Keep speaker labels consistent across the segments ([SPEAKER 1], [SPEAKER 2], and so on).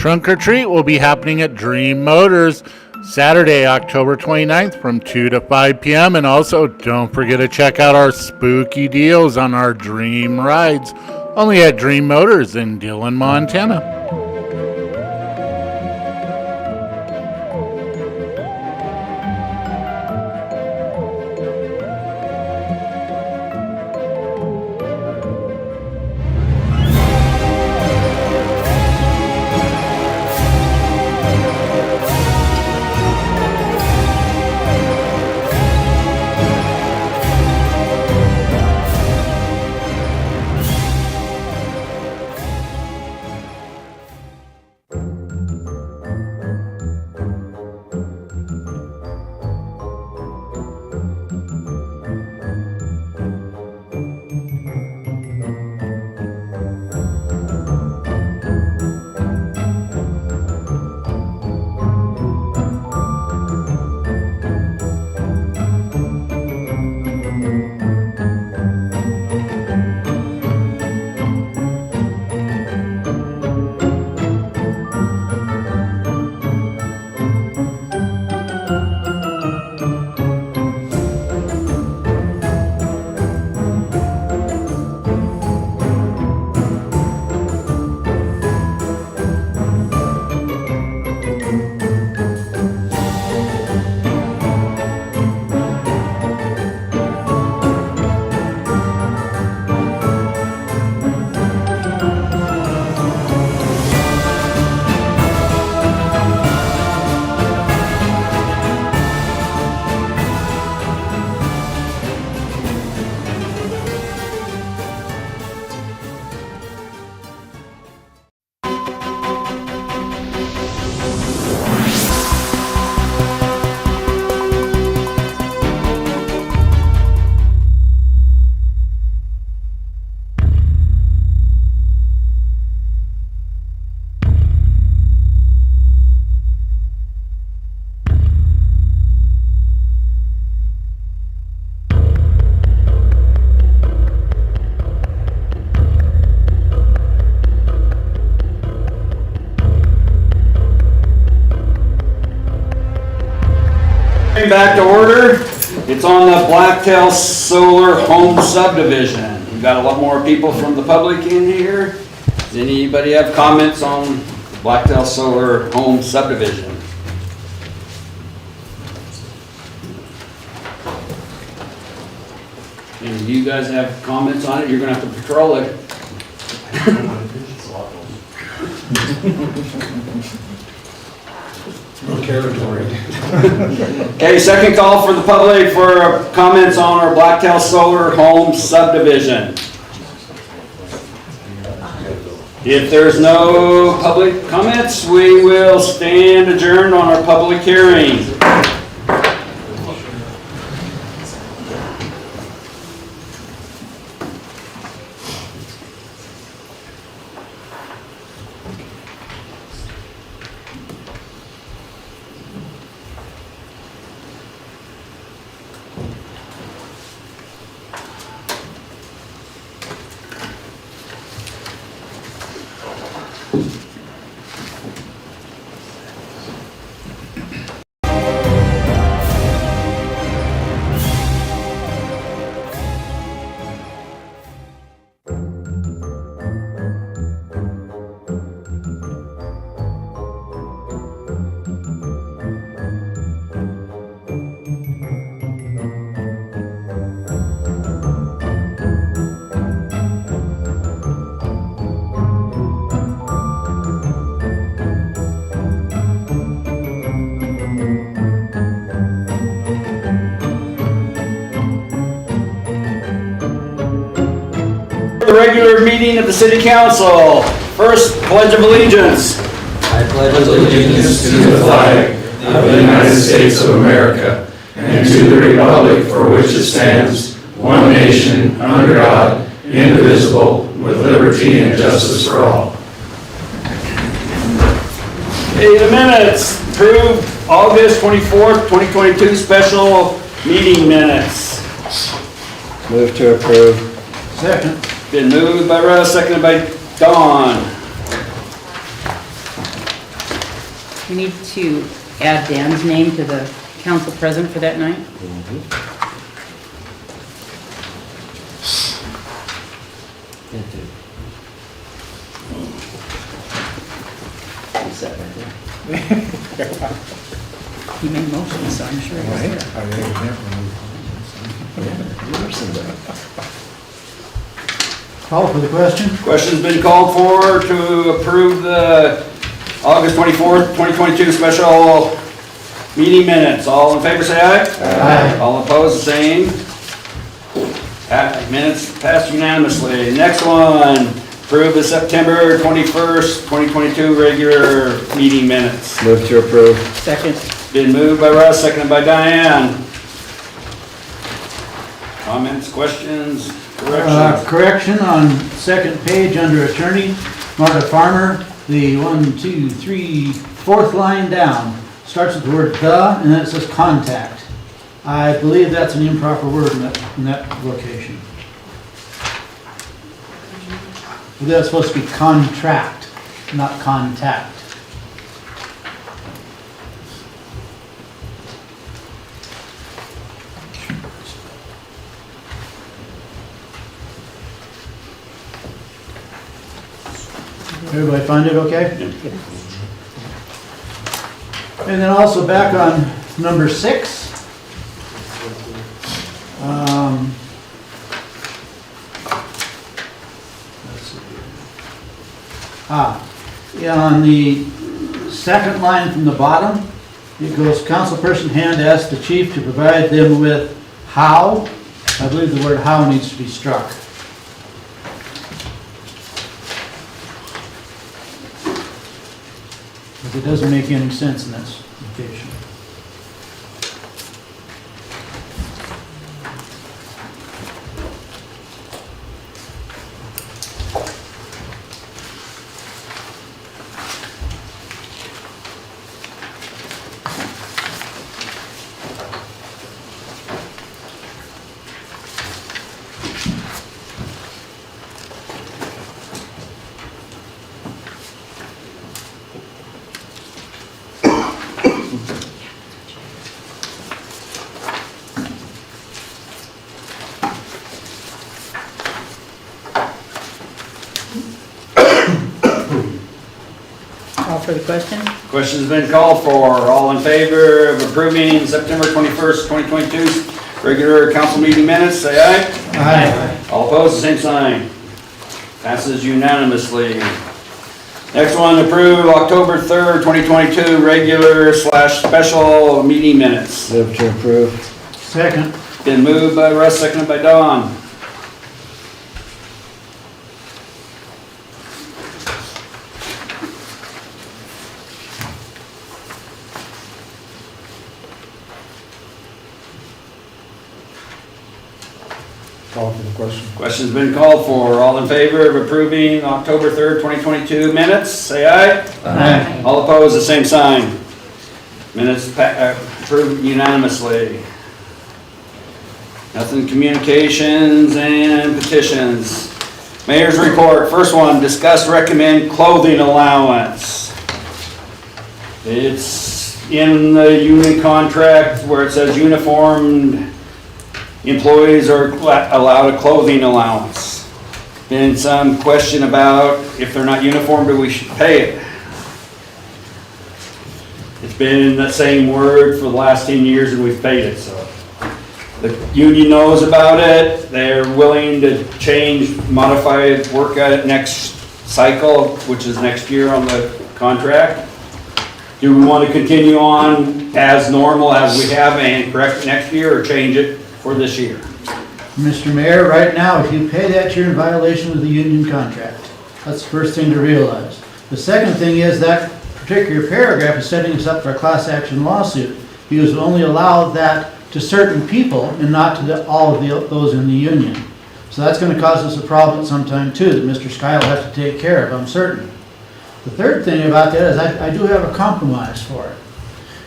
[SPEAKER 1] Trunk or Treat will be happening at Dream Motors Saturday, October 29th from 2 to 5 p.m. And also, don't forget to check out our spooky deals on our Dream rides, only at Dream Motors in Dillon, Montana.
[SPEAKER 2] Back to order. It's on the Blacktail Solar Home Subdivision. We've got a lot more people from the public in here. Does anybody have comments on Blacktail Solar Home Subdivision? And you guys have comments on it? You're gonna have to patrol it.
[SPEAKER 3] Territory.
[SPEAKER 2] Okay, second call for the public for comments on our Blacktail Solar Home Subdivision. If there's no public comments, we will stand adjourned on our public hearing. The regular meeting of the City Council. First, Pledge of Allegiance.
[SPEAKER 4] I pledge allegiance to the flag of the United States of America and to the republic for which it stands, one nation, under God, indivisible, with liberty and justice for all.
[SPEAKER 2] Okay, the minutes. Approved August 24th, 2022 special meeting minutes.
[SPEAKER 5] Move to approve.
[SPEAKER 3] Second.
[SPEAKER 2] Been moved by Russ, seconded by Don.
[SPEAKER 3] We need to add Dan's name to the council present for that night.
[SPEAKER 5] Is that right there?
[SPEAKER 3] He made motions, so I'm sure he's there.
[SPEAKER 6] Call for the question?
[SPEAKER 2] Question's been called for to approve the August 24th, 2022 special meeting minutes. All in favor, say aye.
[SPEAKER 6] Aye.
[SPEAKER 2] All opposed, the same. Minutes passed unanimously. Next one, approve the September 21st, 2022 regular meeting minutes.
[SPEAKER 5] Move to approve.
[SPEAKER 3] Second.
[SPEAKER 2] Been moved by Russ, seconded by Diane. Comments, questions, corrections?
[SPEAKER 6] Correction on second page under attorney, Marta Farmer, the 1, 2, 3, fourth line down, starts with the word "the" and then it says "contact." I believe that's an improper word in that location. I believe that's supposed to be contract, not contact. Everybody find it okay? And then also back on number 6. Let's see here. Yeah, on the second line from the bottom, it goes, councilperson Hand asked the chief to provide them with how. I believe the word how needs to be struck. It doesn't make any sense in this location.
[SPEAKER 3] Call for the question?
[SPEAKER 2] Question's been called for. All in favor of approving September 21st, 2022 regular council meeting minutes, say aye.
[SPEAKER 6] Aye.
[SPEAKER 2] All opposed, the same sign. Passes unanimously. Next one, approve October 3rd, 2022 regular/special meeting minutes.
[SPEAKER 5] Move to approve.
[SPEAKER 6] Second.
[SPEAKER 2] Been moved by Russ, seconded by Don.
[SPEAKER 5] Call for the question.
[SPEAKER 2] Question's been called for. All in favor of approving October 3rd, 2022 minutes, say aye.
[SPEAKER 6] Aye.
[SPEAKER 2] All opposed, the same sign. Minutes approved unanimously. Nothing, communications and petitions. Mayor's report, first one, discuss recommend clothing allowance. It's in the union contract where it says uniformed employees are allowed a clothing allowance. Been some question about if they're not uniformed, do we should pay it? It's been the same word for the last 10 years and we've paid it, so. The union knows about it, they're willing to change, modify, work at it next cycle, which is next year on the contract. Do we want to continue on as normal as we have and correct it next year or change it for this year?
[SPEAKER 6] Mr. Mayor, right now, if you pay that, you're in violation of the union contract. That's the first thing to realize. The second thing is that particular paragraph is setting us up for a class action lawsuit because it only allowed that to certain people and not to all of those in the union. So that's going to cause us a problem sometime too that Mr. Sky will have to take care of, I'm certain. The third thing about that is I do have a compromise for it.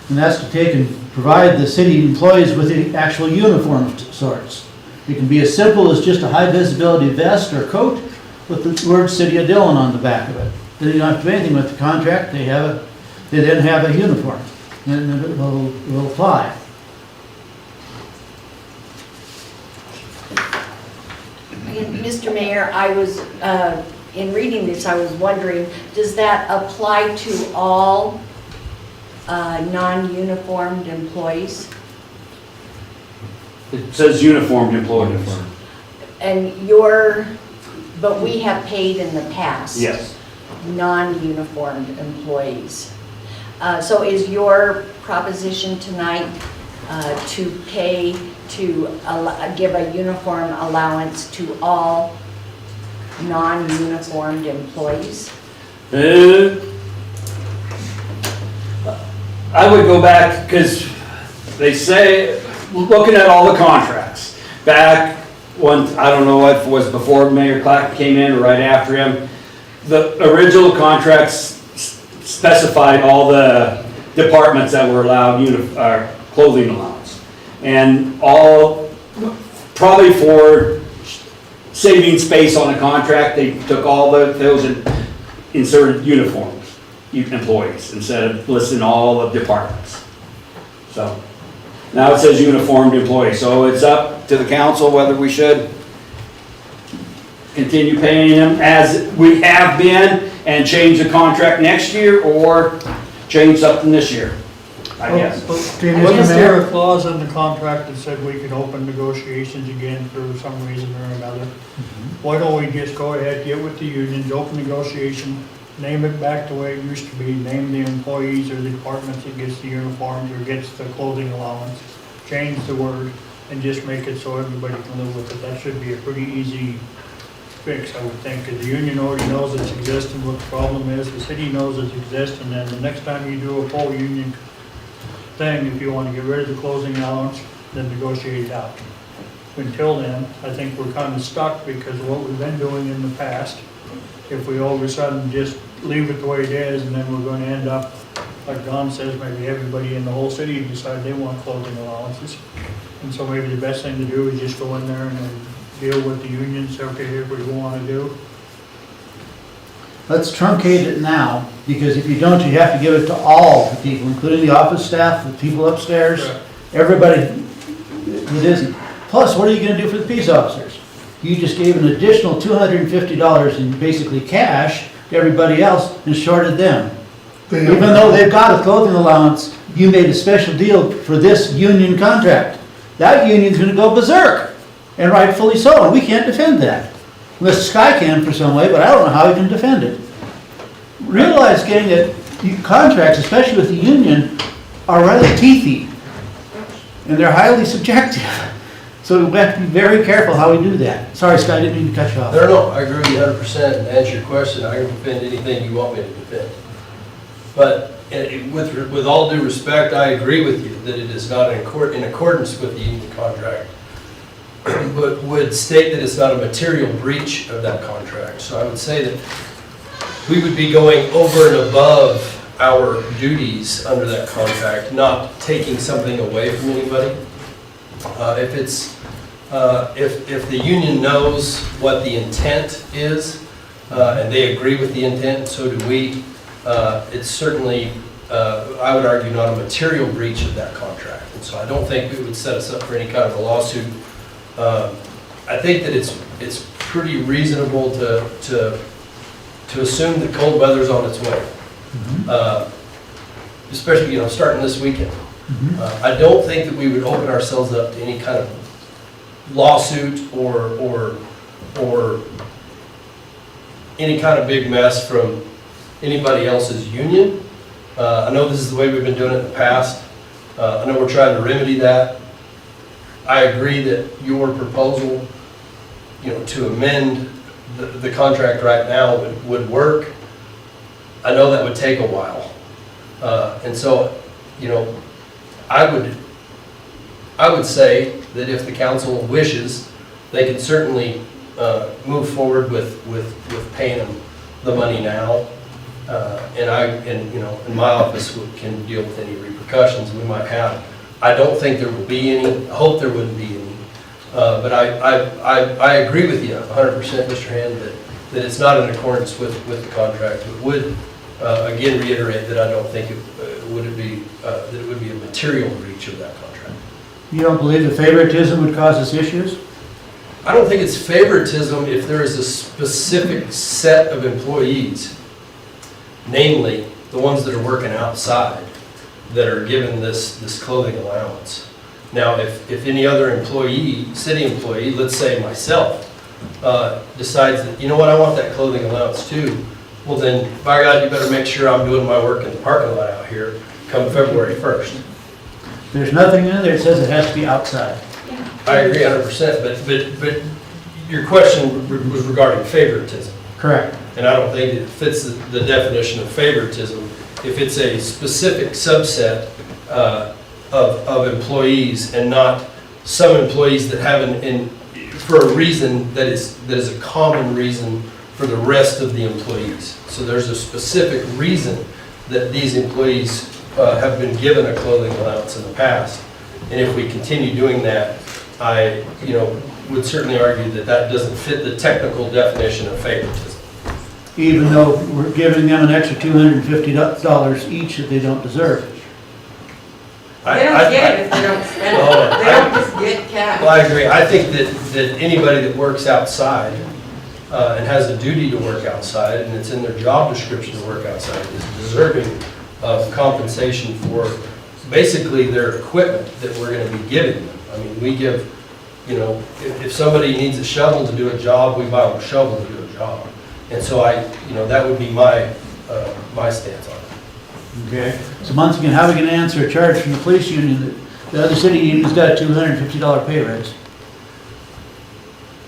[SPEAKER 6] And that's to take and provide the city employees with the actual uniform of sorts. It can be as simple as just a high visibility vest or coat with the word City of Dillon on the back of it. They don't have to do anything with the contract. They have they then have a uniform, and it will apply.
[SPEAKER 7] And Mr. Mayor, I was, in reading this, I was wondering, does that apply to all non-uniformed employees?
[SPEAKER 2] It says uniformed employees.
[SPEAKER 7] And but we have paid in the past?
[SPEAKER 2] Yes.
[SPEAKER 7] Non-uniformed employees. So is your proposition tonight to pay, give a uniform allowance to all non-uniformed employees?
[SPEAKER 2] I would go back, because they say, looking at all the contracts, back when, I don't know if it was before Mayor Clack came in or right after him, the original contracts specified all the departments that were allowed clothing allowance. And all, probably for saving space on the contract, they took all those and inserted uniforms, employees, instead of listing all the departments. So, now it says uniformed employees, so it's up to the council whether we should continue paying them as we have been and change the contract next year, or change something this year, I guess.
[SPEAKER 6] Okay,
[SPEAKER 8] Wasn't
[SPEAKER 6] Mr.
[SPEAKER 8] there
[SPEAKER 6] Mayor?
[SPEAKER 8] a clause in the contract that said we could open negotiations again for some reason or another? Why don't we just go ahead, get with the unions, open negotiation, name it back the way it used to be, name the employees or the departments that gets the uniforms or gets the clothing allowance, change the word, and just make it so everybody can live with it. That should be a pretty easy fix, I would think, because the union already knows it's existing, what the problem is, the city knows it's existing, and the next time you do a full union thing, if you want to get rid of the closing allowance, then negotiate it out. Until then, I think we're kind of stuck because of what we've been doing in the past. If we all of a sudden just leave it the way it is, and then we're going to end up, like Don says, maybe everybody in the whole city decide they want clothing allowances. And so maybe the best thing to do is just go in there and then deal with the union, say, okay, here's what you want to do.
[SPEAKER 6] Let's truncate it now, because if you don't, you have to give it to all the people, including the office staff, the people upstairs,
[SPEAKER 8] Correct.
[SPEAKER 6] everybody that isn't. Plus, what are you gonna do for the peace officers? You just gave an additional $250 in basically cash to everybody else and shorted them. Even though they've got a clothing allowance, you made a special deal for this union contract. That union's gonna go berserk, and rightfully so, and we can't defend that. Unless Sky can for some way, but I don't know how we can defend it. Realize, gang, that contracts, especially with the union, are rather teethy, and they're highly subjective. So we have to be very careful how we do that. Sorry, Sky, I didn't mean to cut you off.
[SPEAKER 9] No, I agree with you 100%, and to answer your question, I can defend anything you want me to defend. But with all due respect, I agree with you that it is not in accordance with the union contract, but would state that it's not a material breach of that contract. So I would say that we would be going over and above our duties under that contract, not taking something away from anybody. If the union knows what the intent is, and they agree with the intent, and so do we, it's certainly, I would argue, not a material breach of that contract. And so I don't think it would set us up for any kind of a lawsuit. I think that it's pretty reasonable to assume that cold weather's on its way. Especially, starting this weekend. I don't think that we would open ourselves up to any kind of lawsuit or any kind of big mess from anybody else's union. I know this is the way we've been doing it in the past. I know we're trying to remedy that. I agree that your proposal, to amend the contract right now would work. I know that would take a while. And so, I would say that if the council wishes, they can certainly move forward with paying them the money now. And my office can deal with any repercussions we might have. I don't think there will be any. I hope there wouldn't be any. But I agree with you 100%, Mr. Hand, that it's not in accordance with the contract. It would again reiterate that I don't think that it would be a material breach of that contract.
[SPEAKER 6] You don't believe that favoritism would cause us issues?
[SPEAKER 9] I don't think it's favoritism if there is a specific set of employees, namely the ones that are working outside, that are given this clothing allowance. Now, if any other employee, city employee, let's say myself, decides that, you know what, I want that clothing allowance too, well then, by God, you better make sure I'm doing my work in the parking lot out here come February 1st.
[SPEAKER 6] There's nothing in there that says it has to be outside.
[SPEAKER 9] I agree 100%, but your question was regarding favoritism.
[SPEAKER 6] Correct.
[SPEAKER 9] And I don't think it fits the definition of favoritism if it's a specific subset of employees and not some employees that have for a reason that is a common reason for the rest of the employees. So there's a specific reason that these employees have been given a clothing allowance in the past. And if we continue doing that, I would certainly argue that that doesn't fit the technical definition of favoritism.
[SPEAKER 6] Even though we're giving them an extra $250 each that they don't deserve.
[SPEAKER 10] They don't get it if they don't spend it. They don't just get cash.
[SPEAKER 9] Well, I agree. I think that anybody that works outside and has a duty to work outside, and it's in their job description to work outside, is deserving of compensation for basically their equipment that we're going to be giving them. I mean, we give, if somebody needs a shovel to do a job, we buy them a shovel to do a job. And so that would be my stance on it.
[SPEAKER 6] Okay. So once again, how are we going to answer a charge from the police union that the other city union's got a $250 pay raise?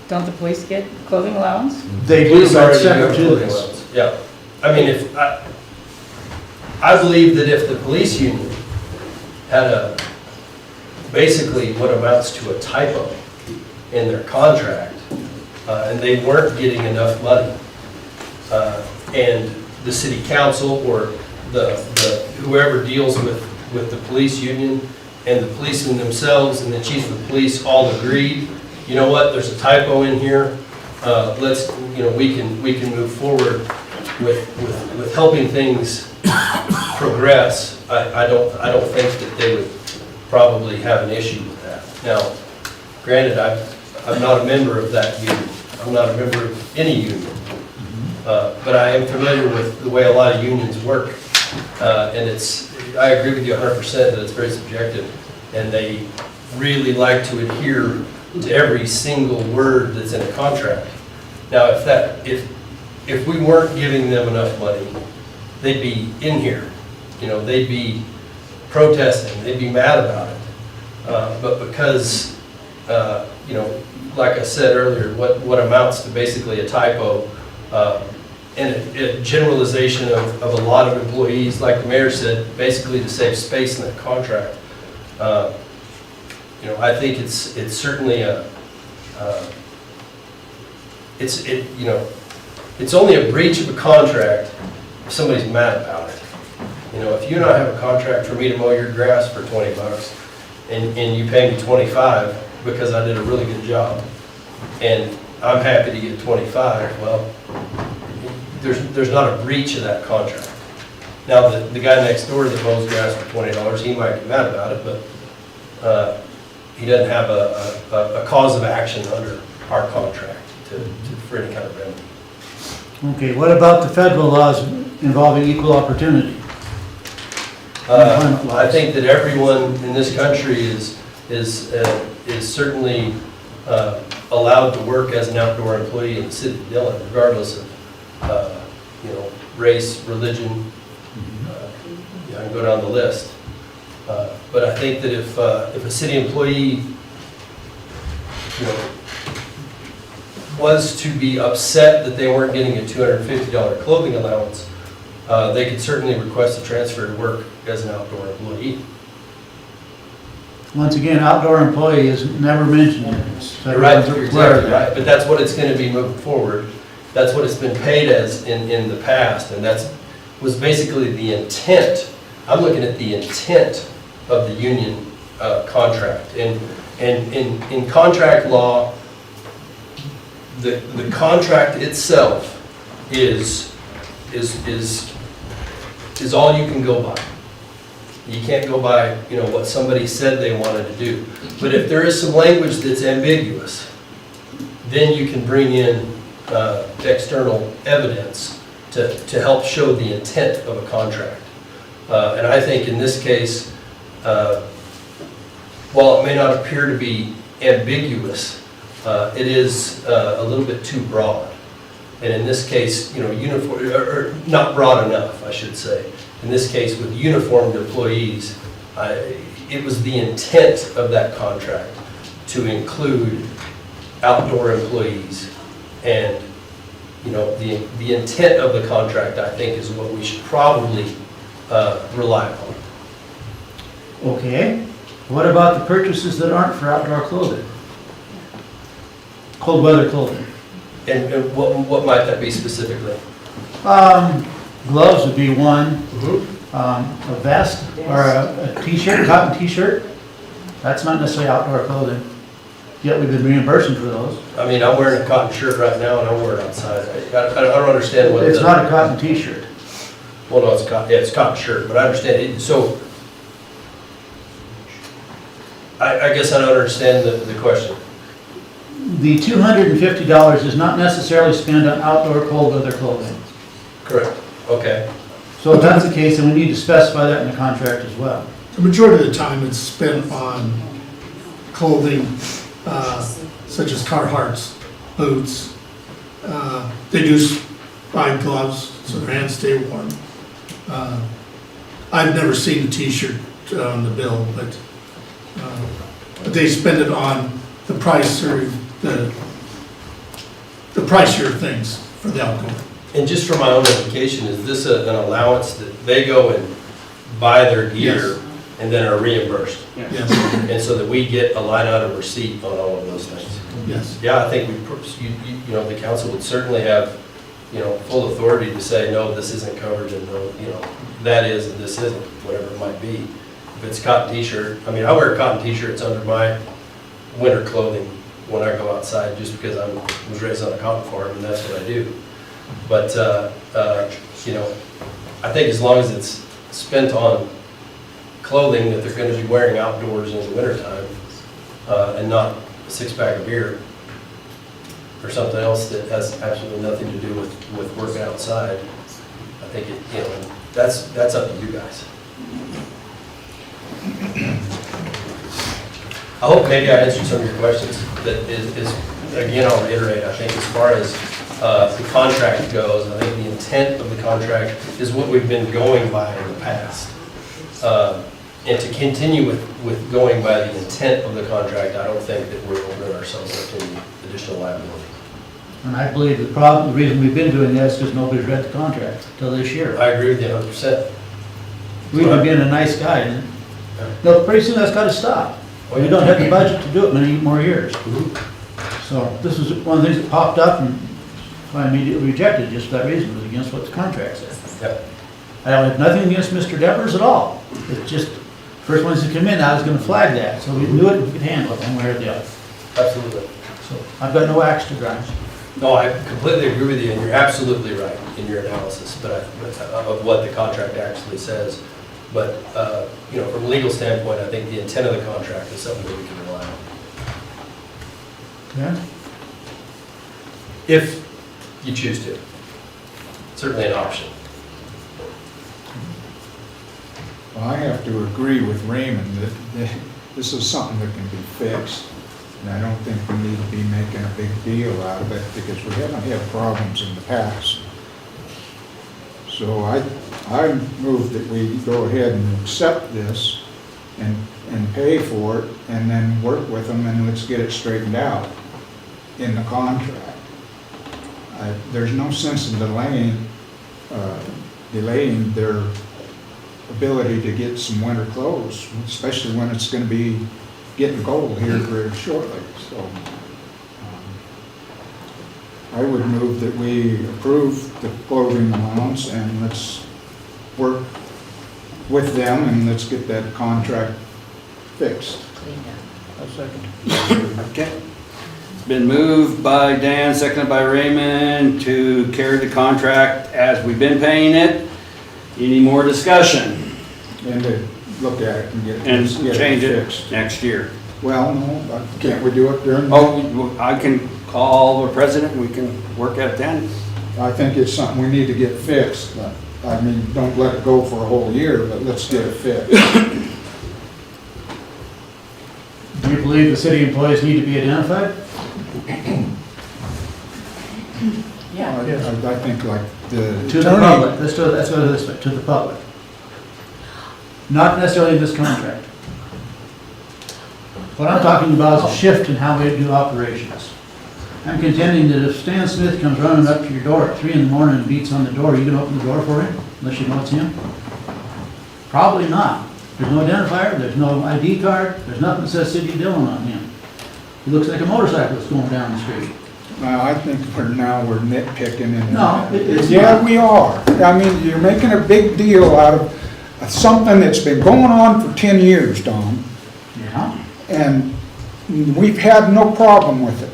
[SPEAKER 3] Don't the police get clothing allowance?
[SPEAKER 6] They do,
[SPEAKER 9] Police
[SPEAKER 6] but
[SPEAKER 9] already
[SPEAKER 6] it's separate
[SPEAKER 9] have
[SPEAKER 6] to
[SPEAKER 9] clothing
[SPEAKER 6] this.
[SPEAKER 9] allowance. Yeah. I mean, I believe that if the police union had basically what amounts to a typo in their contract, and they weren't getting enough money, and the city council or whoever deals with the police union and the policemen themselves and the chief of police all agreed, you know what, there's a typo in here, we can move forward with helping things progress. I don't think that they would probably have an issue with that. Now, granted, I'm not a member of that union. I'm not a member of any union. But I am familiar with the way a lot of unions work. And I agree with you 100% that it's very subjective. And they really like to adhere to every single word that's in a contract. Now, if we weren't giving them enough money, they'd be in here. They'd be protesting. They'd be mad about it. But because, like I said earlier, what amounts to basically a typo, and a generalization of a lot of employees, like the mayor said, basically to save space in that contract. I think it's certainly it's only a breach of a contract if somebody's mad about it. If you and I have a contract for me to mow your grass for $20 and you pay me $25 because I did a really good job, and I'm happy to get $25, well, there's not a breach of that contract. Now, the guy next door that mows grass for $20, he might be mad about it, but he doesn't have a cause of action under our contract for any kind of remedy.
[SPEAKER 6] Okay, what about the federal laws involving equal opportunity?
[SPEAKER 9] I think that everyone in this country is certainly allowed to work as an outdoor employee in the city of Dillon, regardless of race, religion. I can go down the list. But I think that if a city employee was to be upset that they weren't getting a $250 clothing allowance, they could certainly request a transfer to work as an outdoor employee.
[SPEAKER 6] Once again, outdoor employee is never mentioned in this.
[SPEAKER 9] You're right, you're exactly right, but that's what it's going to be moving forward. That's what it's been paid as in the past, and was basically the intent. I'm looking at the intent of the union contract. And in contract law, the contract itself is is all you can go by. You can't go by, what somebody said they wanted to do. But if there is some language that's ambiguous, then you can bring in external evidence to help show the intent of a contract. And I think in this case, while it may not appear to be ambiguous, it is a little bit too broad. And in this case, uniform, or not broad enough, I should say. In this case, with uniformed employees, it was the intent of that contract to include outdoor employees. And, the intent of the contract, I think, is what we should probably rely upon.
[SPEAKER 6] Okay, what about the purchases that aren't for outdoor clothing? Cold weather clothing.
[SPEAKER 9] And what might that be specifically?
[SPEAKER 6] Gloves would be one, a vest or a t-shirt, cotton t-shirt. That's not necessarily outdoor clothing, yet we've been reimbursing for those.
[SPEAKER 9] I mean, I'm wearing a cotton shirt right now and I'm wearing it outside. I don't understand what
[SPEAKER 6] It's not a cotton t-shirt.
[SPEAKER 9] Well, no, it's a cotton shirt, but I understand it. So, I guess I don't understand the question.
[SPEAKER 6] The $250 is not necessarily spent on outdoor cold weather clothing.
[SPEAKER 9] Correct. Okay.
[SPEAKER 6] So if that's the case, then we need to specify that in the contract as well.
[SPEAKER 11] The majority of the time it's spent on clothing, such as Carhartts, boots. They do buy gloves so their hands stay warm. I've never seen a t-shirt on the bill, but they spend it on the price or the pricier things for the outdoor.
[SPEAKER 9] And just for my own education, is this an allowance that they go and buy their gear
[SPEAKER 11] Yes.
[SPEAKER 9] and then are reimbursed?
[SPEAKER 11] Yes,
[SPEAKER 9] And so that we get a line item receipt on all of those things?
[SPEAKER 11] yes.
[SPEAKER 9] Yeah, I think the council would certainly have, full authority to say, no, this isn't covered, and no, that is, and this isn't, whatever it might be. If it's cotton t-shirt, I mean, I wear cotton t-shirts under my winter clothing when I go outside, just because I was raised on a cotton farm, and that's what I do. But, I think as long as it's spent on clothing that they're gonna be wearing outdoors in the wintertime, and not a six-pack of beer, or something else that has absolutely nothing to do with working outside, I think that's up to you guys. I hope maybe I answered some of your questions. That is again, I'll reiterate, I think as far as the contract goes, I think the intent of the contract is what we've been going by in the past. And to continue with going by the intent of the contract, I don't think that we're opening ourselves up to any additional liability.
[SPEAKER 6] And I believe the reason we've been doing this is because nobody's read the contract until this year.
[SPEAKER 9] I agree with you 100%.
[SPEAKER 6] We've been being a nice guy, and no, pretty soon that's gotta stop. We don't have the budget to do it many more years. So this was one of the things that popped up, and I immediately rejected just for that reason. It was against what the contract says.
[SPEAKER 9] Yep.
[SPEAKER 6] I have nothing against Mr. Deppers at all. It's just, first ones to come in, I was gonna flag that, so we knew it, we could handle it one way or the other.
[SPEAKER 9] Absolutely.
[SPEAKER 6] So I've got no axe to grind.
[SPEAKER 9] No, I completely agree with you, and you're absolutely right in your analysis, of what the contract actually says. But, from a legal standpoint, I think the intent of the contract is something that we can rely on.
[SPEAKER 6] Okay?
[SPEAKER 9] If you choose to. Certainly an option.
[SPEAKER 12] Well, I have to agree with Raymond that this is something that can be fixed. And I don't think we need to be making a big deal out of it because we haven't had problems in the past. So I move that we go ahead and accept this and pay for it and then work with them and let's get it straightened out in the contract. There's no sense in delaying their ability to get some winter clothes, especially when it's going to be getting cold here very shortly. So I would move that we approve the clothing allowance and let's work with them and let's get that contract fixed.
[SPEAKER 6] I'll second.
[SPEAKER 2] Okay. It's been moved by Dan, seconded by Raymond, to carry the contract as we've been paying it. Any more discussion?
[SPEAKER 12] And to look at it and get it.
[SPEAKER 2] And
[SPEAKER 12] get
[SPEAKER 2] change it
[SPEAKER 12] fixed.
[SPEAKER 2] next year.
[SPEAKER 12] Well, no, but can't we do it during?
[SPEAKER 2] Oh, I can call the president, we can work at it then.
[SPEAKER 12] I think it's something we need to get fixed, but, I mean, don't let it go for a whole year, but let's get it fixed.
[SPEAKER 6] Do you believe the city employees need to be identified?
[SPEAKER 12] I think like the
[SPEAKER 6] To the public, let's go this way, to the public. Not necessarily in this contract. What I'm talking about is a shift in how we do operations. I'm contending that if Stan Smith comes running up to your door at 3 in the morning and beats on the door, you can open the door for him, unless you know it's him? Probably not. There's no identifier, there's no ID card, there's nothing that says City of Dillon on him. He looks like a motorcyclist going down the street.
[SPEAKER 12] I think we're nitpicking and.
[SPEAKER 6] No, it's
[SPEAKER 12] Yeah,
[SPEAKER 6] not.
[SPEAKER 12] we are. I mean, you're making a big deal out of something that's been going on for 10 years, Don,
[SPEAKER 6] Yeah.
[SPEAKER 12] and we've had no problem with it.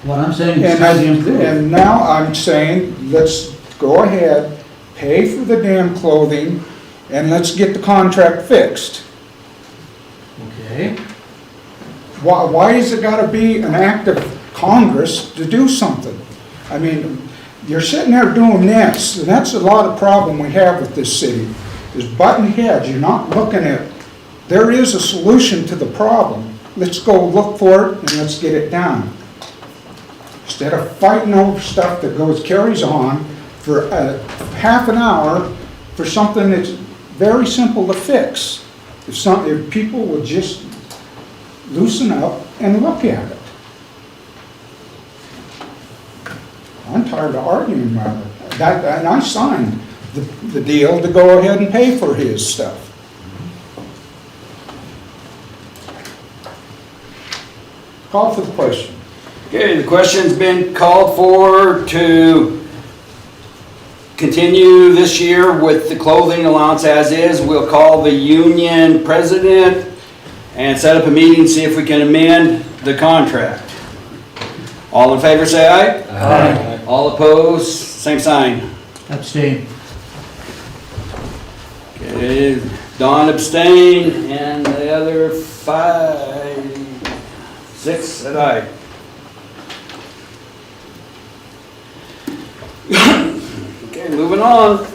[SPEAKER 6] What I'm saying is
[SPEAKER 12] And
[SPEAKER 6] try to improve.
[SPEAKER 12] and now I'm saying, let's go ahead, pay for the damn clothing, and let's get the contract fixed.
[SPEAKER 6] Okay.
[SPEAKER 12] Why has it gotta be an act of Congress to do something? I mean, you're sitting there doing this, and that's a lot of problem we have with this city, is butting heads, you're not looking at, there is a solution to the problem. Let's go look for it and let's get it done. Instead of fighting over stuff that carries on for half an hour for something that's very simple to fix. If people would just loosen up and look at it. I'm tired of arguing about it. And I signed the deal to go ahead and pay for his stuff. Call for the question.
[SPEAKER 2] Okay, the question's been called for to continue this year with the clothing allowance as is. We'll call the union president and set up a meeting, see if we can amend the contract. All in favor, say aye.
[SPEAKER 6] Aye.
[SPEAKER 2] All opposed, same sign.
[SPEAKER 6] Abstain.
[SPEAKER 2] Okay, Don abstained, and the other 6 said aye. Okay, moving on.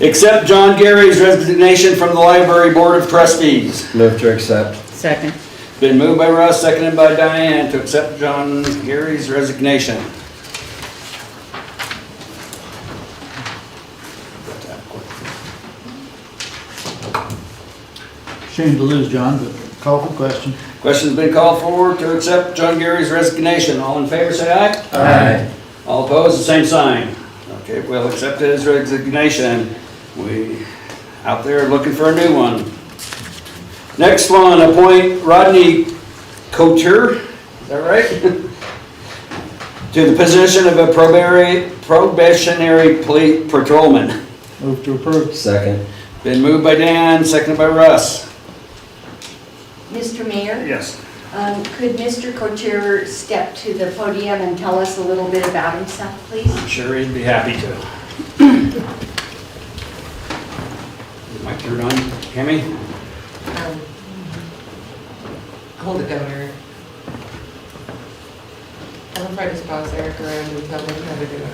[SPEAKER 2] Accept John Gary's resignation from the Library Board of Trustees.
[SPEAKER 5] Move to accept.
[SPEAKER 3] Second.
[SPEAKER 2] Been moved by Russ, seconded by Diane to accept John Gary's resignation.
[SPEAKER 6] Shame to lose, John, but call for the question.
[SPEAKER 2] Question's been called for to accept John Gary's resignation. All in favor, say aye.
[SPEAKER 5] Aye.
[SPEAKER 2] All opposed, the same sign. Okay, we'll accept his resignation. We out there looking for a new one. Next one, appoint Rodney Couture, is that right? To the position of a probationary patrolman.
[SPEAKER 12] Move to approve.
[SPEAKER 5] Second.
[SPEAKER 2] Been moved by Dan, seconded by Russ.
[SPEAKER 7] Mr. Mayor?
[SPEAKER 2] Yes.
[SPEAKER 7] Could Mr. Couture step to the podium and tell us a little bit about himself, please?
[SPEAKER 2] I'm sure he'd be happy to. Mic turned on, Cammy?
[SPEAKER 10] Hold it down, Eric. I'm afraid to boss Eric around and tell him how to do it.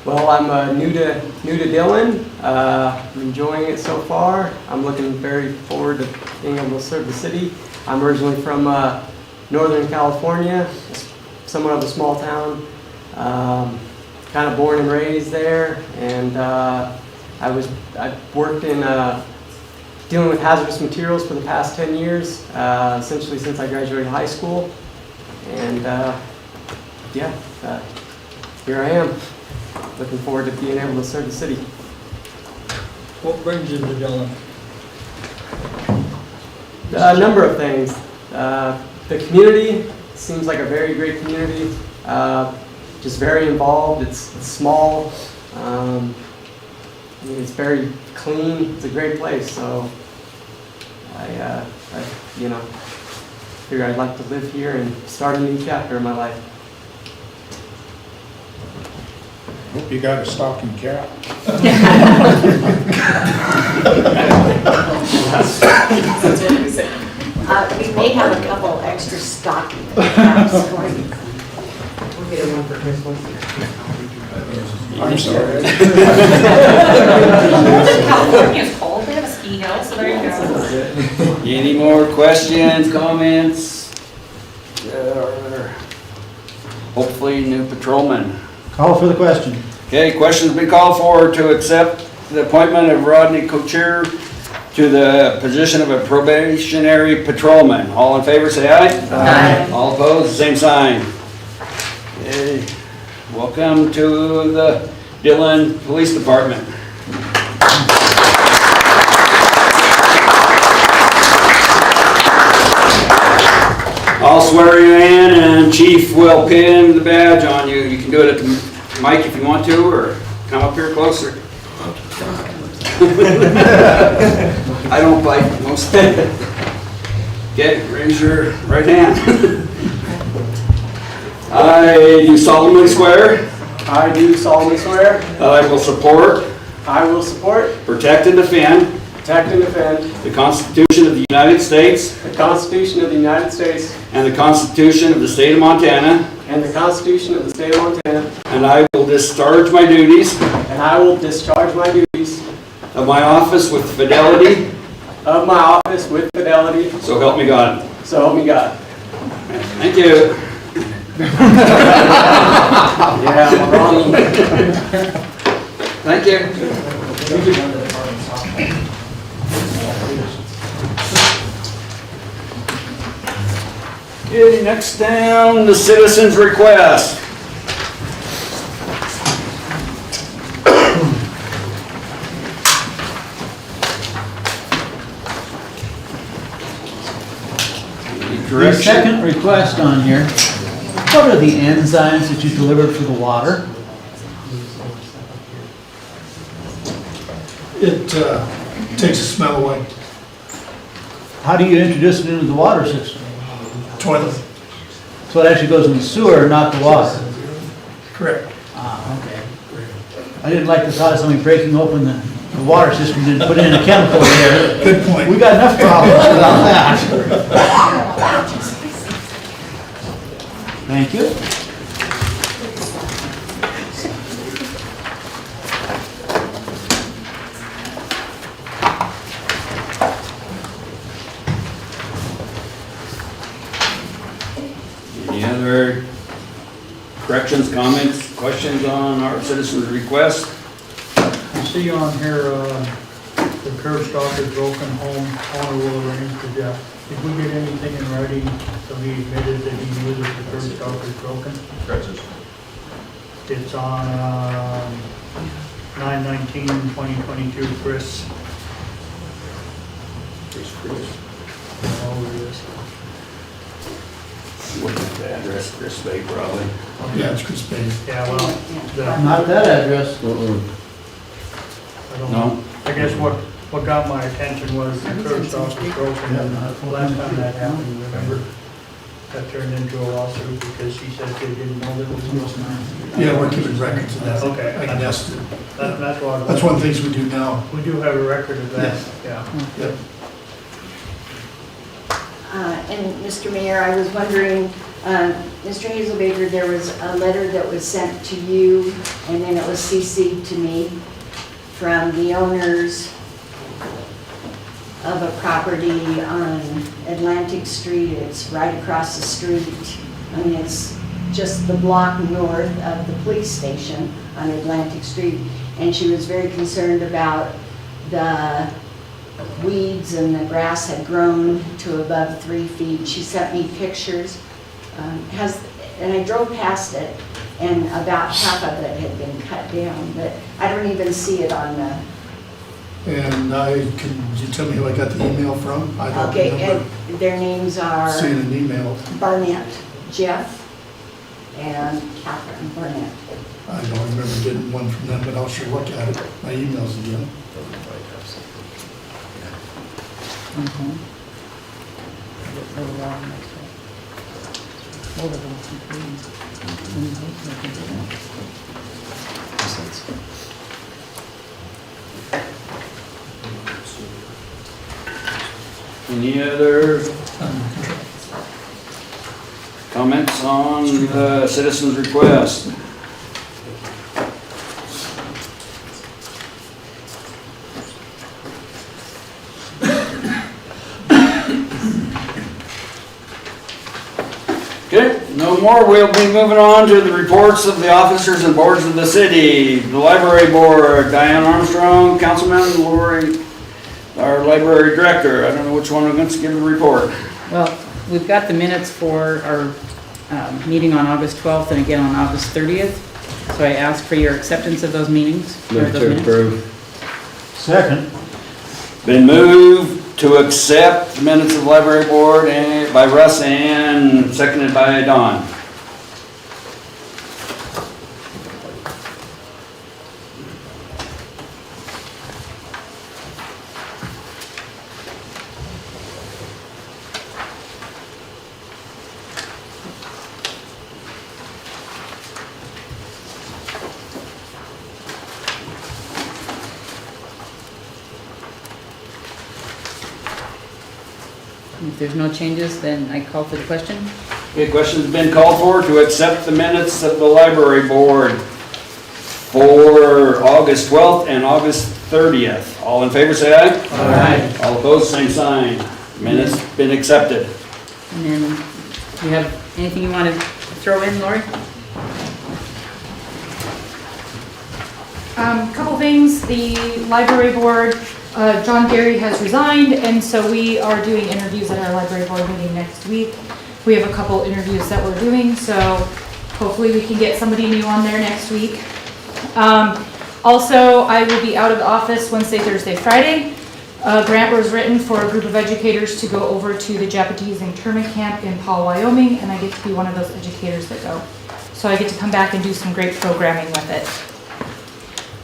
[SPEAKER 13] Well, I'm new to Dillon. I'm enjoying it so far. I'm looking very forward to being able to serve the city. I'm originally from Northern California, somewhat of a small town. Kind of born and raised there, and I worked in dealing with hazardous materials for the past 10 years, essentially since I graduated high school. And here I am. Looking forward to being able to serve the city.
[SPEAKER 8] What brings you to Dillon?
[SPEAKER 13] A number of things. The community seems like a very great community. Just very involved. It's small. It's very clean. It's a great place. So I figured I'd like to live here and start a new chapter in my life.
[SPEAKER 12] Hope you got a stocking cap.
[SPEAKER 7] We may have a couple extra stocking caps for you.
[SPEAKER 10] We'll get one for Christmas.
[SPEAKER 12] I'm sorry.
[SPEAKER 10] California's cold, they have a ski hill, so there you go.
[SPEAKER 2] Any more questions, comments? Hopefully new patrolman.
[SPEAKER 6] Call for the question.
[SPEAKER 2] Okay, question's been called for to accept the appointment of Rodney Couture to the position of a probationary patrolman. All in favor, say aye.
[SPEAKER 3] Aye.
[SPEAKER 2] All opposed, same sign. Okay, welcome to the Dillon Police Department. I'll swear you in and Chief will pin the badge on you. You can do it at the mic if you want to, or come up here closer. I don't bite most. Okay, raise your right hand. I do solemnly swear
[SPEAKER 13] I do solemnly swear
[SPEAKER 2] that I will support,
[SPEAKER 13] I will support,
[SPEAKER 2] protect, and defend
[SPEAKER 13] protect, and defend
[SPEAKER 2] the Constitution of the United States
[SPEAKER 13] the Constitution of the United States
[SPEAKER 2] and the Constitution of the State of Montana,
[SPEAKER 13] and the Constitution of the State of Montana,
[SPEAKER 2] and I will discharge my duties
[SPEAKER 13] and I will discharge my duties
[SPEAKER 2] of my office with fidelity,
[SPEAKER 13] of my office with fidelity,
[SPEAKER 2] so help me God.
[SPEAKER 13] so help me God.
[SPEAKER 2] Thank you.
[SPEAKER 13] Yeah, I'm wrong.
[SPEAKER 2] Thank you. Okay, next down, the citizens' request. Any
[SPEAKER 6] The
[SPEAKER 2] correction?
[SPEAKER 6] second request on here, what are the enzymes that you delivered for the water?
[SPEAKER 11] It takes the smell away.
[SPEAKER 6] How do you introduce it into the water system?
[SPEAKER 11] Toilet.
[SPEAKER 6] So it actually goes in the sewer, not the water?
[SPEAKER 11] Correct.
[SPEAKER 6] Ah, okay. I didn't like the thought of somebody breaking open the water system and putting in a chemical in there.
[SPEAKER 11] Good point.
[SPEAKER 6] We got enough problems without that. Thank you.
[SPEAKER 2] Any other corrections, comments, questions on our citizens' request?
[SPEAKER 8] I see on here, the curb stop is broken, owner will arrange for Jeff. Did we get anything in writing, so he admitted that he knew that the curb stop is broken? It's on, 9/19/2022, Chris. Oh, it is.
[SPEAKER 2] What is the address, Chris Bay, probably?
[SPEAKER 11] Yeah, it's Chris Payne.
[SPEAKER 8] Yeah, well,
[SPEAKER 6] Not that address.
[SPEAKER 8] I don't know. I guess what got my attention was the curb stop was broken, and the last time that happened, remember? That turned into a lawsuit because she said they didn't know that it was broken.
[SPEAKER 11] Yeah, we're keeping records of that.
[SPEAKER 8] Okay.
[SPEAKER 11] I guess
[SPEAKER 8] That's what.
[SPEAKER 11] that's one of the things we do now.
[SPEAKER 8] We do have a record of that, yeah.
[SPEAKER 11] Yep.
[SPEAKER 7] And Mr. Mayor, I was wondering, Mr. Hazelbaker, there was a letter that was sent to you, and then it was CC'd to me from the owners of a property on Atlantic Street. It's right across the street. I mean, it's just the block north of the police station on Atlantic Street. And she was very concerned about the weeds and the grass had grown to above 3 feet. She sent me pictures. And I drove past it, and about half of it had been cut down, but I don't even see it on the.
[SPEAKER 11] And can you tell me who I got the email from? I don't
[SPEAKER 7] Okay,
[SPEAKER 11] remember
[SPEAKER 7] and their names are
[SPEAKER 11] seeing an email.
[SPEAKER 7] Barnett, Jeff, and Catherine Barnett.
[SPEAKER 11] I don't remember getting one from them, but I'll sure look at it. My emails again.
[SPEAKER 5] sense.
[SPEAKER 2] Any other comments on the citizens' request? Okay, no more. We'll be moving on to the reports of the officers and boards of the city. The library board, Diane Armstrong, Councilman Lori, our library director. I don't know which one wants to give a report.
[SPEAKER 3] Well, we've got the minutes for our meeting on August 12th and again on August 30th. So I ask for your acceptance of those meetings. or
[SPEAKER 5] Move
[SPEAKER 3] those
[SPEAKER 5] to
[SPEAKER 3] minutes.
[SPEAKER 5] approve.
[SPEAKER 6] Second.
[SPEAKER 2] Been moved to accept the minutes of the library board and by Russ and seconded by Don.
[SPEAKER 3] If there's no changes, then I call for the question.
[SPEAKER 2] Okay, question's been called for to accept the minutes of the library board for August 12th and August 30th. All in favor, say aye.
[SPEAKER 3] Aye.
[SPEAKER 2] All opposed, same sign. Minutes been accepted.
[SPEAKER 3] And then, you have anything you want to throw in, Lori?
[SPEAKER 14] Couple things, the library board, John Gary has resigned, and so we are doing interviews at our library board meeting next week. We have a couple interviews that we're doing, so hopefully we can get somebody new on there next week. Also, I will be out of the office Wednesday, Thursday, Friday. A grant was written for a group of educators to go over to the Japanese internment camp in Paul, Wyoming, and I get to be one of those educators that go. So I get to come back and do some great programming with it.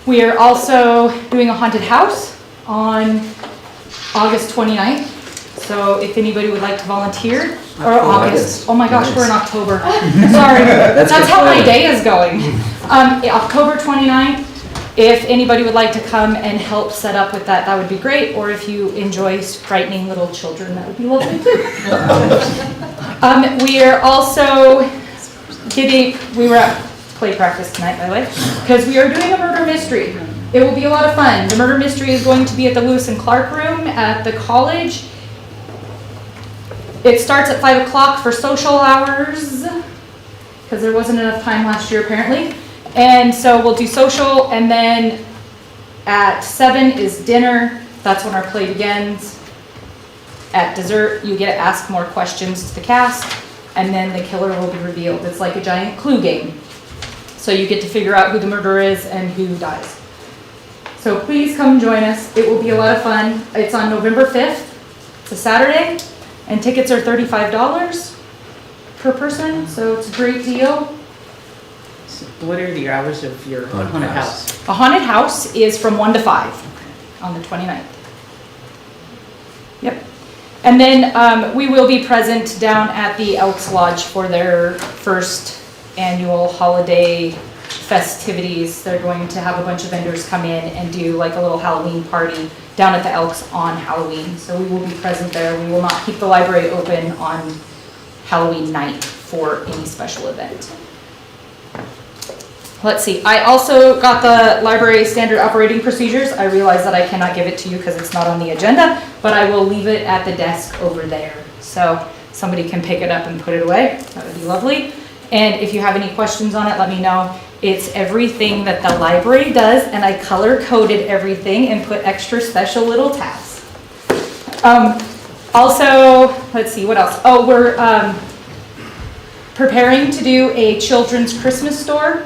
[SPEAKER 14] We are also doing a haunted house on August 29th. So if anybody would like to volunteer, or August, oh my gosh, we're in October. Sorry, that's how my day is going. October 29th, if anybody would like to come and help set up with that, that would be great. Or if you enjoy frightening little children, that would be lovely too. We are also we were at play practice tonight, by the way, because we are doing a murder mystery. It will be a lot of fun. The murder mystery is going to be at the Lewis and Clark room at the college. It starts at 5 o'clock for social hours, because there wasn't enough time last year apparently. And so we'll do social, and then at 7 is dinner. That's when our play begins. At dessert, you get to ask more questions to the cast, and then the killer will be revealed. It's like a giant clue game. So you get to figure out who the murderer is and who dies. So please come join us. It will be a lot of fun. It's on November 5th. It's a Saturday, and tickets are $35 per person, so it's a great deal.
[SPEAKER 3] So what are the hours of your haunted house?
[SPEAKER 14] A haunted house is from 1 to 5 on the 29th. Yep. And then we will be present down at the Elks Lodge for their first annual holiday festivities. They're going to have a bunch of vendors come in and do like a little Halloween party down at the Elks on Halloween. So we will be present there. We will not keep the library open on Halloween night for any special event. Let's see, I also got the library standard operating procedures. I realize that I cannot give it to you because it's not on the agenda, but I will leave it at the desk over there. So somebody can pick it up and put it away. That would be lovely. And if you have any questions on it, let me know. It's everything that the library does, and I color-coded everything and put extra special little tabs. Also, let's see, what else? Oh, we're preparing to do a children's Christmas store.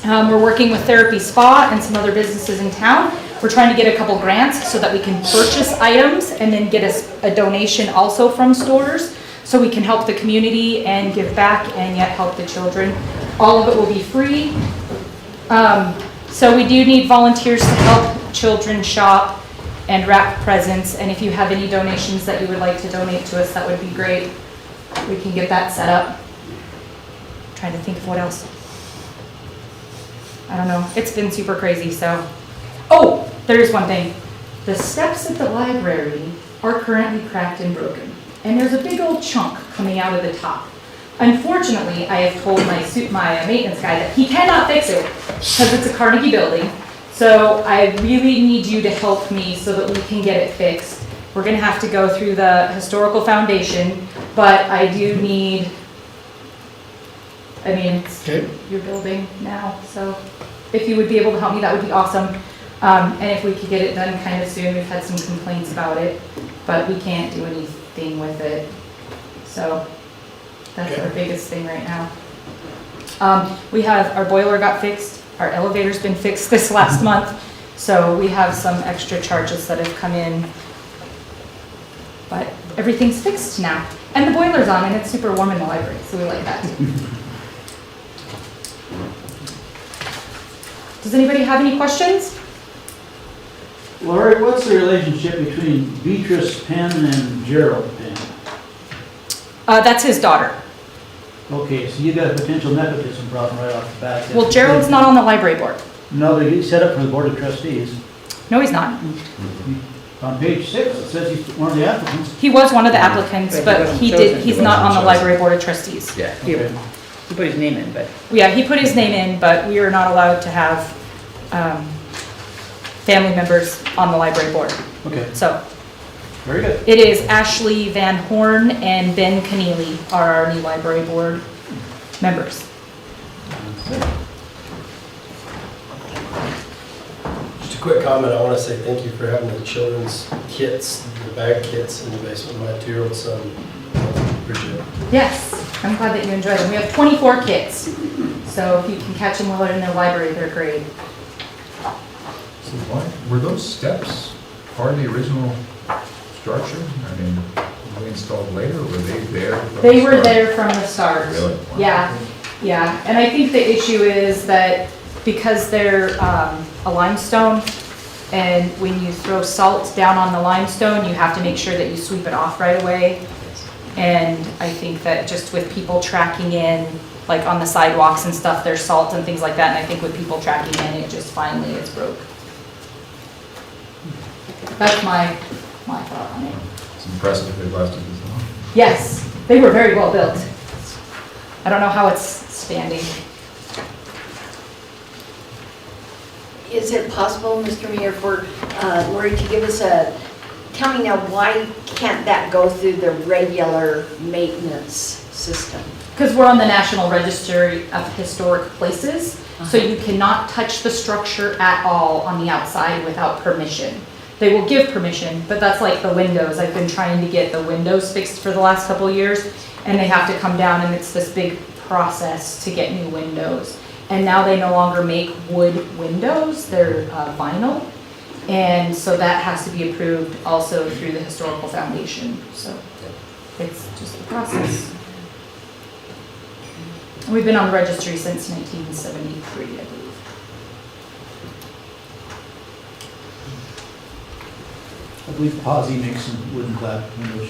[SPEAKER 14] We're working with Therapy Spa and some other businesses in town. We're trying to get a couple grants so that we can purchase items and then get a donation also from stores, so we can help the community and give back and yet help the children. All of it will be free. So we do need volunteers to help children shop and wrap presents. And if you have any donations that you would like to donate to us, that would be great. We can get that set up. I'm trying to think of what else. I don't know, it's been super crazy, so. Oh, there is one thing. The steps at the library are currently cracked and broken, and there's a big old chunk coming out of the top. Unfortunately, I have told my maintenance guy that he cannot fix it because it's a Carnegie building. So I really need you to help me so that we can get it fixed. We're gonna have to go through the historical foundation, but I do need, I mean, it's your building now, so if you would be able to help me, that would be awesome. And if we could get it done kind of soon, we've had some complaints about it, but we can't do anything with it. So that's our biggest thing right now. We have, our boiler got fixed, our elevator's been fixed this last month, so we have some extra charges that have come in. But everything's fixed now. And the boiler's on and it's super warm in the library, so we like that too. Does anybody have any questions?
[SPEAKER 6] Lori, what's the relationship between Beatrice Penn and Gerald Penn?
[SPEAKER 14] That's his daughter.
[SPEAKER 6] Okay, so you got a potential nepotism problem right off the bat.
[SPEAKER 14] Well, Gerald's not on the library board.
[SPEAKER 6] No, but he's set up for the board of trustees.
[SPEAKER 14] No, he's not.
[SPEAKER 6] On page 6, it says he's one of the applicants.
[SPEAKER 14] He was one of the applicants, but he's not on the library board of trustees.
[SPEAKER 3] Yeah, he put his name in, but.
[SPEAKER 14] Yeah, he put his name in, but we are not allowed to have family members on the library board.
[SPEAKER 6] Okay.
[SPEAKER 14] So.
[SPEAKER 6] Very good.
[SPEAKER 14] It is Ashley Van Horn and Ben Keneally are our new library board members.
[SPEAKER 9] Just a quick comment, I want to say thank you for having the children's kits, the bag kits in the basement. My 2-year-old son, appreciate it.
[SPEAKER 14] Yes, I'm glad that you enjoy them. We have 24 kits, so if you can catch them while they're in their library, they're great.
[SPEAKER 15] So why, were those steps part of the original structure? I mean, were they installed later, or were they there?
[SPEAKER 14] They were there from the start.
[SPEAKER 15] Really? Wow.
[SPEAKER 14] Yeah, yeah. And I think the issue is that because they're a limestone, and when you throw salt down on the limestone, you have to make sure that you sweep it off right away. And I think that just with people tracking in, like on the sidewalks and stuff, there's salt and things like that. And I think with people tracking in, it just finally is broke. That's my thought on it.
[SPEAKER 15] It's impressive if they lasted this long.
[SPEAKER 14] Yes, they were very well built. I don't know how it's standing.
[SPEAKER 7] Is it possible, Mr. Mayor, for Lori to give us tell me now, why can't that go through the regular maintenance system?
[SPEAKER 14] Because we're on the National Register of Historic Places, so you cannot touch the structure at all on the outside without permission. They will give permission, but that's like the windows. I've been trying to get the windows fixed for the last couple of years, and they have to come down, and it's this big process to get new windows. And now they no longer make wood windows, they're vinyl. And so that has to be approved also through the Historical Foundation. So it's just the process. We've been on the registry since 1973, I believe.
[SPEAKER 6] I believe Posy makes some wooden clap windows.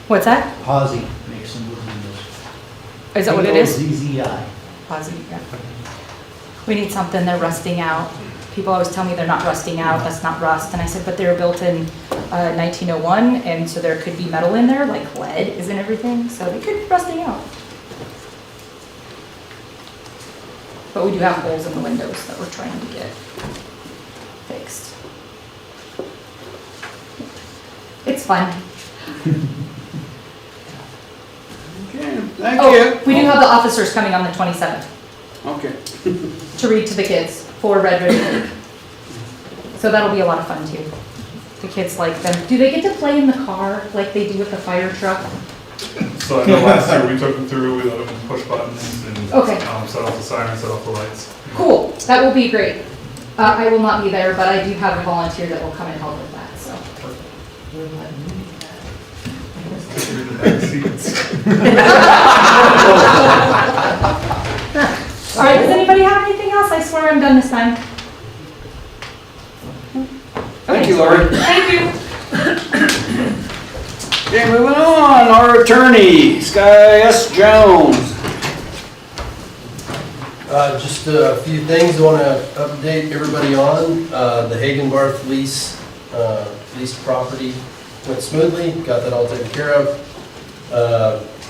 [SPEAKER 14] What's that?
[SPEAKER 6] Posy makes some wooden windows.
[SPEAKER 14] Is that what it is?
[SPEAKER 6] P-O-Z-Z-I.
[SPEAKER 14] Posy, yeah. We need something, they're rusting out. People always tell me they're not rusting out, that's not rust. And I said, but they were built in 1901, and so there could be metal in there, like lead is in everything, so they could be rusting out. But we do have holes in the windows that we're trying to get fixed. It's fun.
[SPEAKER 2] Okay, thank
[SPEAKER 14] Oh,
[SPEAKER 2] you.
[SPEAKER 14] we do have the officers coming on the 27th
[SPEAKER 2] Okay.
[SPEAKER 14] to read to the kids for Red Ribbon Week. So that'll be a lot of fun too. The kids like them. Do they get to play in the car like they do with the fire truck?
[SPEAKER 16] So I know last year we took them through, we let them push buttons and
[SPEAKER 14] Okay.
[SPEAKER 16] set off the siren, set off the lights.
[SPEAKER 14] Cool, that will be great. I will not be there, but I do have a volunteer that will come and help with that, so.
[SPEAKER 16] Through the back seats.
[SPEAKER 14] All right, does anybody have anything else? I swear I'm done this time.
[SPEAKER 2] Thank you, Lori.
[SPEAKER 14] Thank you.
[SPEAKER 2] Okay, moving on, our attorney, Sky S. Jones.
[SPEAKER 9] Just a few things I want to update everybody on. The Hagenbarth lease property went smoothly, got that all taken care of.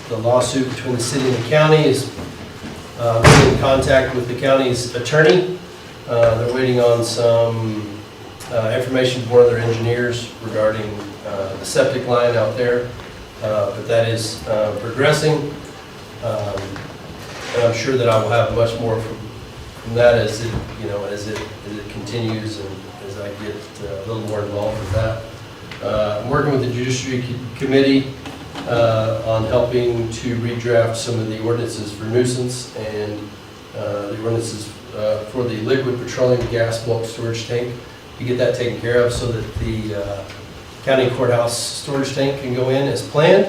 [SPEAKER 9] The lawsuit between the city and the county is in contact with the county's attorney. They're waiting on some information from one of their engineers regarding the septic line out there, but that is progressing. And I'm sure that I will have much more from that as it, as it continues and as I get a little more involved with that. I'm working with the Judiciary Committee on helping to redraft some of the ordinances for nuisance and the ordinances for the liquid petroleum gas bulk storage tank. To get that taken care of so that the county courthouse storage tank can go in as planned.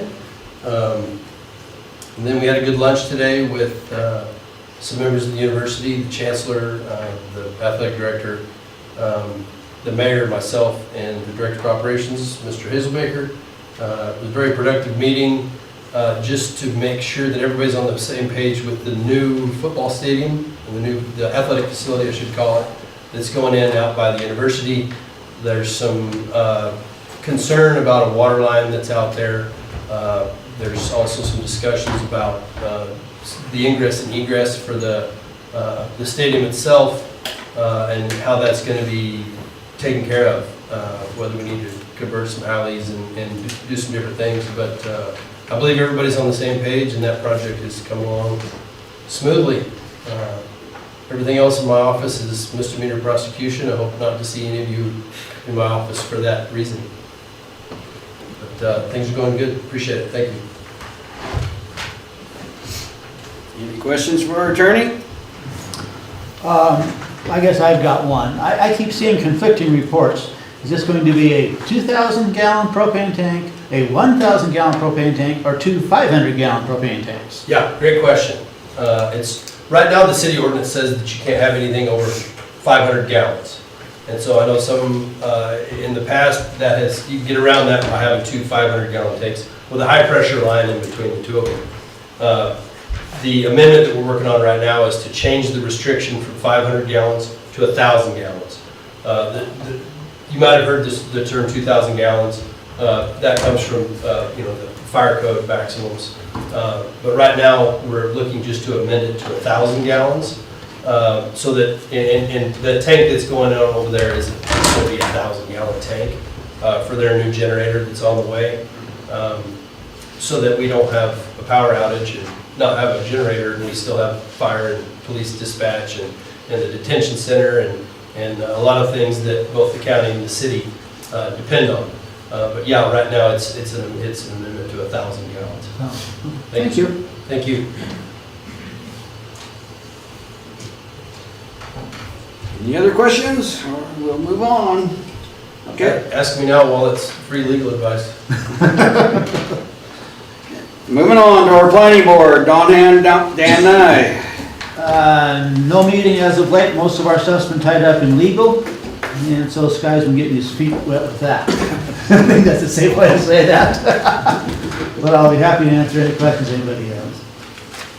[SPEAKER 9] And then we had a good lunch today with some members of the university, the chancellor, the athletic director, the mayor, myself, and the director of operations, Mr. Hazelbaker. It was a very productive meeting just to make sure that everybody's on the same page with the new football stadium, and the athletic facility, I should call it, that's going in out by the university. There's some concern about a water line that's out there. There's also some discussions about the ingress and egress for the stadium itself and how that's going to be taken care of, whether we need to convert some alleys and do some different things. But I believe everybody's on the same page and that project is coming along smoothly. Everything else in my office is misdemeanor prosecution. I hope not to see any of you in my office for that reason. But things are going good. Appreciate it. Thank you.
[SPEAKER 2] Any questions for our attorney?
[SPEAKER 6] I guess I've got one. I keep seeing conflicting reports. Is this going to be a 2,000-gallon propane tank, a 1,000-gallon propane tank, or two 500-gallon propane tanks?
[SPEAKER 9] Yeah, great question. Right now the city ordinance says that you can't have anything over 500 gallons. And so I know some, in the past, you can get around that by having two 500-gallon tanks with a high-pressure line in between the two of them. The amendment that we're working on right now is to change the restriction from 500 gallons to 1,000 gallons. You might have heard the term 2,000 gallons. That comes from the fire code maximums. But right now, we're looking just to amend it to 1,000 gallons. So that, and the tank that's going on over there is going to be a 1,000-gallon tank for their new generator that's on the way. So that we don't have a power outage and not have a generator, and we still have fire and police dispatch and the detention center and a lot of things that both the county and the city depend on. But yeah, right now it's an amendment to 1,000 gallons.
[SPEAKER 6] Thank you.
[SPEAKER 9] Thank you.
[SPEAKER 2] Any other questions? Or we'll move on. Okay.
[SPEAKER 9] Ask me now while it's free legal advice.
[SPEAKER 2] Moving on to our planning board, Dan Nye.
[SPEAKER 6] No meeting as of late. Most of our stuff's been tied up in legal, and so Sky's been getting his feet wet with that. I think that's a safe way to say that. But I'll be happy to answer any questions anybody has.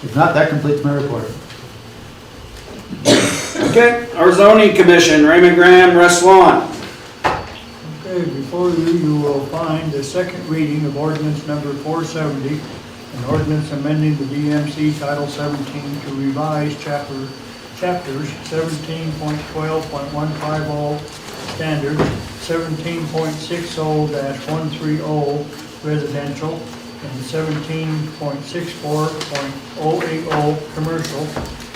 [SPEAKER 6] If not, that completes my report.
[SPEAKER 2] Okay, our zoning commission, Raymond Graham, Russ Swan.
[SPEAKER 8] Okay, before you will find the second reading of ordinance number 470, an ordinance amending the DMC Title 17 to revise chapters 17.12.150 standard, 17.60-130 residential, and 17.64.080 commercial,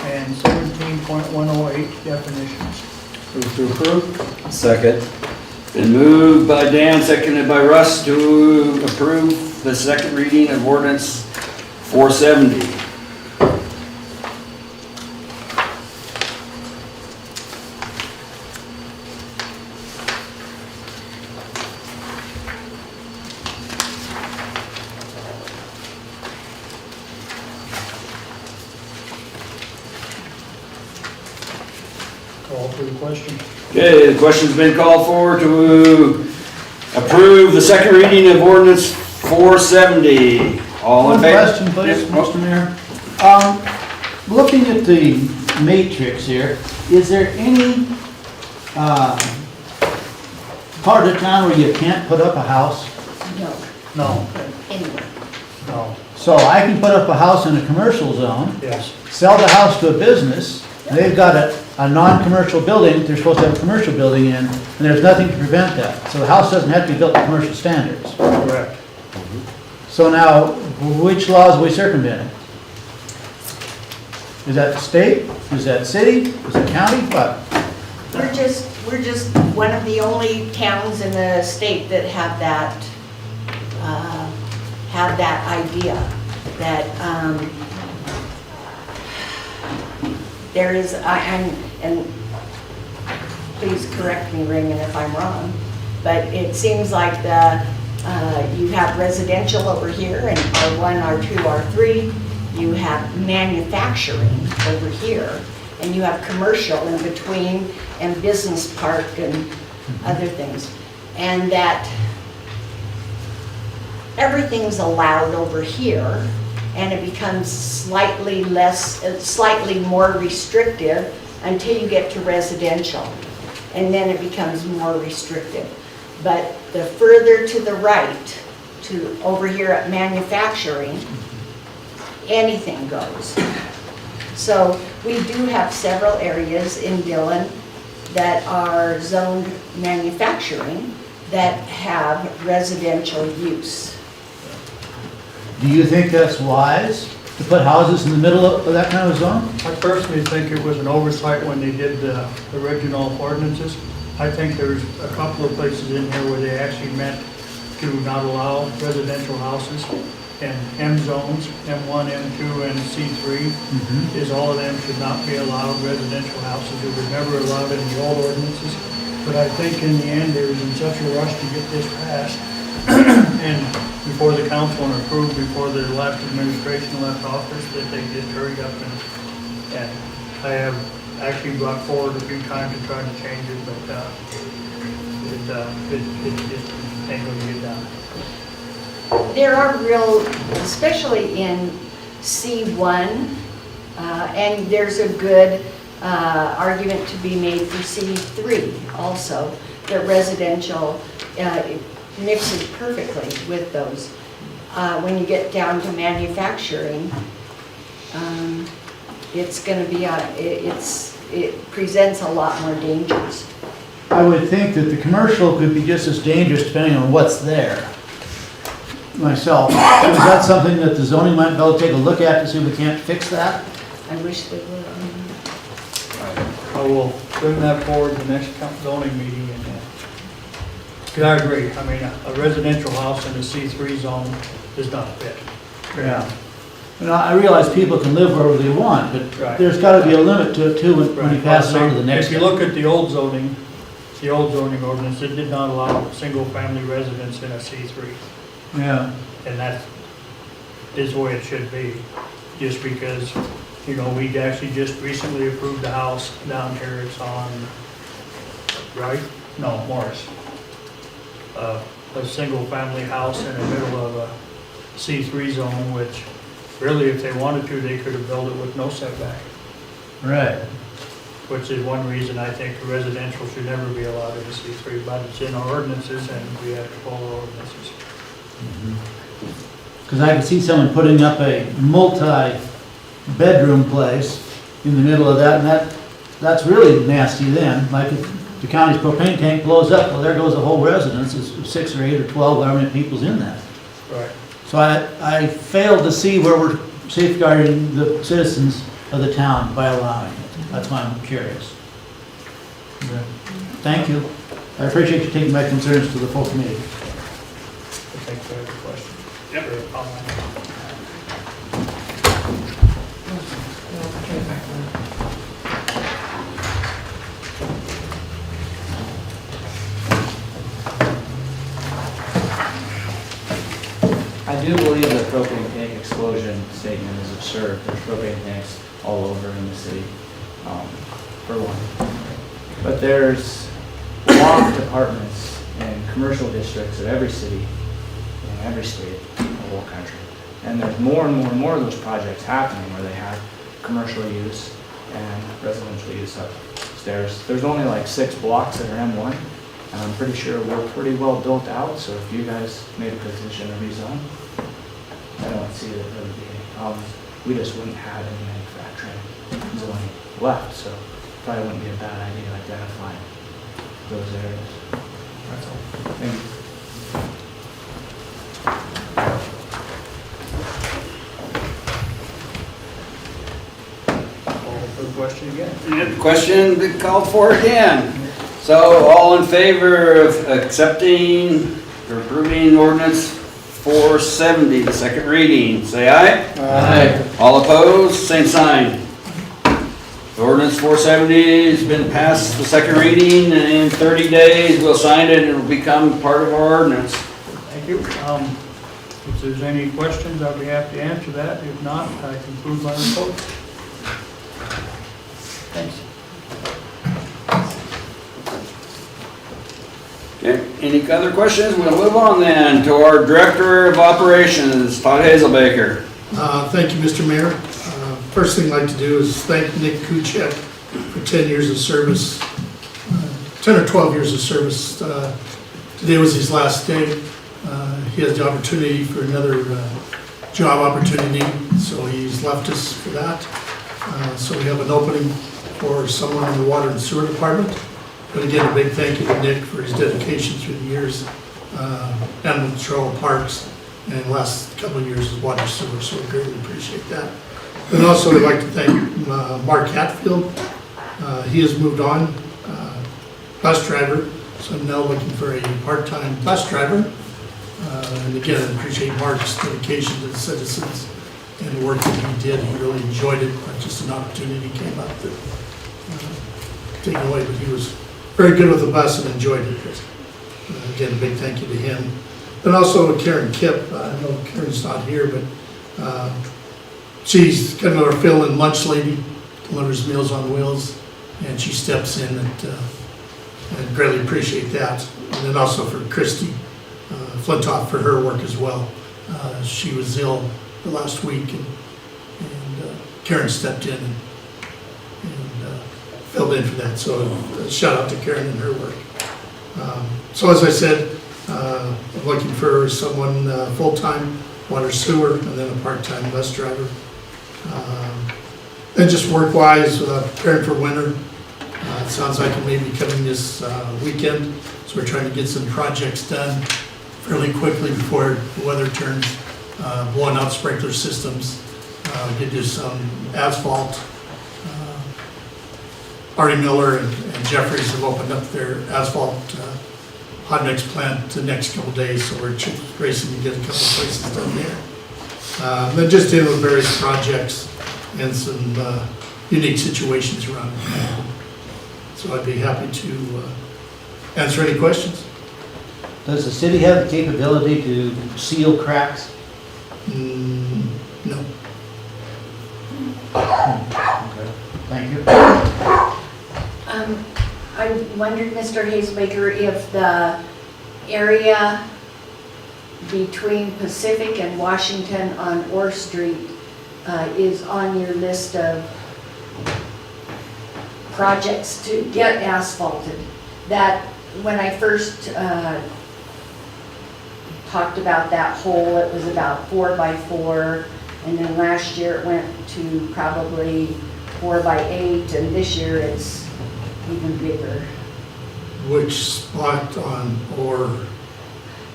[SPEAKER 8] and 17.108 definitions.
[SPEAKER 5] Move to approve. Second.
[SPEAKER 2] Been moved by Dan, seconded by Russ to approve the second reading of ordinance 470.
[SPEAKER 8] Call for the question.
[SPEAKER 2] Okay, the question's been called for to approve the second reading of ordinance 470. All in favor?
[SPEAKER 6] One question, please, Mr. Mayor. Looking at the matrix here, is there any part of town where you can't put up a house?
[SPEAKER 7] No,
[SPEAKER 8] No,
[SPEAKER 7] anywhere.
[SPEAKER 8] no,
[SPEAKER 6] So I can put up a house in a commercial zone,
[SPEAKER 8] yes.
[SPEAKER 6] sell the house to a business, and they've got a non-commercial building, they're supposed to have a commercial building in, and there's nothing to prevent that. So the house doesn't have to be built to commercial standards.
[SPEAKER 8] Correct.
[SPEAKER 6] So now, which laws are we circumventing? Is that state? Is that city? Is that county? What?
[SPEAKER 7] We're just one of the only towns in the state that have that idea, that, there is, and please correct me, Raymond, if I'm wrong, but it seems like you have residential over here and R1, R2, R3, you have manufacturing over here, and you have commercial in between, and business park and other things. And that everything's allowed over here, and it becomes slightly more restrictive until you get to residential. And then it becomes more restrictive. But the further to the right, to over here at manufacturing, anything goes. So we do have several areas in Dillon that are zoned manufacturing that have residential use.
[SPEAKER 6] Do you think that's wise, to put houses in the middle of that kind of zone?
[SPEAKER 8] I personally think it was an oversight when they did the original ordinances. I think there's a couple of places in here where they actually meant to not allow residential houses. And M zones, M1, M2, and C3, is all of them should not be allowed residential houses. It was never allowed in the old ordinances. But I think in the end, they was in such a rush to get this passed, and before the council and approved, before the last administration left office, that they just hurried up and I have actually brought forward a few times to try to change it, but it just ain't gonna get done.
[SPEAKER 7] There are real, especially in C1, and there's a good argument to be made for C3 also, that residential mixes perfectly with those. When you get down to manufacturing, it's going to be, it presents a lot more dangers.
[SPEAKER 6] I would think that the commercial could be just as dangerous depending on what's there. Myself, is that something that the zoning might be able to take a look at to see if we can't fix that?
[SPEAKER 7] I wish they would.
[SPEAKER 8] I will bring that forward to the next zoning meeting. Because I agree, I mean, a residential house in a C3 zone does not fit.
[SPEAKER 6] Yeah. You know, I realize people can live wherever they want, but
[SPEAKER 8] Right.
[SPEAKER 6] there's got to be a limit to it too when you pass it on to the next
[SPEAKER 8] If you
[SPEAKER 6] guy.
[SPEAKER 8] look at the old zoning ordinance, it did not allow single-family residence in a C3.
[SPEAKER 6] Yeah.
[SPEAKER 8] And that is the way it should be, just because, you know, we actually just recently approved the house down here, it's on, right? No, Morris. A single-family house in the middle of a C3 zone, which really, if they wanted to, they could have built it with no setback.
[SPEAKER 6] Right.
[SPEAKER 8] Which is one reason I think residential should never be allowed in a C3, but it's in our ordinances and we have to follow our ordinances.
[SPEAKER 6] Because I can see someone putting up a multi-bedroom place in the middle of that, and that's really nasty then. Like if the county's propane tank blows up, well, there goes the whole residence, it's 6 or 8 or 12, however many people's in that.
[SPEAKER 8] Right.
[SPEAKER 6] So I failed to see where we're safeguarding the citizens of the town by allowing it. That's why I'm curious. Thank you. I appreciate you taking my concerns to the full committee.
[SPEAKER 8] Thanks for the question.
[SPEAKER 16] Yep.
[SPEAKER 5] I do believe the propane tank explosion statement is absurd. There's propane tanks all over in the city, for one. But there's loft apartments in commercial districts of every city, in every state, in the whole country. And there's more and more and more of those projects happening where they have commercial use. and residential use upstairs. There's only like 6 blocks that are M1, and I'm pretty sure we're pretty well built out, so if you guys made a petition to rezone, I don't see that there would be any problems. We just wouldn't have any manufacturing zoning left, so probably wouldn't be a bad idea identifying those areas. That's all. Thank you.
[SPEAKER 8] Call for the question again.
[SPEAKER 2] And question been called for again. So all in favor of accepting or approving ordinance 470, the second reading, say aye.
[SPEAKER 6] Aye.
[SPEAKER 2] All opposed, same sign. Ordinance 470 has been passed the second reading, and in 30 days, we'll sign it and it'll become part of our ordinance.
[SPEAKER 8] Thank you. If there's any questions, I'll be happy to answer that. If not, I conclude my report. Thanks.
[SPEAKER 2] Okay, any other questions? We'll move on then to our Director of Operations, Todd Hazelbaker.
[SPEAKER 11] Thank you, Mr. Mayor. First thing I'd like to do is thank Nick Kuchek for 10 years of service, 10 or 12 years of service. Today was his last day. He has the opportunity for another job opportunity, so he's left us for that. So we have an opening for someone in the Water and Sewer Department. But again, a big thank you to Nick for his dedication through the years, Animal Control, Parks, and the last couple of years as Water Sewer, so we greatly appreciate that. And also I'd like to thank Mark Hatfield. He has moved on, bus driver, so I'm now looking for a part-time bus driver. And again, I appreciate Mark's dedication to the citizens and the work that he did. He really enjoyed it, not just an opportunity came up to take it away, but he was very good with the bus and enjoyed it. Again, a big thank you to him. And also Karen Kipp. I know Karen's not here, but she's kind of our fill-in lunch lady, delivers Meals on Wheels, and she steps in and greatly appreciate that. And then also for Christy Flintoff for her work as well. She was ill the last week, and Karen stepped in and filled in for that. So shout out to Karen and her work. So as I said, I'm looking for someone full-time water sewer and then a part-time bus driver. And just work-wise, preparing for winter. It sounds like it may be coming this weekend, so we're trying to get some projects done fairly quickly before the weather turns, blowing out sprinkler systems, get you some asphalt. Artie Miller and Jeffries have opened up their asphalt hot mix plant the next couple days, so we're racing to get a couple of places done there. Then just dealing with various projects and some unique situations around. So I'd be happy to answer any questions.
[SPEAKER 6] Does the city have the capability to seal cracks?
[SPEAKER 11] No.
[SPEAKER 6] Okay. Thank you.
[SPEAKER 7] I wondered, Mr. Hazelbaker, if the area between Pacific and Washington on Orr Street is on your list of projects to get asphalted. That when I first talked about that hole, it was about 4 by 4, and then last year it went to probably 4 by 8, and this year it's even bigger.
[SPEAKER 11] Which spot on Orr?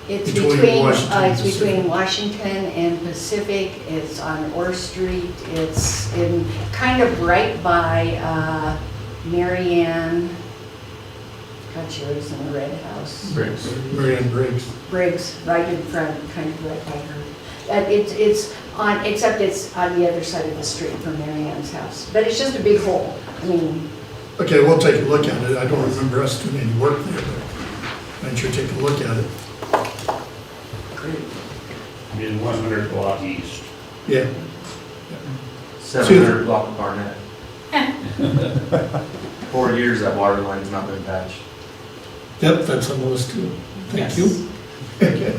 [SPEAKER 7] It's
[SPEAKER 11] Between Washington and
[SPEAKER 7] it's between Washington and Pacific. It's on Orr Street. It's in kind of right by Marianne. God, she lives in the red house.
[SPEAKER 11] Marianne Briggs.
[SPEAKER 7] Briggs, right in front, kind of right by her. It's on, except it's on the other side of the street from Marianne's house. But it's just a big hole. I mean.
[SPEAKER 11] Okay, we'll take a look at it. I don't remember us doing any work there, but I'm sure take a look at it.
[SPEAKER 17] In 100 block east.
[SPEAKER 11] Yeah.
[SPEAKER 18] 700 block of Barnett. 4 years that water line's not been patched.
[SPEAKER 11] Yep, that's on the list too. Thank
[SPEAKER 18] Yes.
[SPEAKER 11] you. Okay.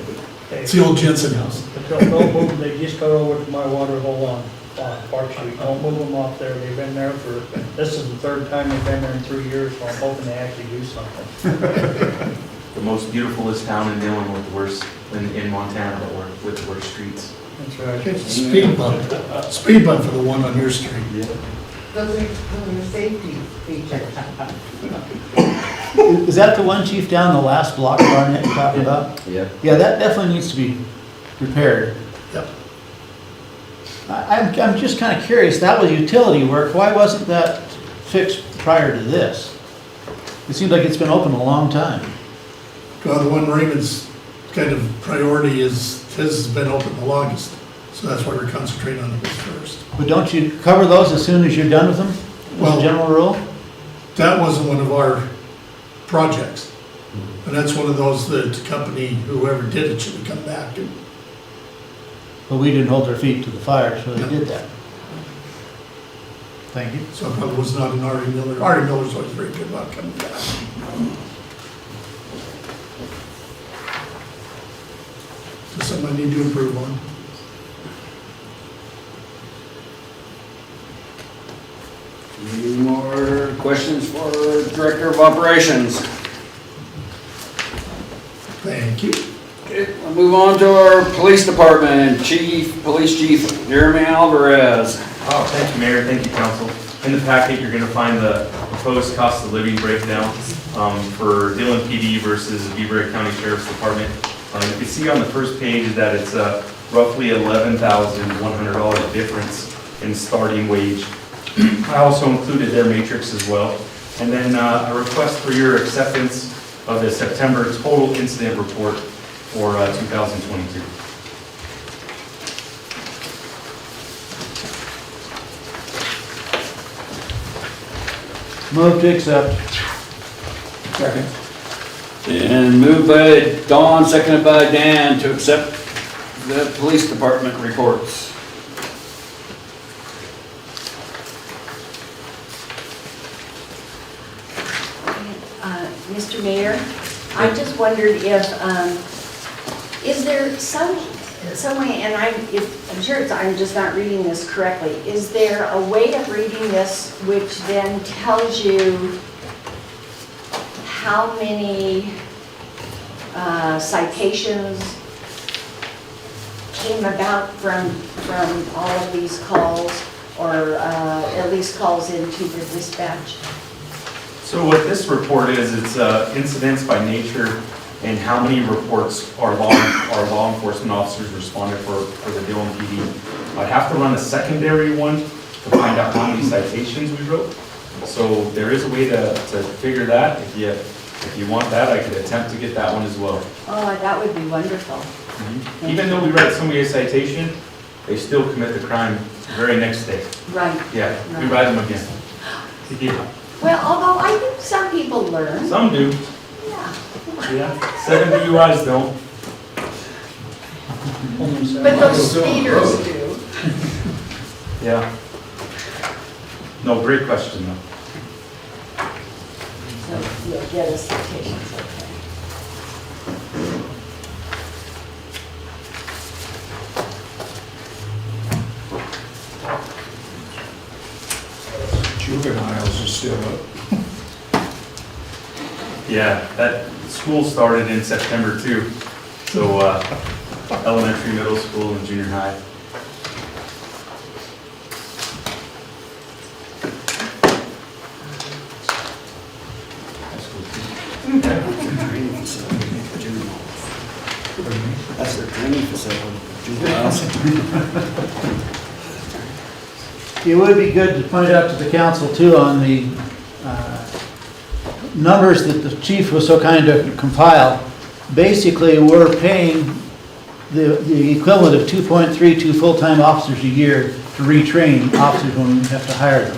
[SPEAKER 11] It's the old Jensen house.
[SPEAKER 8] Don't move, they just got over to my water hole on Unfortunately, don't move them off there. They've been there for, this is the third time they've been there in 3 years, so I'm hoping they actually do something.
[SPEAKER 18] The most beautifulest town in Dillon with the worst, in Montana, with the worst streets.
[SPEAKER 8] That's right.
[SPEAKER 11] Okay, speed bump for the one on your street.
[SPEAKER 10] Those are safety features.
[SPEAKER 6] Is that the one, Chief, down the last block Barnett you're talking about?
[SPEAKER 2] Yeah.
[SPEAKER 6] Yeah, that definitely needs to be repaired.
[SPEAKER 11] Yep.
[SPEAKER 6] I'm just kind of curious, that was utility work, why wasn't that fixed prior to this? It seems like it's been open a long time.
[SPEAKER 11] Well, the one Raymond's kind of priority is, his has been open the longest, so that's why we're concentrating on this first.
[SPEAKER 6] But don't you cover those as soon as you're done with them, as
[SPEAKER 11] Well-
[SPEAKER 6] a general rule?
[SPEAKER 11] That wasn't one of our projects, and that's one of those that the company, whoever did it, should have come back to.
[SPEAKER 6] But we didn't hold their feet to the fire, so they did that. Thank you.
[SPEAKER 11] So it probably was not an Artie Miller. Artie Miller's always very good about coming back. Just something I need to improve on.
[SPEAKER 2] Any more questions for Director of Operations?
[SPEAKER 11] Thank you.
[SPEAKER 2] Okay, we'll move on to our Police Department, Police Chief Jeremy Alvarez.
[SPEAKER 18] Oh, thank you, Mayor, thank you, Council. In the packet, you're gonna find the proposed cost of living breakdown for Dillon PD versus Beaver County Sheriff's Department. You can see on the first page that it's roughly $11,100 difference in starting wage. I also included their matrix as well. And then a request for your acceptance of the September total incident report for 2022.
[SPEAKER 6] Move to accept.
[SPEAKER 11] Second.
[SPEAKER 2] And moved by Dawn, seconded by Dan to accept the Police Department reports.
[SPEAKER 7] Mr. Mayor, I just wondered if, is there some way, and I'm sure I'm just not reading this correctly, is there a way of reading this which then tells you how many citations came about from all of these calls, or at least calls into the dispatch?
[SPEAKER 18] So what this report is, it's incidents by nature and how many reports our law enforcement officers responded for the Dillon PD. I'd have to run a secondary one to find out how many citations we wrote. So there is a way to figure that. If you want that, I could attempt to get that one as well.
[SPEAKER 7] Oh, that would be wonderful.
[SPEAKER 18] Even though we write somebody a citation, they still commit the crime the very next day.
[SPEAKER 7] Right.
[SPEAKER 18] Yeah, we
[SPEAKER 7] Right.
[SPEAKER 18] write them again. Yeah.
[SPEAKER 7] Well, although I think some people learn.
[SPEAKER 18] Some do.
[SPEAKER 7] Yeah.
[SPEAKER 18] Yeah. 7 DUIs don't.
[SPEAKER 7] But those speeders do.
[SPEAKER 18] Yeah. No, great question though.
[SPEAKER 7] So you'll get a citations, okay.
[SPEAKER 12] Juveniles is still up.
[SPEAKER 18] Yeah, that school started in September too. So elementary, middle school, and junior high.
[SPEAKER 2] That's their training facility. Juveniles.
[SPEAKER 6] It would be good to point out to the council too on the numbers that the chief was so kind to compile. Basically, we're paying the equivalent of 2.32 full-time officers a year to retrain officers when we have to hire them.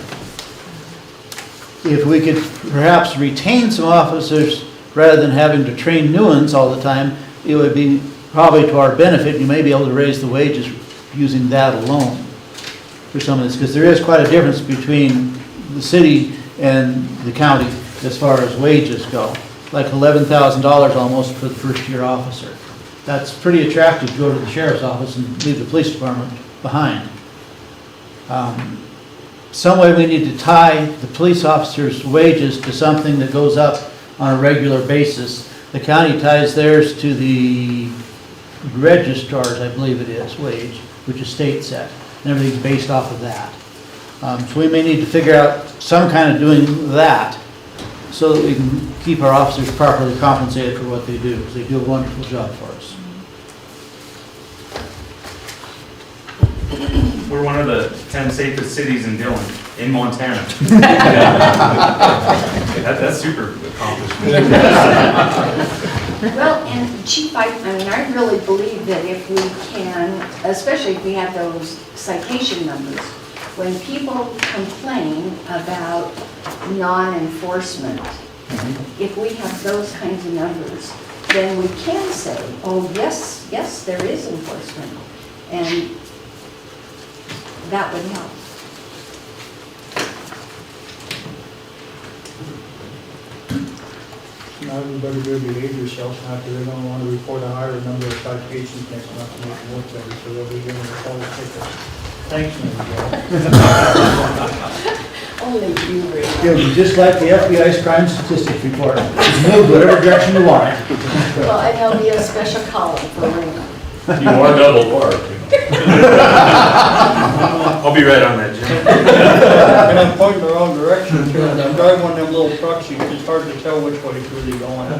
[SPEAKER 6] If we could perhaps retain some officers rather than having to train new ones all the time, it would be probably to our benefit. You may be able to raise the wages using that alone for some of this, because there is quite a difference between the city and the county as far as wages go. Like $11,000 almost for the first-year officer. That's pretty attractive to go to the sheriff's office and leave the police department behind. Some way we need to tie the police officers' wages to something that goes up on a regular basis. The county ties theirs to the registrar's, I believe it is, wage, which is state set, and everything's based off of that. So we may need to figure out some kind of doing that so that we can keep our officers properly compensated for what they do, because they do a wonderful job for us.
[SPEAKER 18] We're one of the 10 safest cities in Dillon, in Montana. That's super accomplishment.
[SPEAKER 7] Well, and Chief, I mean, I really believe that if we can, especially if we have those citation numbers, when people complain about non-enforcement, if we have those kinds of numbers, then we can say, oh, yes, yes, there is enforcement. And that would help.
[SPEAKER 8] Now everybody better behave yourself, not that they're gonna want to report a higher number of citations next month to make them work better, so they'll be giving us all the tickets. Thanks, Mary Jo.
[SPEAKER 7] Only you, Ray.
[SPEAKER 6] It'll be just like the FBI's crime statistics report. Just move whatever direction you want.
[SPEAKER 7] Well, and there'll be a special column for Raymond.
[SPEAKER 17] You are double parked.
[SPEAKER 18] I'll be right on that, Jim.
[SPEAKER 8] And I'm pointing the wrong direction too, and I'm driving one of them little trucks, it's hard to tell which way it's really going.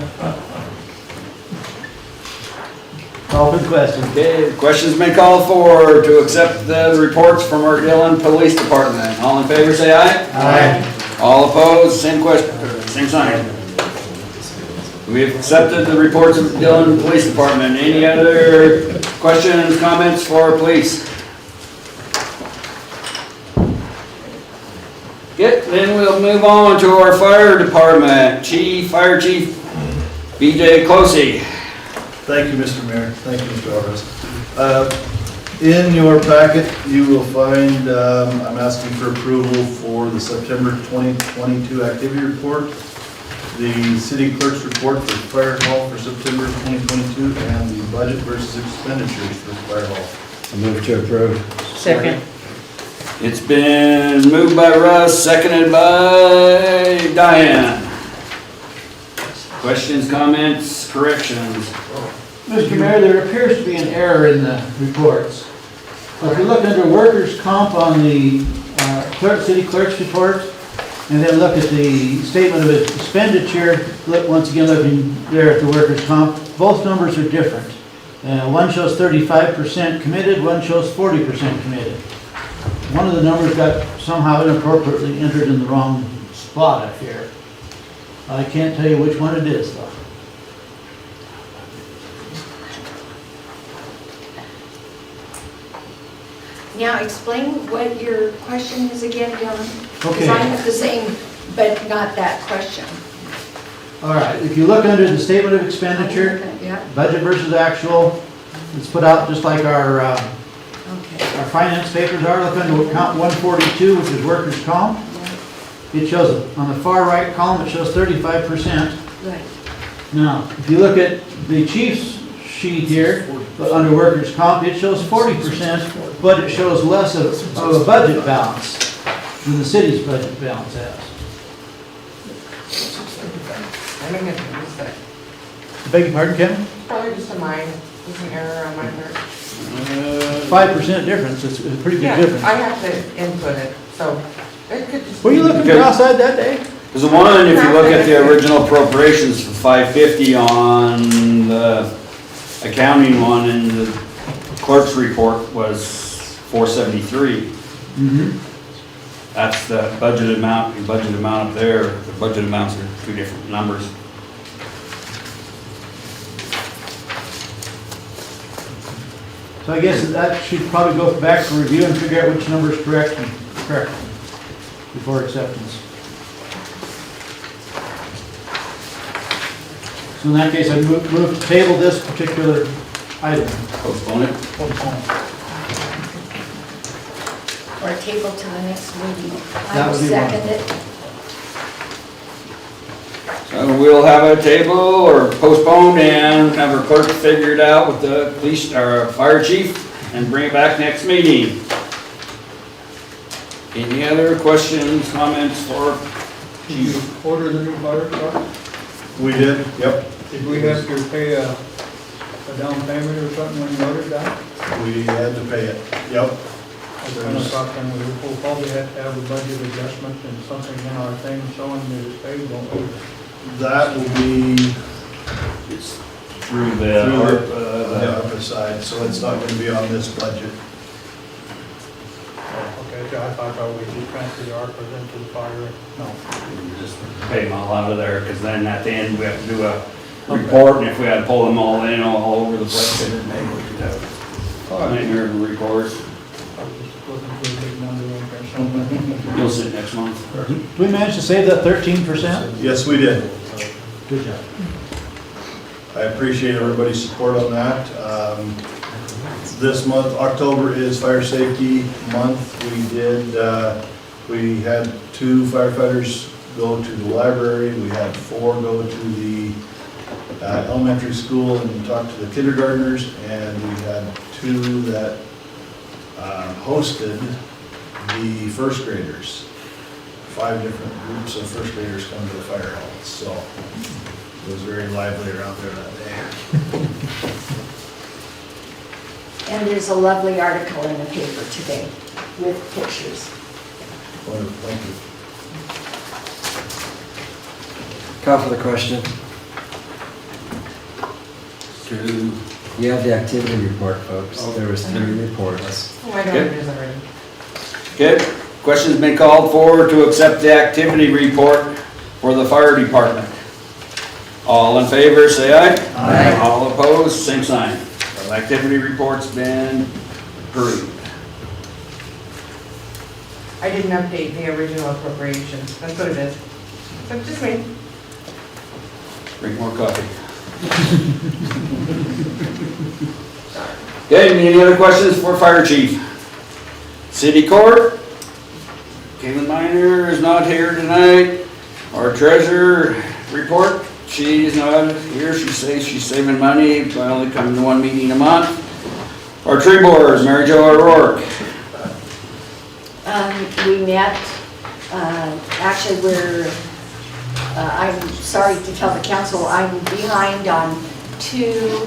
[SPEAKER 6] Call for the question.
[SPEAKER 2] Okay, questions may call for to accept the reports from our Dillon Police Department. All in favor, say aye.
[SPEAKER 6] Aye.
[SPEAKER 2] All opposed, same question, same sign. We have accepted the reports of the Dillon Police Department. Any other questions, comments for police? Good, then we'll move on to our fire department. Fire Chief BJ Closey.
[SPEAKER 19] Thank you, Mr. Mayor. Thank you, Mr. Alvarez. In your packet, you will find, I'm asking for approval for the September 2022 activity report, the city clerk's report for fire hall for September 2022, and the budget versus expenditures for fire hall.
[SPEAKER 2] I move to approve.
[SPEAKER 3] Second.
[SPEAKER 2] It's been moved by Russ, seconded by Diane. Questions, comments, corrections?
[SPEAKER 6] Mr. Mayor, there appears to be an error in the reports. If you look under workers' comp on the city clerk's report, and then look at the statement of expenditure, once again looking there at the workers' comp, both numbers are different. One shows 35% committed, one shows 40% committed. One of the numbers got somehow inappropriately entered in the wrong spot, I fear. I can't tell you which one it is, though.
[SPEAKER 7] Now, explain what your question is again, Dylan.
[SPEAKER 6] Okay.
[SPEAKER 7] Because I have the same, but not that question.
[SPEAKER 6] All right, if you look under the statement of expenditure,
[SPEAKER 7] Yeah,
[SPEAKER 6] budget versus actual, it's put out just like our
[SPEAKER 7] okay.
[SPEAKER 6] our finance papers are. Look under account 142, which is workers' comp. It shows, on the far right column, it shows 35%.
[SPEAKER 7] Right.
[SPEAKER 6] Now, if you look at the chief's sheet here, under workers' comp, it shows 40%, but it shows less of a budget balance than the city's budget balance has.
[SPEAKER 10] I think it's a mistake.
[SPEAKER 6] Beg your pardon, Kevin?
[SPEAKER 10] Probably just a just an error on my part.
[SPEAKER 6] 5% difference, it's a pretty big
[SPEAKER 10] Yeah,
[SPEAKER 6] difference.
[SPEAKER 10] I have to input it, so it could just.
[SPEAKER 6] Were you looking cross-eyed that day?
[SPEAKER 2] There's one, if you look at the original appropriations for 550 on the accounting one, and the clerk's report was 473.
[SPEAKER 6] Mm-hmm.
[SPEAKER 2] That's the budget amount, your budget amount up there, the budget amounts are two different numbers.
[SPEAKER 6] So I guess that should probably go back for review and figure out which number is correct before acceptance. So in that case, I move to table this particular item.
[SPEAKER 2] Postpone it.
[SPEAKER 7] Or table to the next meeting. I
[SPEAKER 6] That
[SPEAKER 7] will
[SPEAKER 6] would be
[SPEAKER 7] second it.
[SPEAKER 2] So we'll have a table or postpone and have our clerk figure it out with the police or fire chief and bring it back next meeting. Any other questions, comments for
[SPEAKER 8] Did you order the new fire truck?
[SPEAKER 19] We did, yep.
[SPEAKER 8] Did we have to pay a down payment or something when you ordered that?
[SPEAKER 19] We had to pay it, yep.
[SPEAKER 8] I kind of thought then we'll probably have to have a budget adjustment and something in our thing showing that it's paid, don't we?
[SPEAKER 19] That will be
[SPEAKER 2] through
[SPEAKER 19] through the ARPA side, so it's not gonna be on this budget.
[SPEAKER 8] Okay, I thought probably we transferred the ARPA into the fire, no.
[SPEAKER 2] just pay them all out of there, because then at the end, we have to do a report, and if we had to pull them all in, all over the place, then maybe we could have a nightmare of a report.
[SPEAKER 8] I was just looking for a big number in there somewhere.
[SPEAKER 2] You'll see it next month.
[SPEAKER 6] Did we manage to save that 13%?
[SPEAKER 19] Yes, we did.
[SPEAKER 6] Good job.
[SPEAKER 19] I appreciate everybody's support on that. This month, October is Fire Safety Month. We had 2 firefighters go to the library. We had 4 go to the elementary school and talk to the kindergartners. And we had 2 that hosted the first graders. 5 different groups of first graders come to the fire hall. So it was very lively around there that day.
[SPEAKER 7] And there's a lovely article in the paper today with pictures.
[SPEAKER 19] Wonderful, thank you.
[SPEAKER 20] Call for the question. You have the activity report, folks. There was 3 reports.
[SPEAKER 10] Oh, I know it is already.
[SPEAKER 2] Okay, question's been called for to accept the activity report for the fire department. All in favor, say aye.
[SPEAKER 20] Aye.
[SPEAKER 2] All opposed, same sign. The activity report's been approved.
[SPEAKER 10] I didn't update the original appropriations, that's what it is. So just me.
[SPEAKER 2] Drink more coffee. Okay, any other questions for fire chief? City court? Caitlin Minor is not here tonight. Our treasurer report, she's not here. She says she's saving money by only coming to 1 meeting a month. Our tree board, Mary Jo O'Rourke.
[SPEAKER 7] We met, actually I'm sorry to tell the council, I'm behind on 2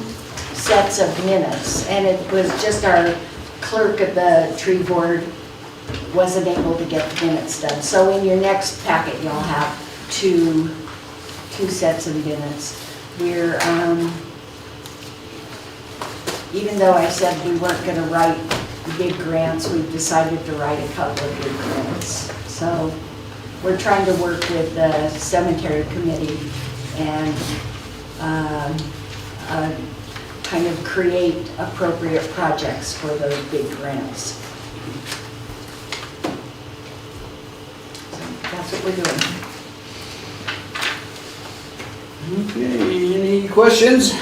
[SPEAKER 7] sets of minutes. And it was just our clerk of the tree board wasn't able to get the minutes done. So in your next packet, you'll have two sets of minutes. We're, even though I said we weren't gonna write big grants, we've decided to write a couple of big grants. So we're trying to work with the cemetery committee and kind of create appropriate projects for those big grants. So that's what we're doing.
[SPEAKER 2] Okay, any questions?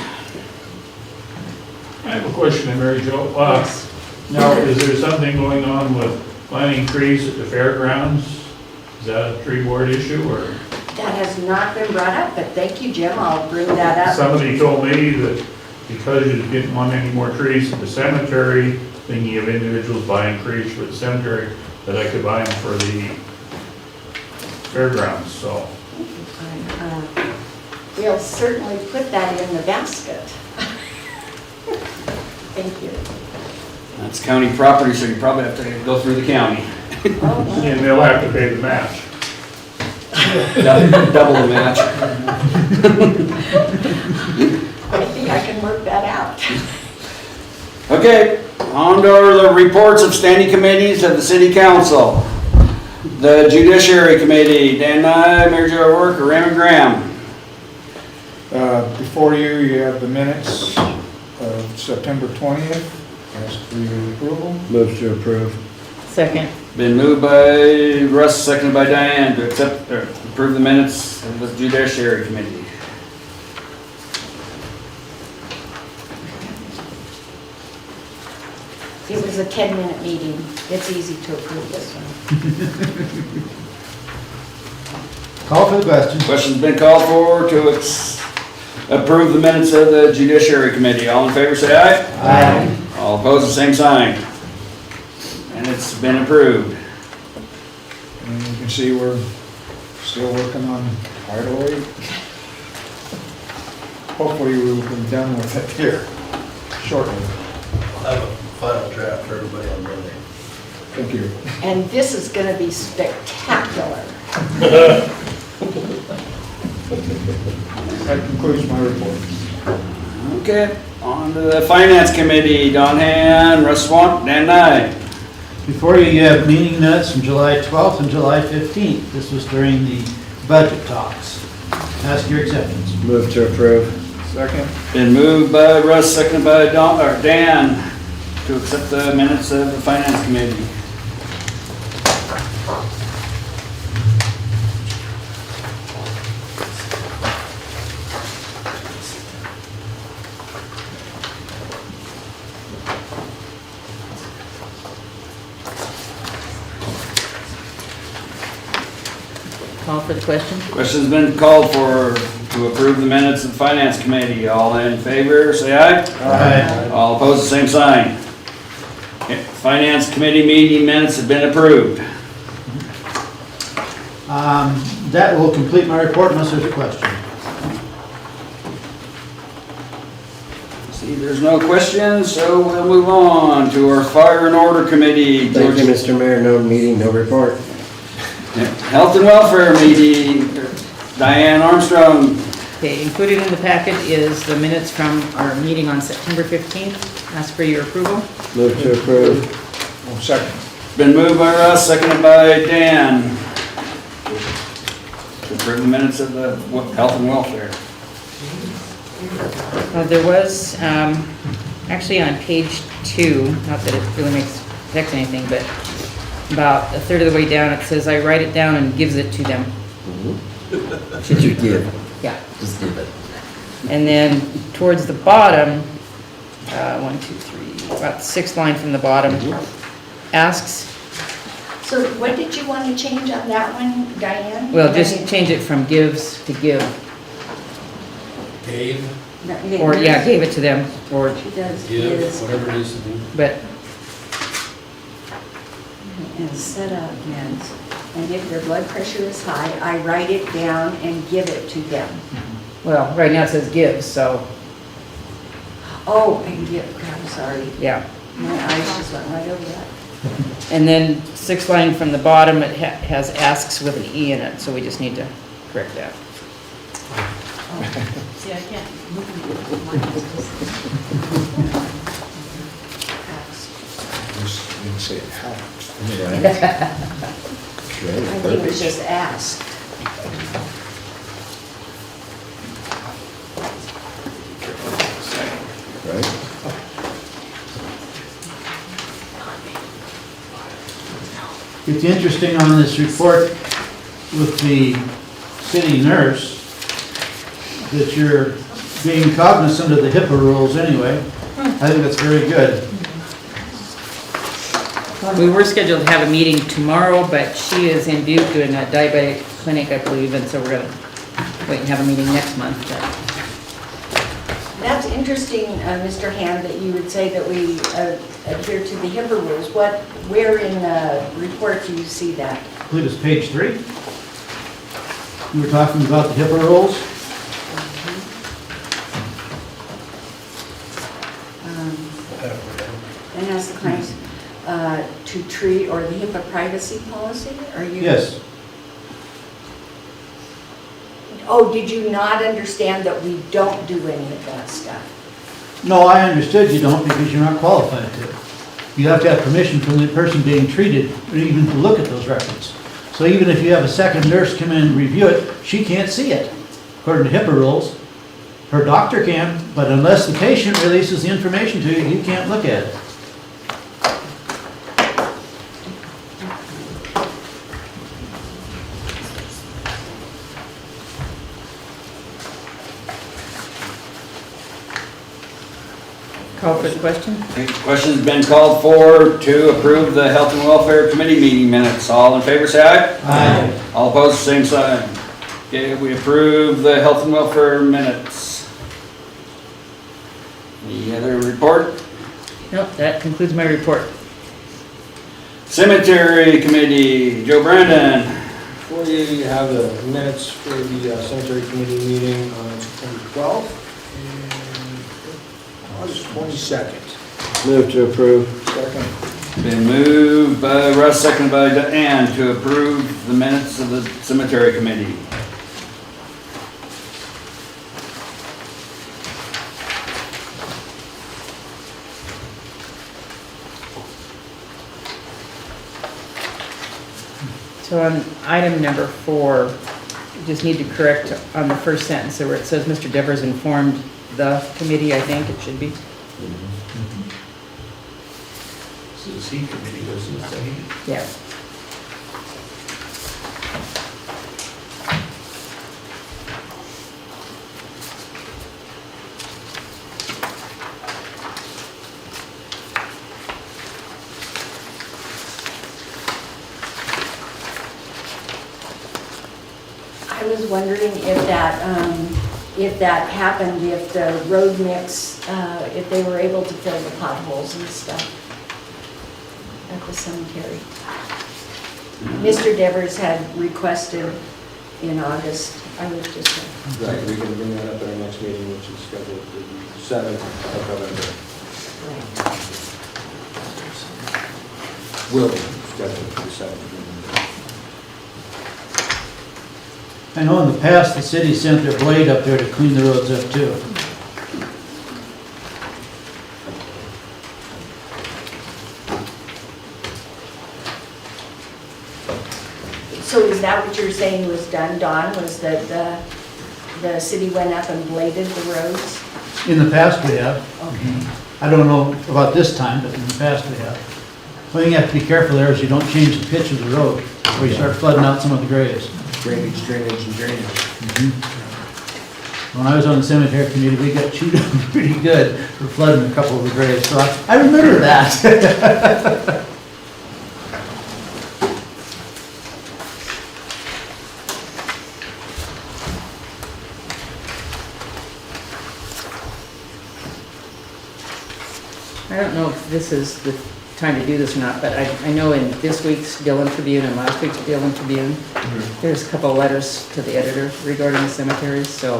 [SPEAKER 17] I have a question, Mary Jo. Now, is there something going on with planting trees at the fairgrounds? Is that a tree board issue, or?
[SPEAKER 7] That has not been brought up, but thank you, Jim, I'll bring that up.
[SPEAKER 17] Somebody told me that because you didn't want any more trees at the cemetery, thinking of individuals buying trees for the cemetery, that I could buy them for the fairgrounds, so.
[SPEAKER 7] We'll certainly put that in the basket. Thank you.
[SPEAKER 2] That's county property, so you probably have to go through the county.
[SPEAKER 17] And they'll have to pay the match.
[SPEAKER 2] Double the match.
[SPEAKER 7] I think I can work that out.
[SPEAKER 2] Okay, on to the reports of standing committees of the city council. The judiciary committee, Dan Nye, Mary Jo O'Rourke, Raymond Graham.
[SPEAKER 12] Before you have the minutes of September 20th. Ask for your approval.
[SPEAKER 20] Move to approve.
[SPEAKER 3] Second.
[SPEAKER 2] Been moved by Russ, seconded by Diane to accept or approve the minutes of the judiciary committee.
[SPEAKER 7] It was a 10-minute meeting. It's easy to approve this one.
[SPEAKER 6] Call for the question.
[SPEAKER 2] Question's been called for to approve the minutes of the judiciary committee. All in favor, say aye.
[SPEAKER 6] Aye.
[SPEAKER 2] All opposed, the same sign. And it's been approved.
[SPEAKER 12] see we're still working on Title 8. Hopefully we will be done with it here shortly.
[SPEAKER 19] I'll have a final draft for everybody on Monday.
[SPEAKER 12] Thank you.
[SPEAKER 7] And this is gonna be spectacular.
[SPEAKER 12] That concludes my report.
[SPEAKER 2] Okay, on to the Finance Committee, Don Han, Russ Swamp, Dan Nye.
[SPEAKER 6] Before you have meeting minutes from July 12th and July 15th. This was during the budget talks. Ask your acceptance.
[SPEAKER 20] Move to approve.
[SPEAKER 12] Second.
[SPEAKER 2] Been moved by Russ, seconded by Dan, to accept the minutes of the Finance Committee.
[SPEAKER 3] Call for the question?
[SPEAKER 2] Question's been called for to approve the minutes of the Finance Committee. All in favor, say aye.
[SPEAKER 6] Aye.
[SPEAKER 2] All opposed, the same sign. Okay, Finance Committee meeting minutes have been approved.
[SPEAKER 6] That will complete my report unless there's a question.
[SPEAKER 2] See, there's no questions, so we'll move on to our Fire and Order Committee.
[SPEAKER 20] Thank you, Mr. Mayor. No meeting, no report.
[SPEAKER 2] Health and Welfare meeting, Diane Armstrong.
[SPEAKER 3] Okay, included in the packet is the minutes from our meeting on September 15th. Ask for your approval.
[SPEAKER 20] Move to approve.
[SPEAKER 12] Second.
[SPEAKER 2] Been moved by Russ, seconded by Dan. To approve the minutes of the Health and Welfare.
[SPEAKER 3] There was, actually on page 2, not that it really affects anything, but about a third of the way down, it says, "I write it down and gives it to them."
[SPEAKER 20] Should you give?
[SPEAKER 3] Yeah.
[SPEAKER 20] Just give it.
[SPEAKER 3] And then towards the bottom, 1, 2, 3, about the 6th line from the bottom, asks,
[SPEAKER 7] So what did you want to change on that one, Diane?
[SPEAKER 3] well, just change it from gives to give.
[SPEAKER 19] Dave,
[SPEAKER 3] Or, yeah, gave it to them, or,
[SPEAKER 7] She does
[SPEAKER 19] give,
[SPEAKER 7] is,
[SPEAKER 19] whatever it needs to be.
[SPEAKER 3] but,
[SPEAKER 7] and set up, yes. And if their blood pressure is high, I write it down and give it to them.
[SPEAKER 3] well, right now it says gives, so,
[SPEAKER 7] Oh, and give, I'm sorry.
[SPEAKER 3] yeah.
[SPEAKER 7] My eyes just went right over that.
[SPEAKER 3] And then 6th line from the bottom, it has asks with an E in it, so we just need to correct that.
[SPEAKER 10] See, I can't.
[SPEAKER 12] Just didn't say it helps.
[SPEAKER 7] I think it's just ask.
[SPEAKER 20] Right?
[SPEAKER 6] It's interesting on this report with the city nurse that you're being cognizant of the HIPAA rules anyway. I think that's very good.
[SPEAKER 3] We were scheduled to have a meeting tomorrow, but she is in Butte doing a diabetic clinic, I believe, and so we're gonna wait and have a meeting next month. but-
[SPEAKER 7] That's interesting, Mr. Hand, that you would say that we adhere to the HIPAA rules. Where in the report do you see that?
[SPEAKER 6] I believe it's page 3. We were talking about the HIPAA rules.
[SPEAKER 7] And ask the clients to treat, or the HIPAA privacy policy? Are you?
[SPEAKER 6] Yes.
[SPEAKER 7] Oh, did you not understand that we don't do any of that stuff?
[SPEAKER 6] No, I understood you don't because you're not qualified to. You have to have permission from the person being treated or even to look at those records. So even if you have a second nurse come in and review it, she can't see it, according to HIPAA rules. Her doctor can, but unless the patient releases the information to you, you can't look at it.
[SPEAKER 3] Call for the question?
[SPEAKER 2] Question's been called for to approve the Health and Welfare Committee meeting minutes. All in favor, say aye.
[SPEAKER 6] Aye.
[SPEAKER 2] All opposed, same sign. Okay, we approve the Health and Welfare minutes. Any other report?
[SPEAKER 3] Nope, that concludes my report.
[SPEAKER 2] Cemetery Committee, Joe Brandon.
[SPEAKER 21] Before you have the minutes for the cemetery committee meeting on September 12th and August 22nd.
[SPEAKER 20] Move to approve.
[SPEAKER 21] Second.
[SPEAKER 2] Been moved by Russ, seconded by Ann to approve the minutes of the cemetery committee.
[SPEAKER 3] So on item number 4, you just need to correct on the first sentence where it says Mr. Devers informed the committee, I think it should be.
[SPEAKER 17] So the C committee goes to the second.
[SPEAKER 3] Yeah.
[SPEAKER 7] I was wondering if that happened, if the road mix, if they were able to fill the potholes and stuff at the cemetery. Mr. Devers had requested in August, I was just,
[SPEAKER 21] Right, we can bring that up at our next meeting, which is scheduled for the 7th of November. Will be scheduled for the 7th of November.
[SPEAKER 6] I know in the past, the city sent their blade up there to clean the roads up too.
[SPEAKER 7] so is that what you're saying was done, Don, was that the city went up and bladed the roads?
[SPEAKER 6] In the past, we have.
[SPEAKER 7] Okay.
[SPEAKER 6] I don't know about this time, but in the past, we have. One thing you have to be careful there is you don't change the pitch of the road, or you start flooding out some of the graves.
[SPEAKER 21] Drainage, and drainage.
[SPEAKER 6] When I was on the cemetery committee, we got chewed up pretty good for flooding a couple of the graves, so I remember that.
[SPEAKER 3] I don't know if this is the time to do this or not, but I know in this week's Dillon Tribune and last week's Dillon Tribune, there's a couple of letters to the editor regarding the cemeteries, so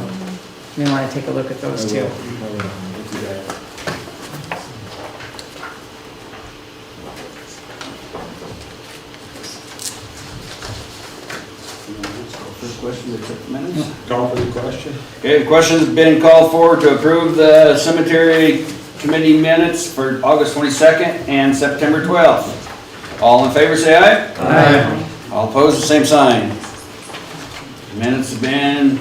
[SPEAKER 3] you may want to take a look at those too.
[SPEAKER 2] First question, accept the minutes?
[SPEAKER 21] Call for the question.
[SPEAKER 2] Okay, the question's been called for to approve the cemetery committee minutes for August 22nd and September 12th. All in favor, say aye.
[SPEAKER 6] Aye.
[SPEAKER 2] All opposed, the same sign. Minutes have been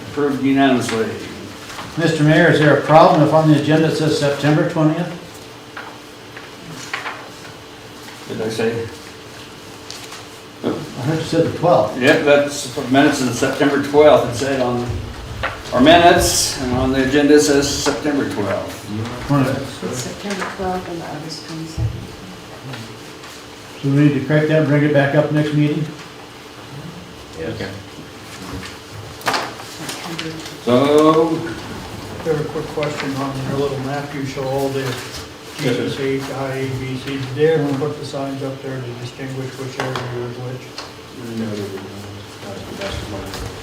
[SPEAKER 2] approved unanimously.
[SPEAKER 6] Mr. Mayor, is there a problem if on the agenda it says September 20th?
[SPEAKER 2] Did I say?
[SPEAKER 6] I heard you said the 12th.
[SPEAKER 2] Yep, that's minutes of September 12th. It said on our minutes, and on the agenda it says September 12th.
[SPEAKER 7] It's September 12th and August 22nd.
[SPEAKER 6] So we need to correct that and bring it back up next meeting?
[SPEAKER 2] Okay. So,
[SPEAKER 8] I have a quick question on your little map, you show all the GSH, I, B, C, did they ever put the signs up there to distinguish which area is which?
[SPEAKER 21] No, they did not. That's the best of my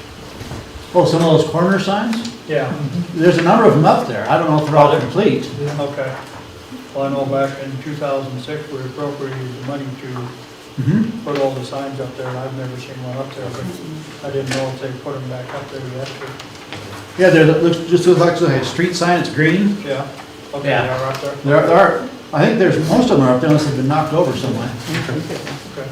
[SPEAKER 6] Oh, some of those corner signs?
[SPEAKER 8] Yeah.
[SPEAKER 6] There's a number of them up there. I don't know if they're all complete.
[SPEAKER 8] Okay. Well, I know back in 2006, we appropriated the money to put all the signs up there, and I've never seen one up there, but I didn't know if they put them back up there yet.
[SPEAKER 6] Yeah, there just looks like a street sign, it's green.
[SPEAKER 8] Yeah. Okay,
[SPEAKER 6] Yeah.
[SPEAKER 8] they are up there?
[SPEAKER 6] There are, I think there's, most of them are up there unless they've been knocked over somewhere.
[SPEAKER 8] Okay.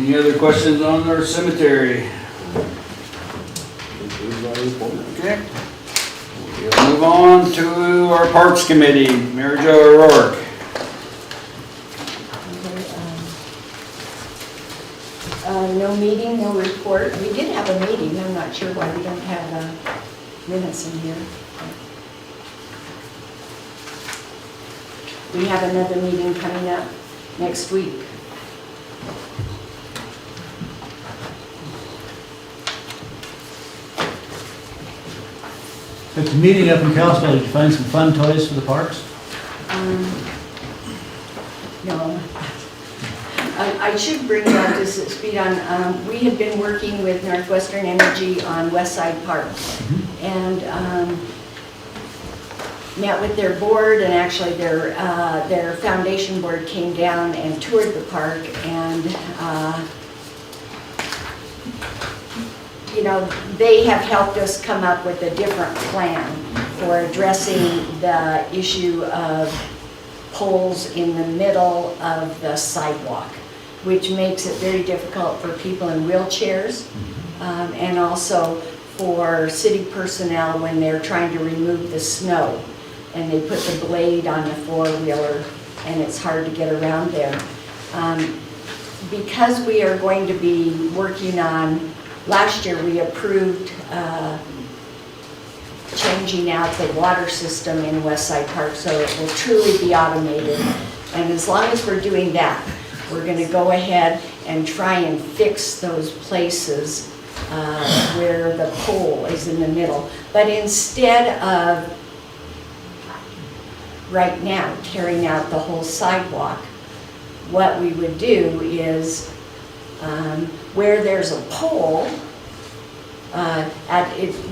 [SPEAKER 2] any other questions on our cemetery? Okay. We'll move on to our Parks Committee, Mary Jo O'Rourke.
[SPEAKER 7] No meeting, no report. We did have a meeting, I'm not sure why we don't have minutes in here. We have another meeting coming up next week.
[SPEAKER 6] At the meeting up in Kalispell, did you find some fun toys for the parks?
[SPEAKER 7] No. I should bring you up to speed on, we had been working with Northwestern Energy on West Side Park. And met with their board, and actually their foundation board came down and toured the park, and you know, they have helped us come up with a different plan for addressing the issue of poles in the middle of the sidewalk, which makes it very difficult for people in wheelchairs, and also for city personnel when they're trying to remove the snow and they put the blade on the four-wheeler and it's hard to get around there. Because we are going to be working on, last year we approved changing out the water system in West Side Park so it will truly be automated. And as long as we're doing that, we're going to go ahead and try and fix those places where the pole is in the middle. But instead of right now tearing out the whole sidewalk, what we would do is where there's a pole, at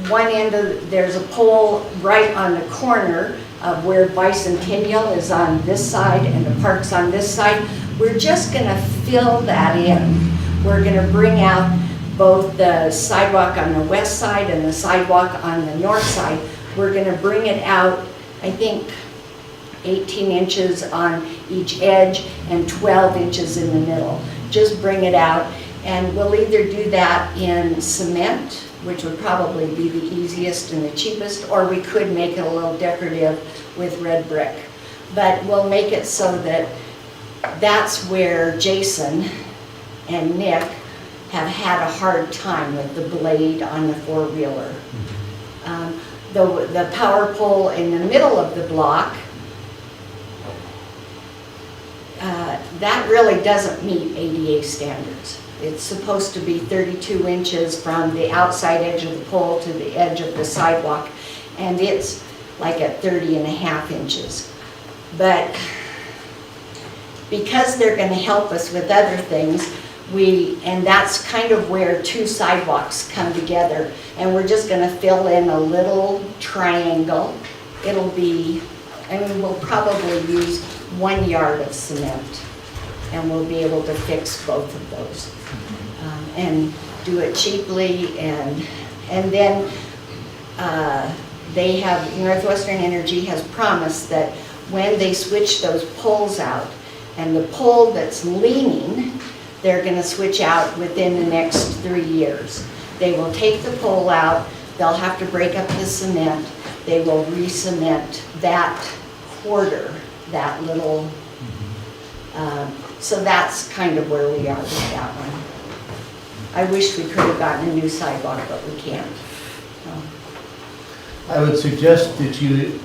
[SPEAKER 7] one end of, there's a pole right on the corner of where Bicentennial is on this side and the park's on this side. We're just going to fill that in. We're going to bring out both the sidewalk on the west side and the sidewalk on the north side. We're going to bring it out, I think, 18 inches on each edge and 12 inches in the middle. Just bring it out, and we'll either do that in cement, which would probably be the easiest and the cheapest, or we could make it a little decorative with red brick. But we'll make it so that that's where Jason and Nick have had a hard time with the blade on the four-wheeler. The power pole in the middle of the block, that really doesn't meet ADA standards. It's supposed to be 32 inches from the outside edge of the pole to the edge of the sidewalk, and it's like at 30.5 inches. But because they're going to help us with other things, and that's kind of where two sidewalks come together, and we're just going to fill in a little triangle. It'll be, I mean, we'll probably use 1 yard of cement, and we'll be able to fix both of those and do it cheaply. And then they have, Northwestern Energy has promised that when they switch those poles out, and the pole that's leaning, they're going to switch out within the next 3 years. They will take the pole out, they'll have to break up the cement, they will re-cement that quarter, that little, so that's kind of where we are with that one. I wish we could have gotten a new sidewalk, but we can't.
[SPEAKER 6] I would suggest that you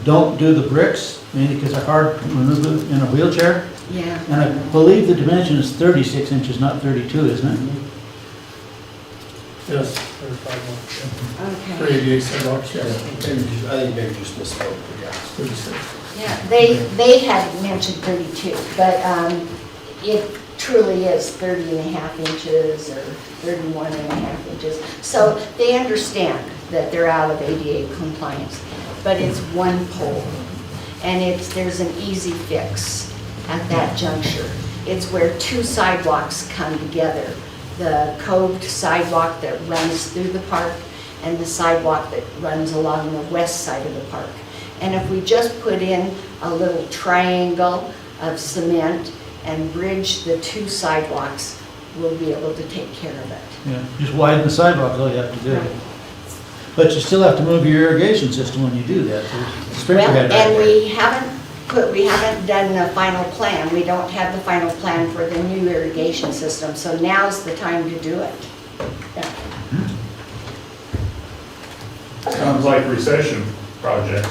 [SPEAKER 6] don't do the bricks, mainly because they're hard to remove in a wheelchair.
[SPEAKER 7] Yeah.
[SPEAKER 6] And I believe the dimension is 36 inches, not 32, isn't it?
[SPEAKER 11] Yes.
[SPEAKER 7] Okay.
[SPEAKER 11] 38 sidewalks, yes.
[SPEAKER 19] I think maybe just misspoke, but yeah.
[SPEAKER 11] 36.
[SPEAKER 7] Yeah, they had mentioned 32, but it truly is 30.5 inches or 31.5 inches. So they understand that they're out of ADA compliance, but it's one pole, and there's an easy fix at that juncture. It's where two sidewalks come together. The coved sidewalk that runs through the park and the sidewalk that runs along the west side of the park. And if we just put in a little triangle of cement and bridge the two sidewalks, we'll be able to take care of it.
[SPEAKER 6] Yeah, just widen the sidewalk, all you have to do. Right. But you still have to move your irrigation system when you do that.
[SPEAKER 7] Well, and we haven't done the final plan. We don't have the final plan for the new irrigation system, so now's the time to do it. Yeah.
[SPEAKER 17] Sounds like recession project.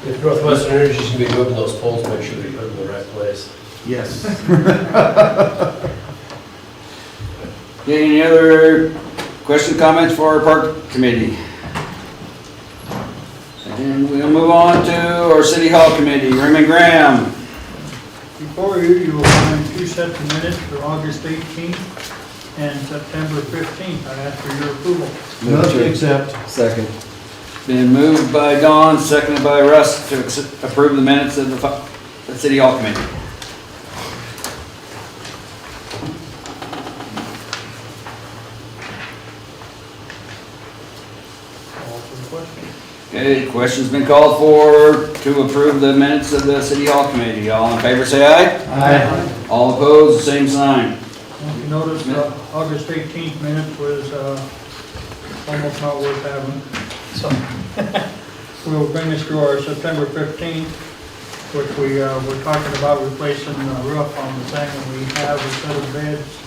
[SPEAKER 9] If Northwestern Energy's going to be moving those poles, make sure they put them in the right place.
[SPEAKER 2] Yes. Okay, any other Question, comments for our park committee? And we'll move on to our city hall committee, Raymond Graham.
[SPEAKER 8] Before you will find two sets of minutes for August 18th and September 15th. I ask for your approval.
[SPEAKER 6] Move to accept.
[SPEAKER 20] Second.
[SPEAKER 2] Been moved by Don, seconded by Russ to approve the minutes of the city hall committee.
[SPEAKER 8] Call for the question.
[SPEAKER 2] Okay, question's been called for to approve the minutes of the city hall committee. All in favor, say aye.
[SPEAKER 6] Aye.
[SPEAKER 2] All opposed, same sign.
[SPEAKER 8] You notice August 18th minute was almost not worth having. So we'll bring us to our September 15th, which we were talking about replacing the roof on the thing, and we have a set of beds.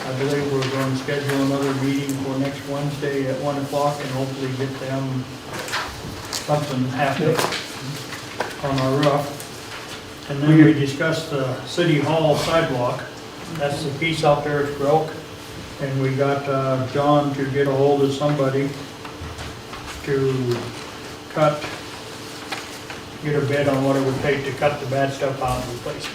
[SPEAKER 8] I believe we're going to schedule another meeting for next Wednesday at 1 o'clock and hopefully get them something happening on our roof. And then we discussed the city hall sidewalk. That's the piece out there that's broke. And we got John to get a hold of somebody to get a bid on what it would take to cut the bad stuff out and replace it.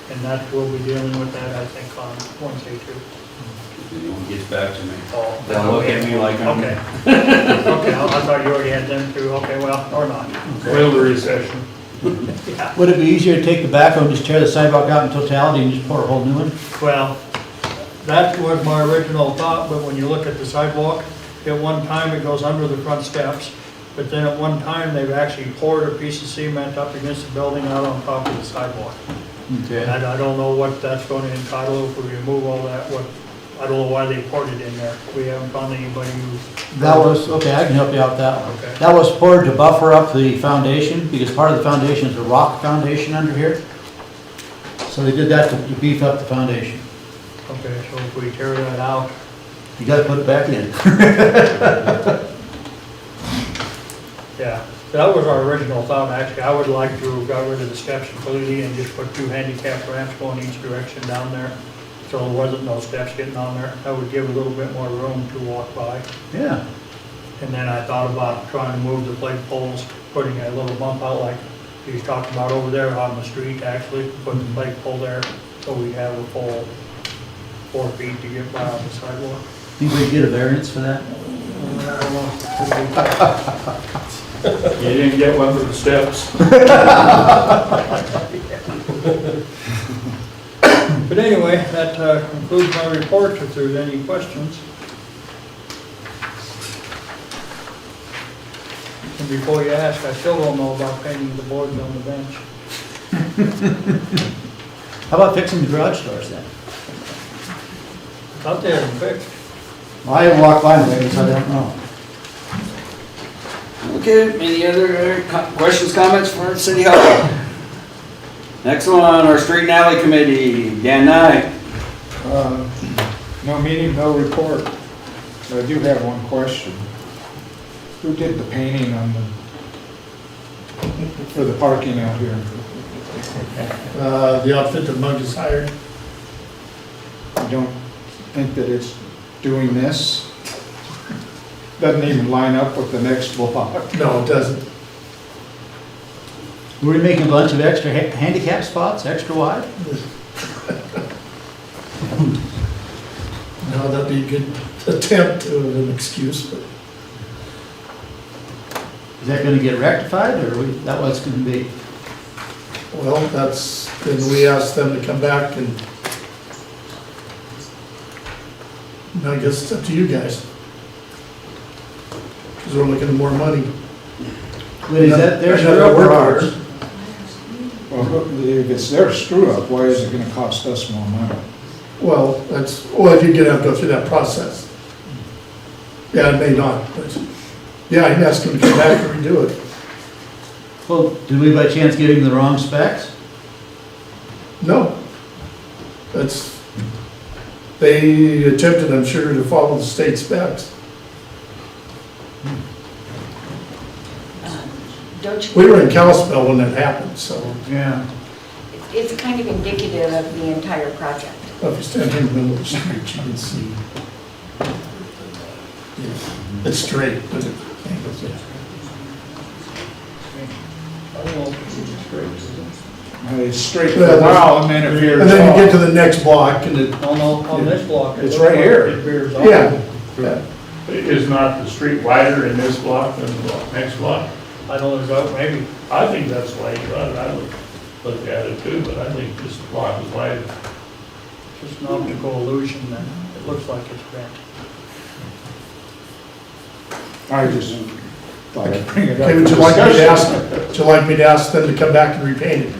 [SPEAKER 8] And that, we'll be dealing with that, I think, on Wednesday too.
[SPEAKER 2] If anyone gets back to me.
[SPEAKER 8] Oh.
[SPEAKER 2] They'll look at me like I'm...
[SPEAKER 8] Okay. Okay, I thought you already had them too. Okay, well, or not.
[SPEAKER 17] Well, the recession.
[SPEAKER 8] Yeah.
[SPEAKER 6] Would it be easier to take the backhoe and just tear the sidewalk out in totality and just pour a whole new one?
[SPEAKER 8] Well, that was my original thought, but when you look at the sidewalk, at one time it goes under the front steps, but then at one time they've actually poured a piece of cement up against the building out on top of the sidewalk.
[SPEAKER 6] Okay.
[SPEAKER 8] And I don't know what that's going to entitle if we remove all that, I don't know why they poured it in there. We haven't found anybody who...
[SPEAKER 6] That was, okay, I can help you out with that one.
[SPEAKER 8] Okay.
[SPEAKER 6] That was poured to buffer up the foundation, because part of the foundation is a rock foundation under here. So they did that to beef up the foundation.
[SPEAKER 8] Okay, so if we tear that out...
[SPEAKER 6] You gotta put it back in.
[SPEAKER 8] Yeah, that was our original thought, actually. I would like to have got rid of the steps completely and just put two handicap ramps going each direction down there. So there wasn't no steps getting on there. That would give a little bit more room to walk by.
[SPEAKER 6] Yeah.
[SPEAKER 8] And then I thought about trying to move the plate poles, putting a little bump out like he's talking about over there on the street, actually, putting the plate pole there, so we have a full 4 feet to get by on the sidewalk.
[SPEAKER 6] Think we get a variance for that?
[SPEAKER 17] You didn't get one for the steps.
[SPEAKER 8] But anyway, that concludes my report, if there's any questions. And before you ask, I still don't know about painting the boards on the bench.
[SPEAKER 6] How about fixing the garage doors then?
[SPEAKER 8] Thought they had them fixed.
[SPEAKER 6] Well, I haven't walked by them lately, so I don't know.
[SPEAKER 2] Okay, any other questions, comments for City Hall? Next one, our Street and Alley Committee, Dan Knight.
[SPEAKER 12] No meeting, no report. But I do have one question. Who did the painting on for the parking out here?
[SPEAKER 11] The outfit that Mug has hired.
[SPEAKER 12] I don't think that it's doing this. Doesn't even line up with the next block.
[SPEAKER 11] No, it doesn't.
[SPEAKER 6] Were we making a bunch of extra handicap spots, extra wide?
[SPEAKER 11] No, that'd be a good attempt to an excuse, but
[SPEAKER 6] Is that gonna get rectified, or that what it's gonna be?
[SPEAKER 11] well, that's, then we asked them to come back and I guess it's up to you guys. Because we're looking at more money.
[SPEAKER 6] Wait, is that their screw up or ours?
[SPEAKER 12] Well, if it's their screw up, why is it gonna cost us more money?
[SPEAKER 11] Well, that's, well, if you're gonna have to go through that process. Yeah, it may not, but, yeah, I can ask him to come back and redo it.
[SPEAKER 6] Well, did we by chance give him the wrong specs?
[SPEAKER 11] No. That's, they attempted, I'm sure, to follow the state specs.
[SPEAKER 7] Don't you?
[SPEAKER 11] We were in Kalispell when that happened, so.
[SPEAKER 6] Yeah.
[SPEAKER 7] It's kind of indicative of the entire project.
[SPEAKER 11] If you stand here in the middle of the street, you can see. It's straight, but it angles, yeah.
[SPEAKER 12] It's straight for a while, and then it veers
[SPEAKER 11] And then you get to
[SPEAKER 12] off.
[SPEAKER 11] the next block and it,
[SPEAKER 8] On this block. it
[SPEAKER 12] It's
[SPEAKER 8] looks
[SPEAKER 12] right
[SPEAKER 8] like
[SPEAKER 12] here.
[SPEAKER 8] it veers off.
[SPEAKER 11] yeah.
[SPEAKER 17] Is not the street wider in this block than the next block?
[SPEAKER 8] I know there's out, maybe.
[SPEAKER 17] I think that's why you got it. I would look at it too, but I think this block is wider.
[SPEAKER 8] Just an optical illusion that it looks like it's bent.
[SPEAKER 12] I just thought I'd bring it up.
[SPEAKER 11] Okay, would you like me to ask them to come back and repaint it?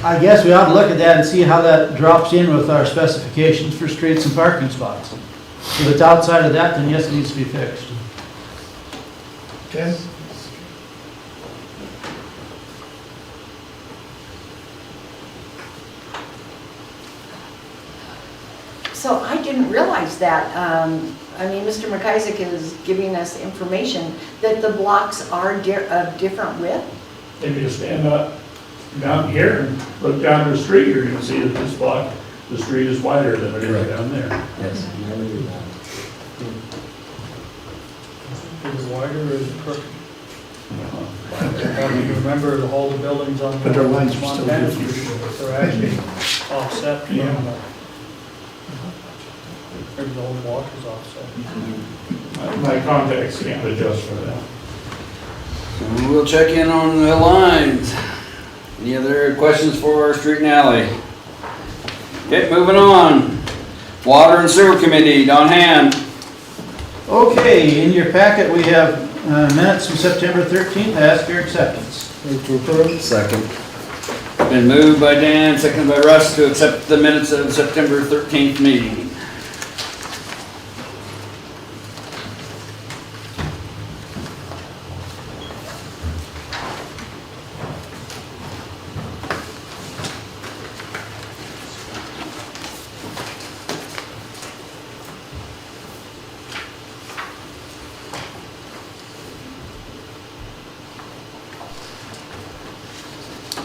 [SPEAKER 6] I guess we ought to look at that and see how that drops in with our specifications for streets and parking spots. If it's outside of that, then yes, it needs to be fixed.
[SPEAKER 11] Okay?
[SPEAKER 7] So I didn't realize that. I mean, Mr. McIsaac is giving us information that the blocks are of different width.
[SPEAKER 17] If you stand up down here and look down the street, you're gonna see that this block, the street is wider than it is down there.
[SPEAKER 20] Yes.
[SPEAKER 8] Is it wider or is it crooked? You remember the whole buildings on
[SPEAKER 11] But their lines are still
[SPEAKER 8] Montana
[SPEAKER 11] different.
[SPEAKER 8] Street, they're actually offset from
[SPEAKER 17] Yeah.
[SPEAKER 8] maybe the whole block is offset.
[SPEAKER 17] My contacts can't adjust for that.
[SPEAKER 2] So we'll check in on the lines. Any other questions for our street and alley? Okay, moving on. Water and Sewer Committee, Don Hand.
[SPEAKER 6] Okay, in your packet, we have minutes from September 13th. I ask your acceptance.
[SPEAKER 20] Second.
[SPEAKER 2] Been moved by Dan, seconded by Russ to accept the minutes of September 13th meeting.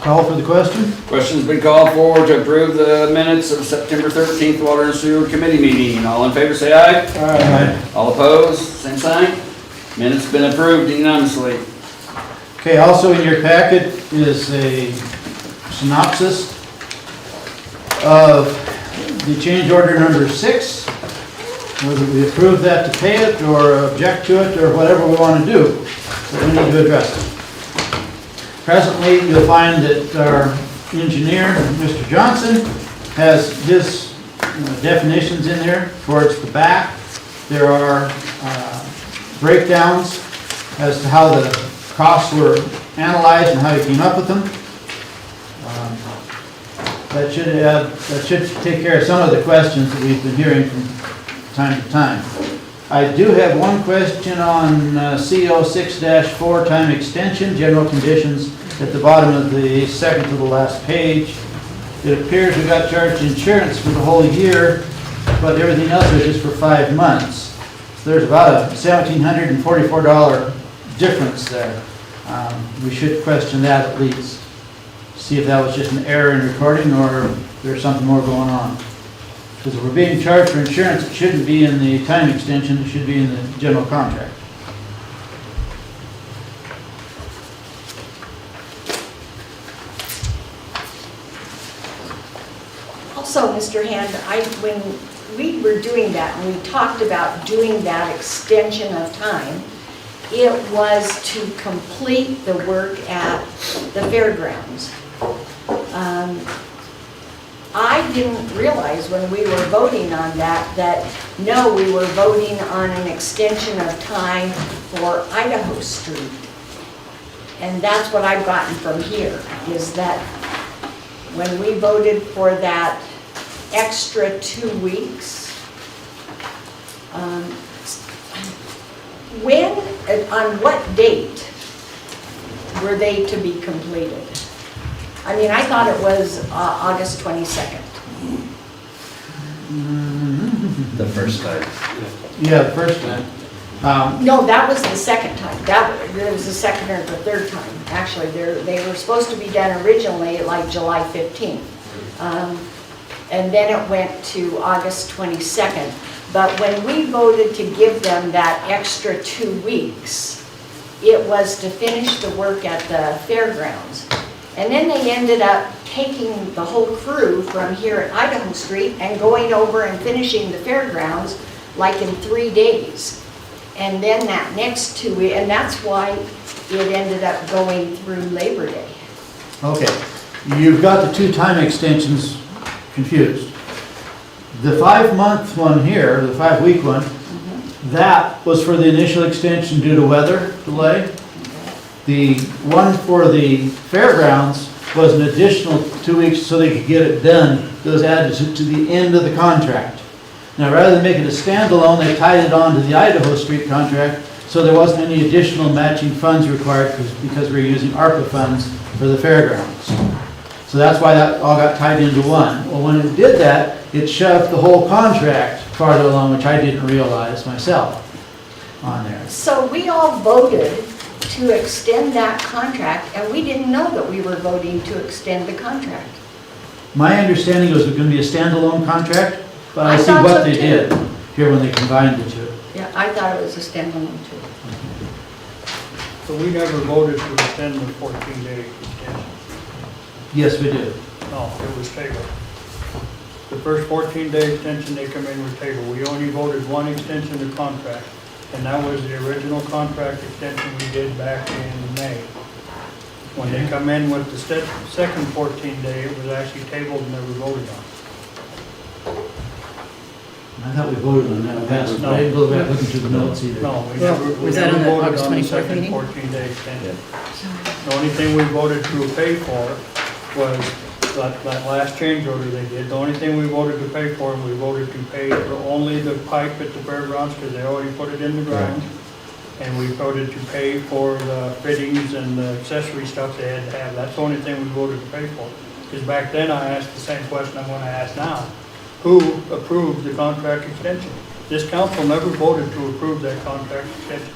[SPEAKER 6] Call for the question?
[SPEAKER 2] Question's been called for to approve the minutes of September 13th Water and Sewer Committee meeting. All in favor, say aye.
[SPEAKER 6] Aye.
[SPEAKER 2] All opposed, same sign. Minutes been approved unanimously.
[SPEAKER 6] Okay, also in your packet is a synopsis of the change order number 6, whether we approve that to pay it or object to it or whatever we want to do. But we need to address it. Presently, you'll find that our engineer, Mr. Johnson, has his definitions in there towards the back. There are breakdowns as to how the costs were analyzed and how you came up with them. That should take care of some of the questions that we've been hearing from time to time. I do have one question on CO 6-4 time extension, general conditions at the bottom of the second to the last page. It appears we got charged insurance for the whole year, but everything else is just for 5 months. So there's about a $1,744 difference there. We should question that at least. See if that was just an error in recording or if there's something more going on. Because if we're being charged for insurance, it shouldn't be in the time extension, it should be in the general contract.
[SPEAKER 7] Also, Mr. Hand, when we were doing that, and we talked about doing that extension of time, it was to complete the work at the fairgrounds. I didn't realize when we were voting on that, no, we were voting on an extension of time for Idaho Street. And that's what I've gotten from here, is that when we voted for that extra 2 weeks, on what date were they to be completed? I mean, I thought it was August 22nd.
[SPEAKER 20] The first time.
[SPEAKER 6] Yeah, the first time.
[SPEAKER 7] No, that was the second time. There was the second or the third time. Actually, they were supposed to be done originally like July 15th. And then it went to August 22nd. But when we voted to give them that extra 2 weeks, it was to finish the work at the fairgrounds. And then they ended up taking the whole crew from here at Idaho Street and going over and finishing the fairgrounds like in 3 days. And then that next 2 weeks, and that's why it ended up going through Labor Day.
[SPEAKER 6] Okay, you've got the 2 time extensions confused. The 5-month one here, the 5-week one, that was for the initial extension due to weather delay. The one for the fairgrounds was an additional 2 weeks so they could get it done. It was added to the end of the contract. Now, rather than make it a standalone, they tied it on to the Idaho Street contract, so there wasn't any additional matching funds required because we were using ARPA funds for the fairgrounds. So that's why that all got tied into one. Well, when it did that, it shoved the whole contract farther along, which I didn't realize myself on there.
[SPEAKER 7] So we all voted to extend that contract, and we didn't know that we were voting to extend the contract.
[SPEAKER 6] My understanding was it was going to be a standalone contract, but I see
[SPEAKER 7] thought
[SPEAKER 6] what
[SPEAKER 7] so
[SPEAKER 6] they
[SPEAKER 7] too.
[SPEAKER 6] did here when they combined the two.
[SPEAKER 7] Yeah, I thought it was a standalone too.
[SPEAKER 8] So we never voted to extend the 14-day extension.
[SPEAKER 6] Yes, we did.
[SPEAKER 8] No, it was tabled. The first 14-day extension they come in with table. We only voted one extension of contract, and that was the original contract extension we did back in May. When they come in with the second 14-day, it was actually tabled and never voted on.
[SPEAKER 6] I thought we voted on that last, but I didn't go back looking through the notes either.
[SPEAKER 8] No, we never
[SPEAKER 3] Was that on the
[SPEAKER 8] voted
[SPEAKER 3] August
[SPEAKER 8] on the
[SPEAKER 3] 24th
[SPEAKER 8] second
[SPEAKER 3] meeting?
[SPEAKER 8] 14-day extension. The only thing we voted to pay for was that last change order they did. The only thing we voted to pay for, and we voted to pay for only the pipe at the fairgrounds because they already put it in the ground. And we voted to pay for the fittings and the accessory stuff they had to have. That's the only thing we voted to pay for. Because back then I asked the same question I'm going to ask now. Who approved the contract extension? This council never voted to approve that contract extension.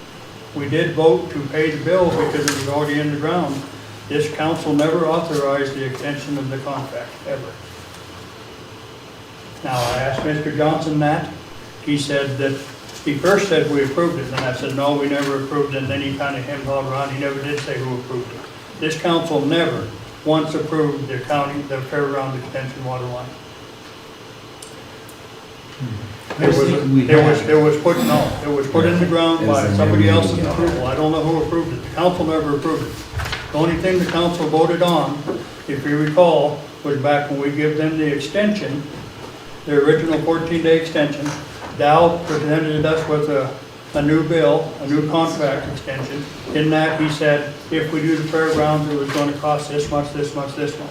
[SPEAKER 8] We did vote to pay the bill because it was already in the ground. This council never authorized the extension of the contract, ever. Now, I asked Mr. Johnson that. He said that, he first said we approved it, and I said, no, we never approved it, and then he kind of hemmed all around. He never did say who approved it. This council never once approved the fairground extension water line. It was put in the ground by somebody else's approval. I don't know who approved it. The council never approved it. The only thing the council voted on, if you recall, was back when we gave them the extension, the original 14-day extension. Dow presented us with a new bill, a new contract extension. In that, he said, if we do the fairgrounds, it was going to cost this much, this much, this much.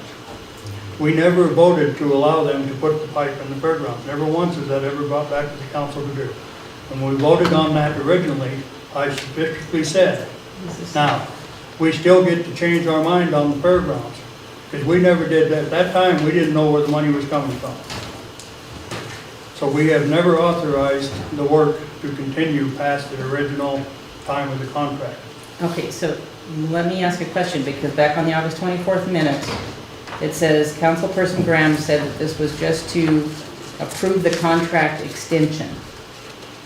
[SPEAKER 8] We never voted to allow them to put the pipe in the fairgrounds. Never once is that ever brought back to the council to do. When we voted on that originally, I specifically said, now, we still get to change our mind on the fairgrounds. Because we never did that. At that time, we didn't know where the money was coming from. So we have never authorized the work to continue past the original time of the contract.
[SPEAKER 3] Okay, so let me ask a question, because back on the August 24th minutes, it says, Councilperson Graham said that this was just to approve the contract extension.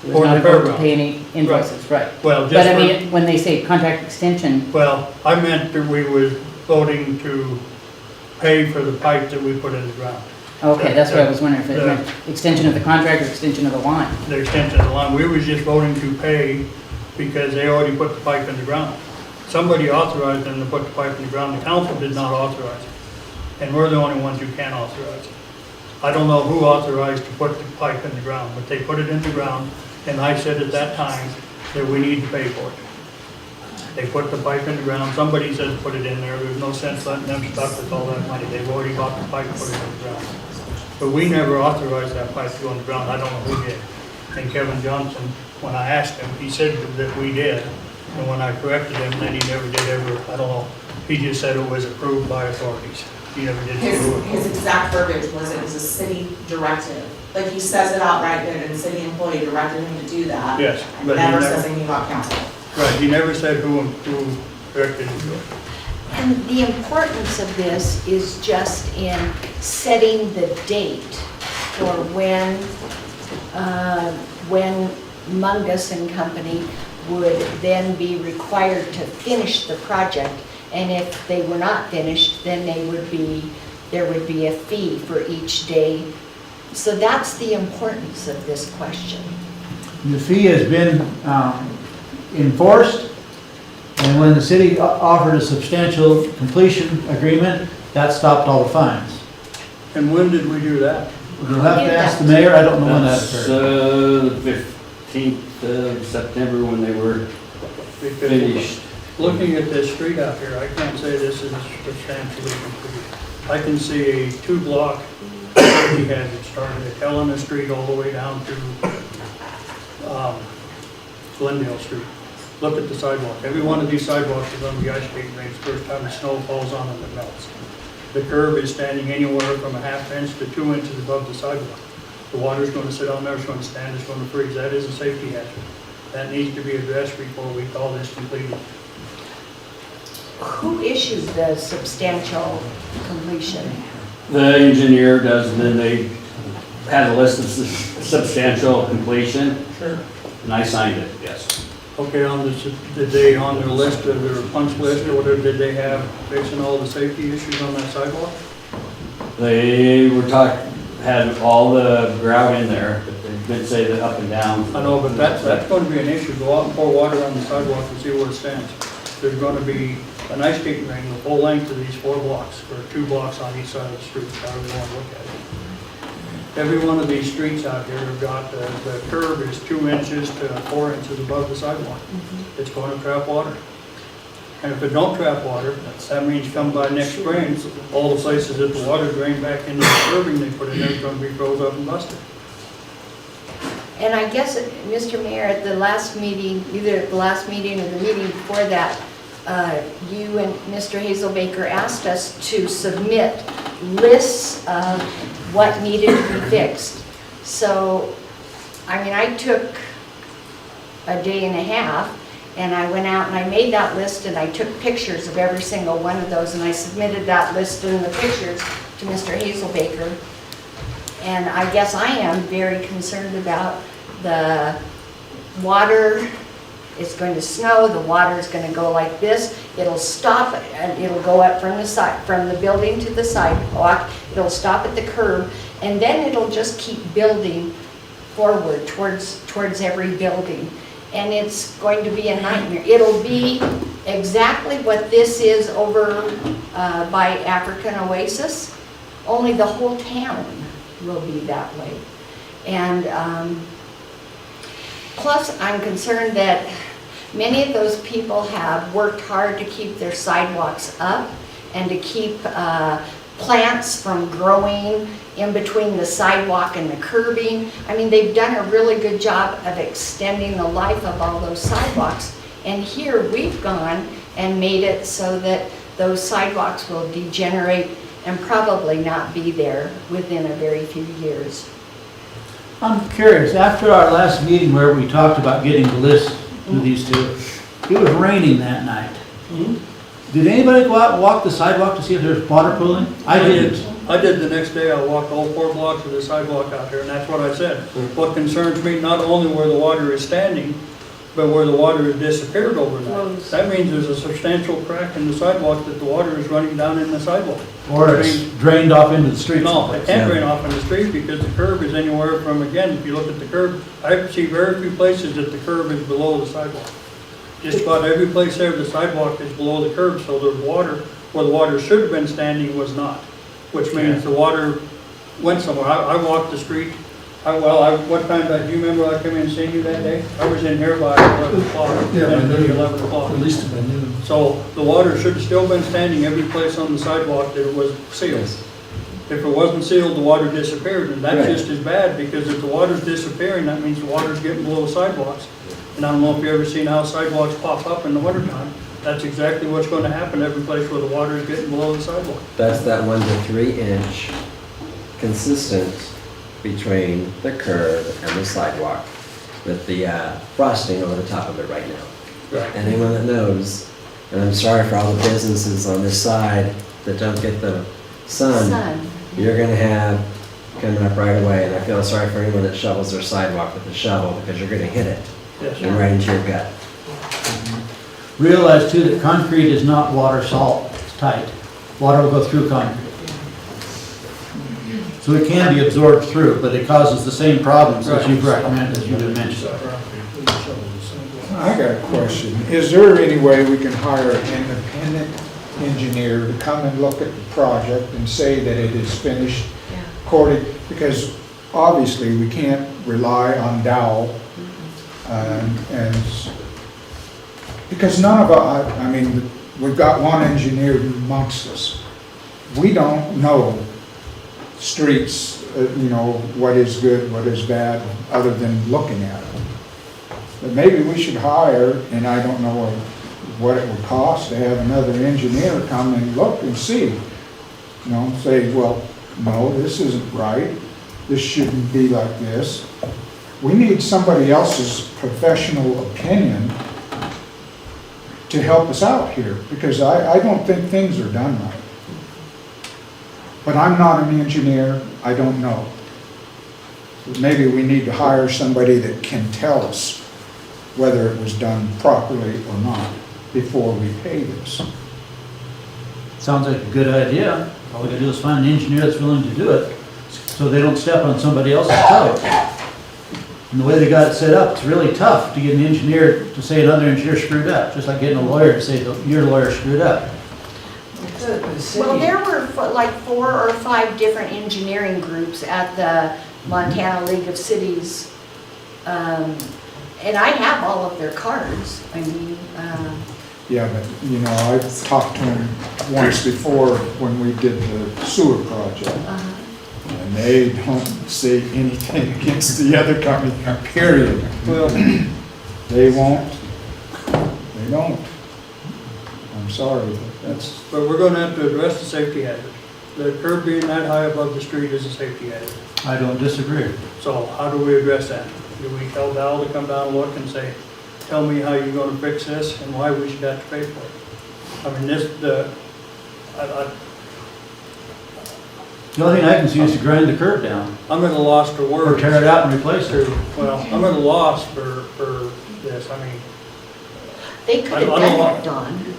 [SPEAKER 3] It was
[SPEAKER 8] For
[SPEAKER 3] not
[SPEAKER 8] the
[SPEAKER 3] a vote to
[SPEAKER 8] fairground.
[SPEAKER 3] pay any invoices, right?
[SPEAKER 8] Well,
[SPEAKER 3] But
[SPEAKER 8] just
[SPEAKER 3] I
[SPEAKER 8] for-
[SPEAKER 3] mean, when they say contract extension,
[SPEAKER 8] Well, I meant that we was voting to pay for the pipe that we put in the ground.
[SPEAKER 3] okay, that's what I was wondering, if it
[SPEAKER 8] The-
[SPEAKER 3] meant extension of the contract or extension of the line.
[SPEAKER 8] The extension of the line, we was just voting to pay because they already put the pipe in the ground. Somebody authorized them to put the pipe in the ground, the council did not authorize it. And we're the only ones who can authorize it. I don't know who authorized to put the pipe in the ground, but they put it in the ground, and I said at that time that we need to pay for it. They put the pipe in the ground, somebody said to put it in there, there's no sense letting them stuck with all that money, they've already bought the pipe and put it in the ground. But we never authorized that pipe to go in the ground, I don't know who did. And Kevin Johnson, when I asked him, he said that we did, and when I corrected him, then he never did ever, I don't know, he just said it was approved by authorities. He never did say who approved
[SPEAKER 10] His
[SPEAKER 8] it.
[SPEAKER 10] exact verbiage was it was a city directive. Like he says it outright that a city employee directed him to do that.
[SPEAKER 8] Yes,
[SPEAKER 10] And
[SPEAKER 8] but he
[SPEAKER 10] never
[SPEAKER 8] never-
[SPEAKER 10] says anything about council.
[SPEAKER 8] Right, he never said who directed him to do it.
[SPEAKER 7] And the importance of this is just in setting the date for when when Mungus and Company would then be required to finish the project. And if they were not finished, then there would be a fee for each day. So that's the importance of this question.
[SPEAKER 6] The fee has been enforced, and when the city offered a substantial completion agreement, that stopped all the fines.
[SPEAKER 8] And when did we do that?
[SPEAKER 6] You'll have to ask the mayor, I don't know when that
[SPEAKER 2] That's,
[SPEAKER 6] occurred.
[SPEAKER 2] the 15th of September when they were finished.
[SPEAKER 8] Looking at this street out here, I can't say this is substantially complete. I can see a 2-block safety hazard starting at Helena Street all the way down to Glendale Street. Look at the sidewalk. Every one of these sidewalks is on the ice skate rinks. First time the snow falls on them, it melts. The curb is standing anywhere from a ½ inch to 2 inches above the sidewalk. The water's going to sit on there, it's going to stand, it's going to freeze. That is a safety hazard. That needs to be addressed before we call this completed.
[SPEAKER 7] Who issues the substantial completion?
[SPEAKER 2] The engineer does, and then they had a list of substantial completion.
[SPEAKER 8] Sure.
[SPEAKER 2] And I signed it, yes.
[SPEAKER 8] Okay, did they, on their list, or their punch list, or whatever, did they have fixing all the safety issues on that sidewalk?
[SPEAKER 2] They were had all the grout in there, but they didn't say the up and down.
[SPEAKER 8] I know, but that's going to be an issue. Go out and pour water on the sidewalk and see where it stands. There's going to be an ice skating rink the full length of these 4 blocks, or 2 blocks on each side of the street, however you want to look at it. Every one of these streets out here have got, the curb is 2 inches to 4 inches above the sidewalk. It's going to trap water. And if it don't trap water, that means come by next spring, all the places that the water drained back into the curbing they put in there is going to be froze up and busted.
[SPEAKER 7] And I guess, Mr. Mayor, at the last meeting, either at the last meeting or the meeting before that, you and Mr. Hazelbaker asked us to submit lists of what needed to be fixed. So, I mean, I took a day and a half, and I went out and I made that list, and I took pictures of every single one of those, and I submitted that list and the pictures to Mr. Hazelbaker. And I guess I am very concerned about the water. It's going to snow, the water is going to go like this. It'll stop, and it'll go up from the side, from the building to the sidewalk. It'll stop at the curb, and then it'll just keep building forward towards every building. And it's going to be a nightmare. It'll be exactly what this is over by African Oasis, only the whole town will be that way. And plus, I'm concerned that many of those people have worked hard to keep their sidewalks up and to keep plants from growing in between the sidewalk and the curbing. I mean, they've done a really good job of extending the life of all those sidewalks. And here we've gone and made it so that those sidewalks will degenerate and probably not be there within a very few years.
[SPEAKER 6] I'm curious, after our last meeting where we talked about getting the list to these two, it was raining that night. Did anybody go out and walk the sidewalk to see if there's water pooling? I didn't.
[SPEAKER 8] I did the next day. I walked all 4 blocks of the sidewalk out there, and that's what I said. What concerns me, not only where the water is standing, but where the water has disappeared overnight. That means there's a substantial crack in the sidewalk that the water is running down in the sidewalk.
[SPEAKER 6] Or it's drained off into the street.
[SPEAKER 8] No, it can't drain off in the street because the curb is anywhere from, again, if you look at the curb, I see very few places that the curb is below the sidewalk. Just about every place there, the sidewalk is below the curb, so the water, where the water should have been standing, was not. Which means the water went somewhere. I walked the street. What time, do you remember I came in and seen you that day? I was in here by 11 o'clock, 11 o'clock.
[SPEAKER 11] At least by noon.
[SPEAKER 8] So the water should have still been standing every place on the sidewalk that it was sealed. If it wasn't sealed, the water disappeared, and that's just as bad, because if the water's disappearing, that means the water's getting below the sidewalks. And I don't know if you've ever seen how sidewalks pop up in the wintertime. That's exactly what's going to happen every place where the water is getting below the sidewalk.
[SPEAKER 20] That's that 1 to 3 inch consistent between the curb and the sidewalk with the frosting over the top of it right now.
[SPEAKER 8] Right.
[SPEAKER 20] And anyone that knows, and I'm sorry for all the businesses on this side that don't get the sun, you're going to have coming up right away, and I feel sorry for anyone that shovels their sidewalk with a shovel, because you're gonna hit it,
[SPEAKER 8] Yes.
[SPEAKER 20] and right into your gut.
[SPEAKER 6] Realize too that concrete is not water salt, it's tight. Water will go through concrete. So it can be absorbed through, but it causes the same problems as you've recommended, as you had mentioned.
[SPEAKER 12] I got a question. Is there any way we can hire an independent engineer to come and look at the project and say that it is finished according, because obviously we can't rely on Dow, and, because none of us, I mean, we've got one engineer amongst us. We don't know streets, you know, what is good, what is bad, other than looking at them. But maybe we should hire, and I don't know what it would cost to have another engineer come and look and see. You know, say, well, no, this isn't right, this shouldn't be like this. We need somebody else's professional opinion to help us out here, because I don't think things are done right. But I'm not an engineer, I don't know. Maybe we need to hire somebody that can tell us whether it was done properly or not before we pay this.
[SPEAKER 6] Sounds like a good idea. All we gotta do is find an engineer that's willing to do it, so they don't step on somebody else's toes. And the way they got it set up, it's really tough to get an engineer to say another engineer screwed up, just like getting a lawyer to say your lawyer screwed up.
[SPEAKER 7] Well, there were like 4 or 5 different engineering groups at the Montana League of Cities. And I have all of their cards. I mean,
[SPEAKER 12] Yeah, but, you know, I've talked to them once before when we did the sewer project. And they don't say anything against the other company, period.
[SPEAKER 8] Well,
[SPEAKER 12] They won't. They don't. I'm sorry, but that's,
[SPEAKER 8] but we're gonna have to address the safety hazard. The curb being that high above the street is a safety hazard.
[SPEAKER 6] I don't disagree.
[SPEAKER 8] So how do we address that? Do we tell Val to come down and look and say, tell me how you're gonna fix this and why we should have to pay for it? I mean,
[SPEAKER 6] The only thing I can see is to grind the curb down.
[SPEAKER 8] I'm at a loss for
[SPEAKER 6] Or
[SPEAKER 8] words.
[SPEAKER 6] tear it out and replace it.
[SPEAKER 8] Well, I'm at a loss for this, I mean.
[SPEAKER 7] they could have
[SPEAKER 8] I don't
[SPEAKER 7] done
[SPEAKER 8] know.
[SPEAKER 7] it, Don.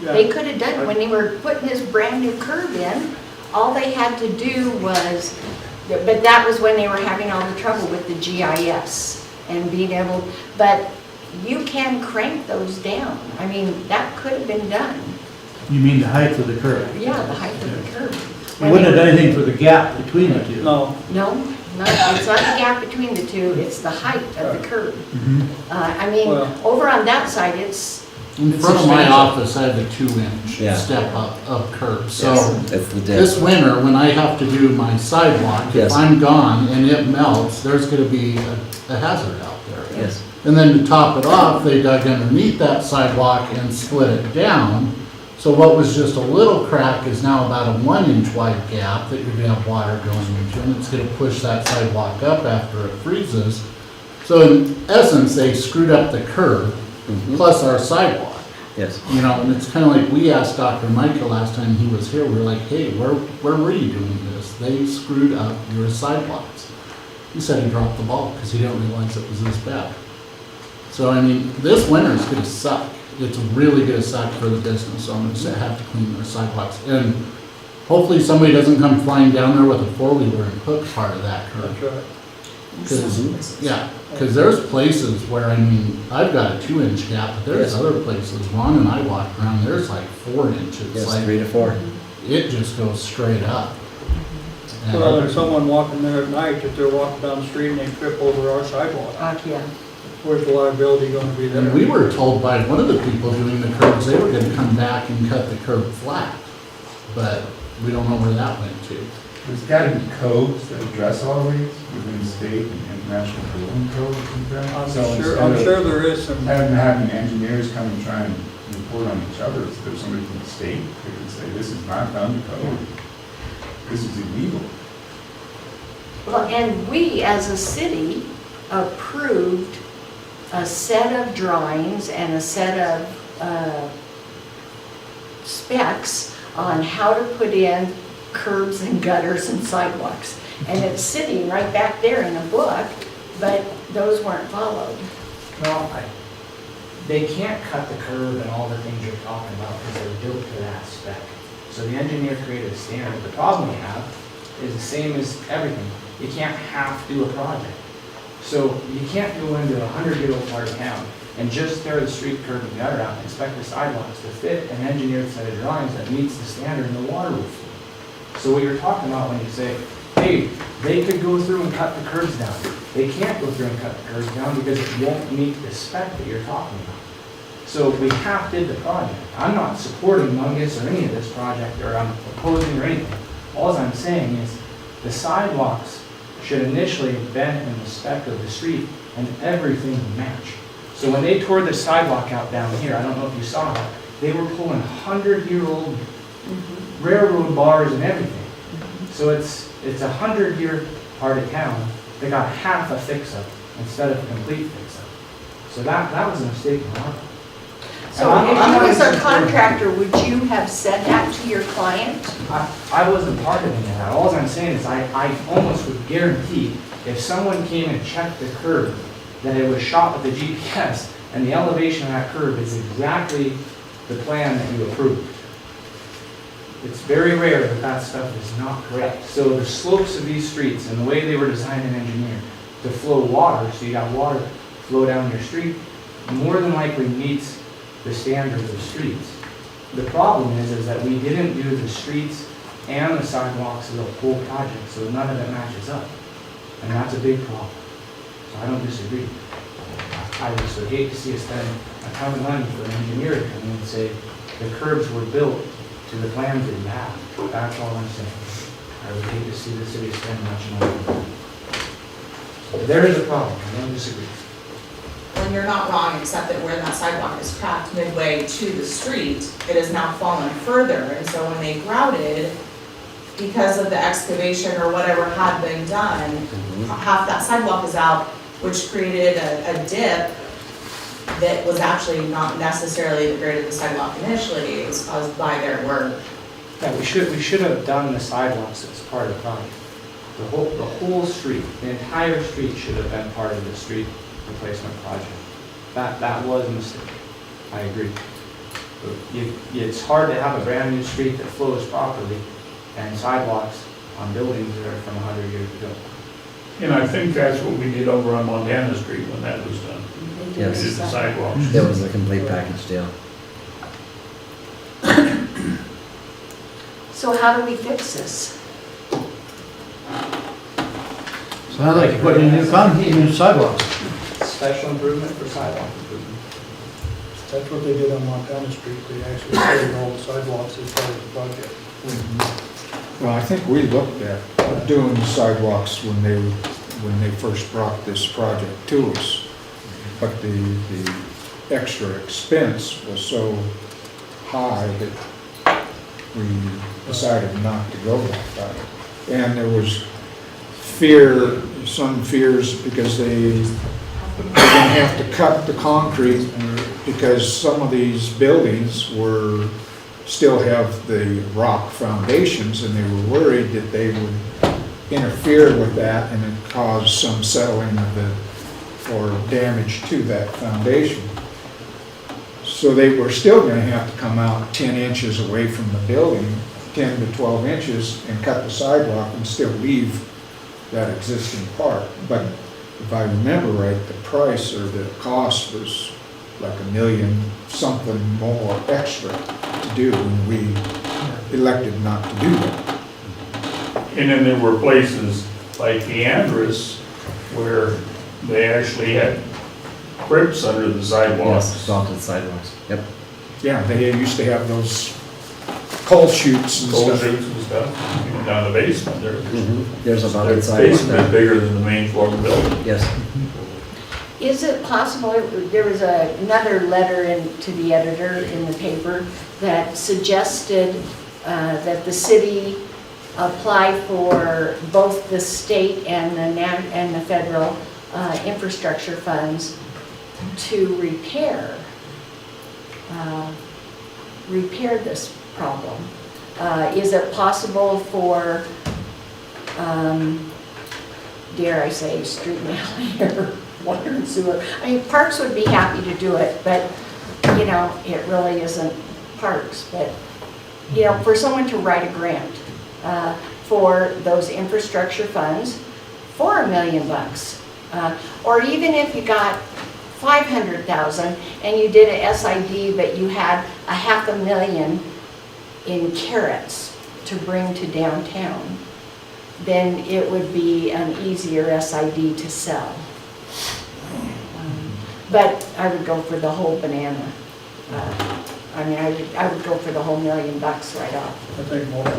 [SPEAKER 8] Yeah.
[SPEAKER 7] They could have done it when they were putting this brand new curb in. All they had to do was, but that was when they were having all the trouble with the GIS and being able, but you can crank those down. I mean, that could have been done.
[SPEAKER 6] You mean the height of the curb?
[SPEAKER 7] Yeah, the height of the curb.
[SPEAKER 6] You wouldn't have done anything for the gap between the two.
[SPEAKER 8] No.
[SPEAKER 7] No, it's not the gap between the two, it's the height of the curb. I mean,
[SPEAKER 8] Well-
[SPEAKER 7] over on that side, it's,
[SPEAKER 1] In front of my office, I have a 2-inch
[SPEAKER 20] Yeah.
[SPEAKER 1] step up curb, so
[SPEAKER 20] That's the
[SPEAKER 1] this
[SPEAKER 20] dip.
[SPEAKER 1] winter, when I have to do my sidewalk, if
[SPEAKER 20] Yes.
[SPEAKER 1] I'm gone and it melts, there's gonna be a hazard out there.
[SPEAKER 20] Yes.
[SPEAKER 1] And then to top it off, they dug underneath that sidewalk and split it down. So what was just a little crack is now about a 1-inch wide gap that you're gonna have water going into, and it's gonna push that sidewalk up after it freezes. So in essence, they screwed up the curb plus our sidewalk.
[SPEAKER 20] Yes.
[SPEAKER 1] You know, and it's kind of like, we asked Dr. Micah last time he was here, we were like, hey, where were you doing this? They screwed up your sidewalks. He said he dropped the ball because he didn't realize it was this bad. So, I mean, this winter is gonna suck. It's really gonna suck for the business owners that have to clean their sidewalks. And hopefully somebody doesn't come flying down there with a 4-wheeler and hook part of that curb.
[SPEAKER 8] That's right.
[SPEAKER 1] Because there's places where, I mean, I've got a 2-inch gap, but there's
[SPEAKER 20] Yes.
[SPEAKER 1] other places, Ron and I walk around, there's like 4 inches.
[SPEAKER 20] Yes,
[SPEAKER 1] Like,
[SPEAKER 20] 3 to 4.
[SPEAKER 1] it just goes straight up. And-
[SPEAKER 8] Well, there's someone walking there at night, if they're walking down the street and they trip over our sidewalk,
[SPEAKER 7] yeah.
[SPEAKER 8] where's the liability gonna be there?
[SPEAKER 1] And we were told by one of the people doing the curbs, they were gonna come back and cut the curb flat, but we don't know where that went to.
[SPEAKER 15] There's got to be codes that address all these within state and international building codes and things. So
[SPEAKER 8] I'm
[SPEAKER 15] instead
[SPEAKER 8] sure
[SPEAKER 15] of
[SPEAKER 8] there is some.
[SPEAKER 15] having engineers come and try and report on each other, if there's somebody from the state that can say, this is not done to code, this is illegal.
[SPEAKER 7] Well, and we as a city approved a set of drawings and a set of specs on how to put in curbs and gutters and sidewalks. And it's sitting right back there in a book, but those weren't followed.
[SPEAKER 5] Well, they can't cut the curb and all the things you're talking about because they're built to that spec. So the engineer created a standard. The problem we have is the same as everything. You can't half do a project. So you can't go into a 100-year-old part of town and just tear the street curb and gutter out and expect the sidewalks to fit an engineered set of drawings that meets the standard and the water will flow. So what you're talking about when you say, hey, they could go through and cut the curbs down. They can't go through and cut the curbs down because it won't meet the spec that you're talking about. So we half did the project. I'm not supporting Mungus or any of this project, or I'm opposing or anything. All I'm saying is the sidewalks should initially have been in the spec of the street and everything would match. So when they tore the sidewalk out down here, I don't know if you saw it, they were pulling 100-year-old railroad bars and everything. So it's a 100-year part of town that got half a fix-up instead of a complete fix-up. So that was a mistake on our part.
[SPEAKER 7] So if you as a contractor, would you have said that to your client?
[SPEAKER 5] I wasn't part of any of that. All I'm saying is I almost would guarantee if someone came and checked the curb, that it was shot with the GPS and the elevation of that curb is exactly the plan that you approved. It's very rare that that stuff is not correct. So the slopes of these streets and the way they were designed and engineered to flow water, so you got water flow down your street, more than likely meets the standards of streets. The problem is that we didn't do the streets and the sidewalks of the whole project, so none of it matches up. And that's a big problem. So I don't disagree. I just would hate to see us spend a ton of money for an engineer to come in and say the curbs were built to the plans that you have. That's all I'm saying. I would hate to see the city spend much money. So there is a problem. I don't disagree.
[SPEAKER 10] When you're not wrong, except that where that sidewalk is cracked midway to the street, it has now fallen further, and so when they grouted, because of the excavation or whatever had been done, half that sidewalk is out, which created a dip that was actually not necessarily the grade of the sidewalk initially. It was caused by their work.
[SPEAKER 5] Yeah, we should have done the sidewalks as part of the project. The whole street, the entire street should have been part of the street replacement project. That was a mistake. I agree. It's hard to have a brand new street that flows properly and sidewalks on buildings that are from 100 years ago.
[SPEAKER 17] And I think that's what we did over on Montana Street when that was done.
[SPEAKER 20] Yes.
[SPEAKER 17] We did the sidewalks.
[SPEAKER 20] That was a complete package deal.
[SPEAKER 7] So how do we fix this?
[SPEAKER 6] So I'd like to put in new sidewalks.
[SPEAKER 5] Special improvement for sidewalk improvement.
[SPEAKER 8] That's what they did on Montana Street. They actually put all the sidewalks as part of the project.
[SPEAKER 12] Well, I think we looked at doing the sidewalks when they first brought this project to us. But the extra expense was so high that we decided not to go that route. And there was some fears because they're gonna have to cut the concrete because some of these buildings still have the rock foundations, and they were worried that they would interfere with that and it cause some settling or damage to that foundation. So they were still going to have to come out 10 inches away from the building, 10 to 12 inches, and cut the sidewalk and still leave that existing part. But if I remember right, the price or the cost was like $1 million something more extra to do, and we elected not to do that.
[SPEAKER 17] And then there were places like the Andrus where they actually had crimps under the sidewalks.
[SPEAKER 20] Yes, vaulted sidewalks. Yep.
[SPEAKER 12] Yeah, they used to have those coal chutes and
[SPEAKER 17] Cold
[SPEAKER 12] stuff.
[SPEAKER 17] chutes and stuff, even down the basement there.
[SPEAKER 20] There's a vaulted
[SPEAKER 17] That
[SPEAKER 20] sidewalk
[SPEAKER 17] basement is
[SPEAKER 20] there.
[SPEAKER 17] bigger than the main floor of the building.
[SPEAKER 20] Yes.
[SPEAKER 7] Is it possible, there was another letter to the editor in the paper that suggested that the city apply for both the state and the federal infrastructure funds to repair this problem. Is it possible for, dare I say, street and alley or water and sewer? I mean, Parks would be happy to do it, but, you know, it really isn't Parks. But, you know, for someone to write a grant for those infrastructure funds for $1 million, or even if you got 500,000 and you did a SID, but you had $500,000 in carrots to bring to downtown, then it would be an easier SID to sell. But I would go for the whole banana. I mean, I would go for the whole $1 million right off.
[SPEAKER 8] I think most of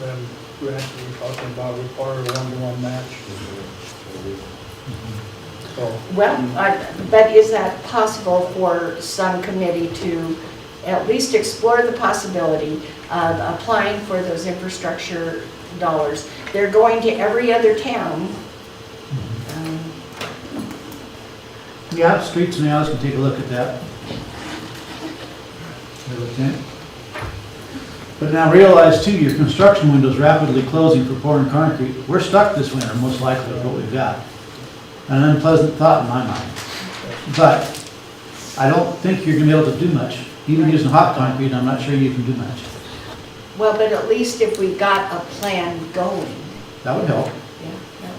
[SPEAKER 8] them grants that we're talking about require a one-to-one match. So,
[SPEAKER 7] Well, but is that possible for some committee to at least explore the possibility of applying for those infrastructure dollars? They're going to every other town.
[SPEAKER 6] Yeah, Streets and Alleys can take a look at that. Okay. But now realize too, your construction window's rapidly closing for pouring concrete. We're stuck this winter, most likely, with what we've got. An unpleasant thought in my mind. But I don't think you're gonna be able to do much. Even using hot concrete, I'm not sure you can do much.
[SPEAKER 7] Well, but at least if we got a plan going.
[SPEAKER 6] That would help.
[SPEAKER 7] Yeah, that would.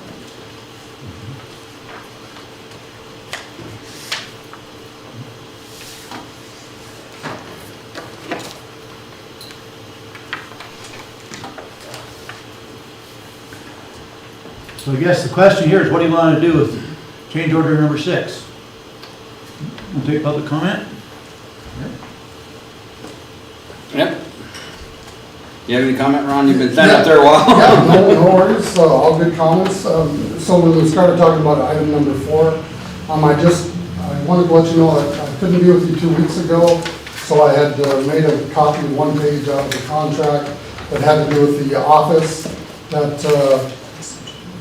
[SPEAKER 6] So I guess the question here is, what do you want to do with change order number 6? We'll take public comment?
[SPEAKER 2] Yep. You have any comment, Ron? You've been standing up there a while.
[SPEAKER 4] Yeah, no worries, all good comments. So when we started talking about item number 4, I wanted to let you know that I couldn't be with you 2 weeks ago, so I had made a copy, 1 page out of the contract that had to do with the office that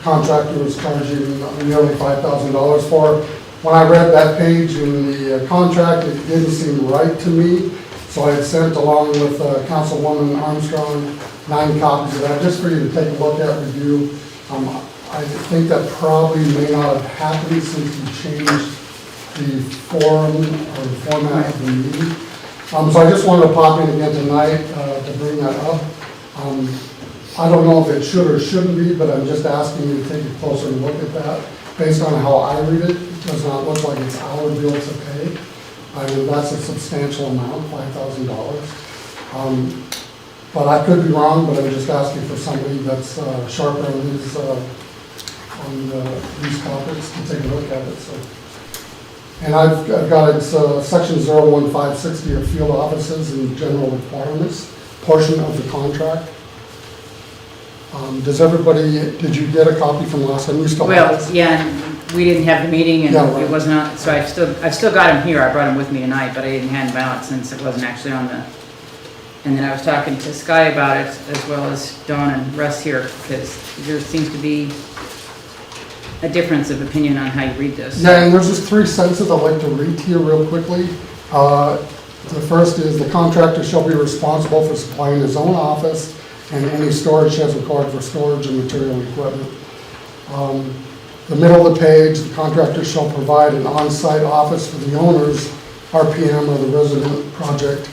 [SPEAKER 4] contractor was charging nearly $5,000 for. When I read that page in the contract, it didn't seem right to me. So I had sent along with Councilwoman Armstrong 9 copies of that, just for you to take a look at, review. I think that probably may not have happened since you changed the forum or the format of the meeting. So I just wanted to pop in again tonight to bring that up. I don't know if it should or shouldn't be, but I'm just asking you to take a closer look at that. Based on how I read it, it does not look like it's our bill to pay. I mean, that's a substantial amount, $5,000. But I could be wrong, but I'm just asking for somebody that's sharper on these topics to take a look at it. So, and I've got it's section 01560 of field offices and general requirements, portion of the contract. Does everybody, did you get a copy from last time? You still have
[SPEAKER 3] Well,
[SPEAKER 4] it?
[SPEAKER 3] yeah, and we didn't have the meeting and
[SPEAKER 4] Yeah, right.
[SPEAKER 3] it was not, so I've still got them here. I brought them with me tonight, but I didn't hand them out since it wasn't actually on the, and then I was talking to Sky about it as well as Dawn and Russ here, because there seems to be a difference of opinion on how you read this.
[SPEAKER 4] Yeah, and there's just 3 sentences I'd like to read to you real quickly. The first is, the contractor shall be responsible for supplying his own office and any storage sheds required for storage and material equipment. The middle of the page, the contractor shall provide an on-site office for the owner's RPM or the resident project,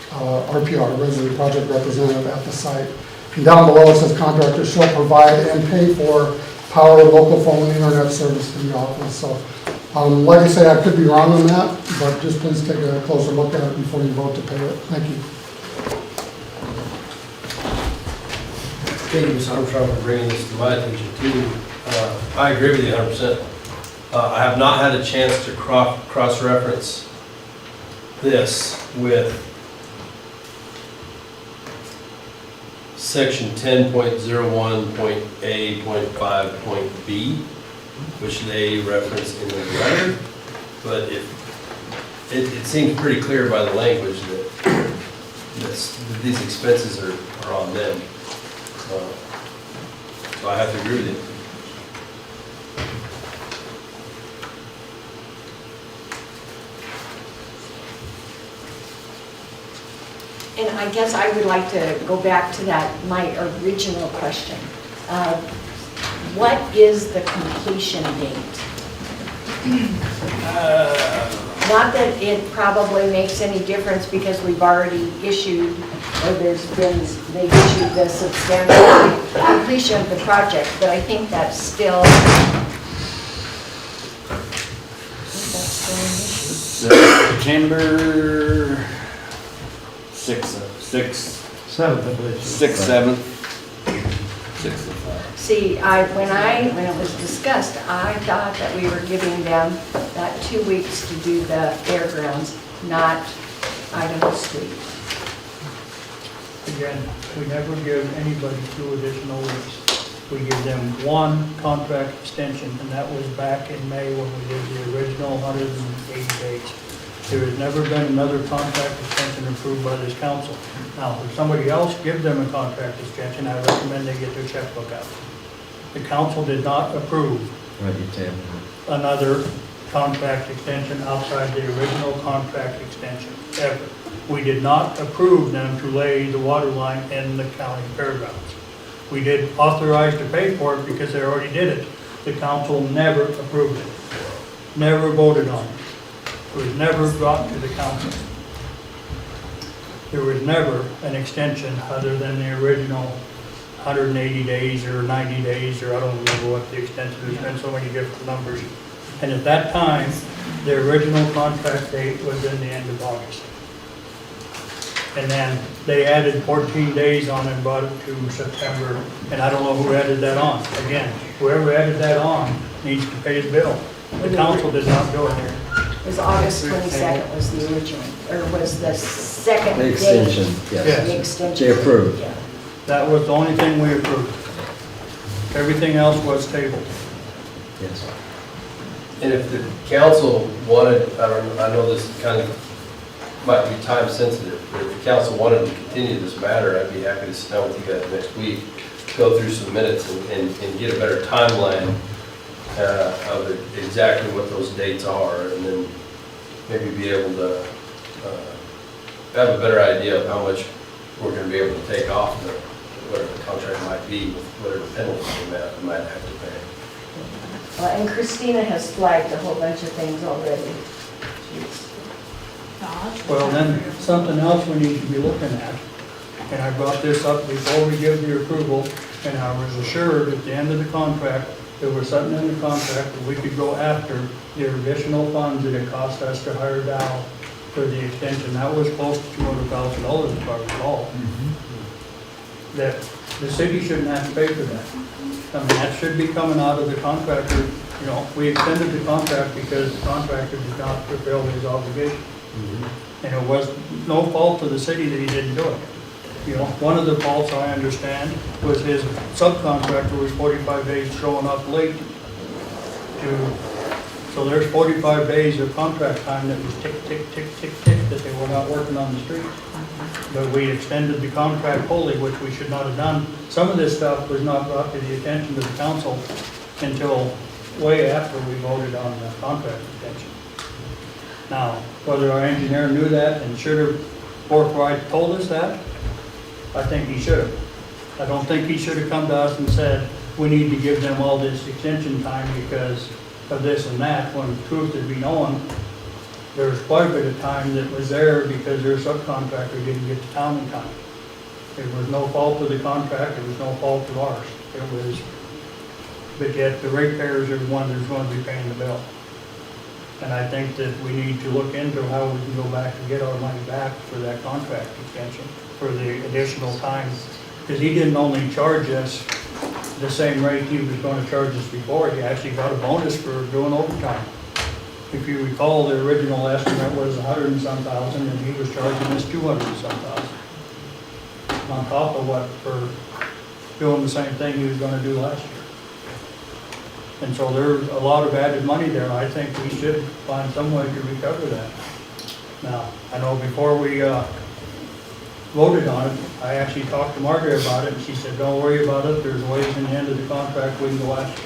[SPEAKER 4] RPR, resident project representative at the site. And down below it says contractor shall provide and pay for power, local phone, internet service to the office. So, like I say, I could be wrong on that, but just please take a closer look at it before you vote to pay it. Thank you.
[SPEAKER 9] Thank you, Ms. Armstrong, for bringing this to my attention too. I agree with you 100%. I have not had a chance to cross-reference this with section 10.01.A.5.B, which they reference in the letter. But it seems pretty clear by the language that these expenses are on them. So I have to agree with you.
[SPEAKER 7] And And I guess I would like to go back to that, my original question. What is the completion date? Not that it probably makes any difference because we've already issued, or they've issued the substantial completion of the project, but I think that's still,
[SPEAKER 2] September
[SPEAKER 6] 7th, I believe.
[SPEAKER 2] 6th, 7th. 6th of 5.
[SPEAKER 7] see, when it was discussed, I thought that we were giving them that 2 weeks to do the fairgrounds, not Idaho Street.
[SPEAKER 8] Again, we never give anybody 2 additional weeks. We give them 1 contract extension, and that was back in May when we did the original 180 days. There has never been another contract extension approved by this council. Now, if somebody else gives them a contract extension, I recommend they get their checkbook out. The council did not approve another contract extension outside the original contract extension, ever. We did not approve them to lay the water line in the county fairgrounds. We did authorize to pay for it because they already did it. The council never approved it, never voted on it. It was never brought to the council. There was never an extension other than the original 180 days or 90 days, or I don't remember what the extension, there's been so many different numbers. And at that time, the original contract date was in the end of August. And then they added 14 days on and brought it to September, and I don't know who added that on. Again, whoever added that on needs to pay the bill. The council did not do it.
[SPEAKER 7] It was August 22nd was the original, or was the second
[SPEAKER 20] The
[SPEAKER 7] date.
[SPEAKER 20] extension, yes.
[SPEAKER 7] The extension.
[SPEAKER 20] They approved.
[SPEAKER 7] Yeah.
[SPEAKER 8] That was the only thing we approved. Everything else was tabled.
[SPEAKER 20] Yes.
[SPEAKER 9] And if the council wanted, I know this kind of might be time sensitive, but if the council wanted to continue this matter, I'd be happy to sit down with you guys next week, go through some minutes and get a better timeline of exactly what those dates are, and then maybe be able to have a better idea of how much we're going to be able to take off the, whatever the contract might be, with whatever penalties we might have to pay.
[SPEAKER 7] And Christina has flagged a whole bunch of things already.
[SPEAKER 8] Well, then, something else we need to be looking at, and I brought this up before we give the approval, and I was assured at the end of the contract, there was something in the contract that we could go after the additional funds that it cost us to hire Dow for the extension. That was close to $200,000 if I recall. That the city shouldn't have to pay for that. I mean, that should be coming out of the contractor. You know, we extended the contract because the contractor did not fulfill his obligation. And it was no fault of the city that he didn't do it. You know, one of the faults I understand was his subcontractor was 45 days showing up late so there's 45 days of contract time that was tick, tick, tick, tick, tick, that they were not working on the street. But we extended the contract wholly, which we should not have done. Some of this stuff was not brought to the attention of the council until way after we voted on the contract extension. Now, whether our engineer knew that and should have forthright told us that, I think he should have. I don't think he should have come to us and said, we need to give them all this extension time because of this and that, when the truth is be known, there was quite a bit of time that was there because their subcontractor didn't get to town in time. It was no fault of the contract, it was no fault of ours. It was, but yet the ratepayers are the one that's going to be paying the bill. And I think that we need to look into how we can go back and get our money back for that contract extension, for the additional time. Because he didn't only charge us the same rate he was going to charge us before, he actually got a bonus for doing overtime. If you recall, the original estimate was 100 and some thousand, and he was charging us 200 and some thousand. On top of what, for doing the same thing he was going to do last year. And so there's a lot of added money there. I think we should find some way to recover that. Now, I know before we voted on it, I actually talked to Margaret about it, and she said, don't worry about it, there's ways in the end of the contract we can go after.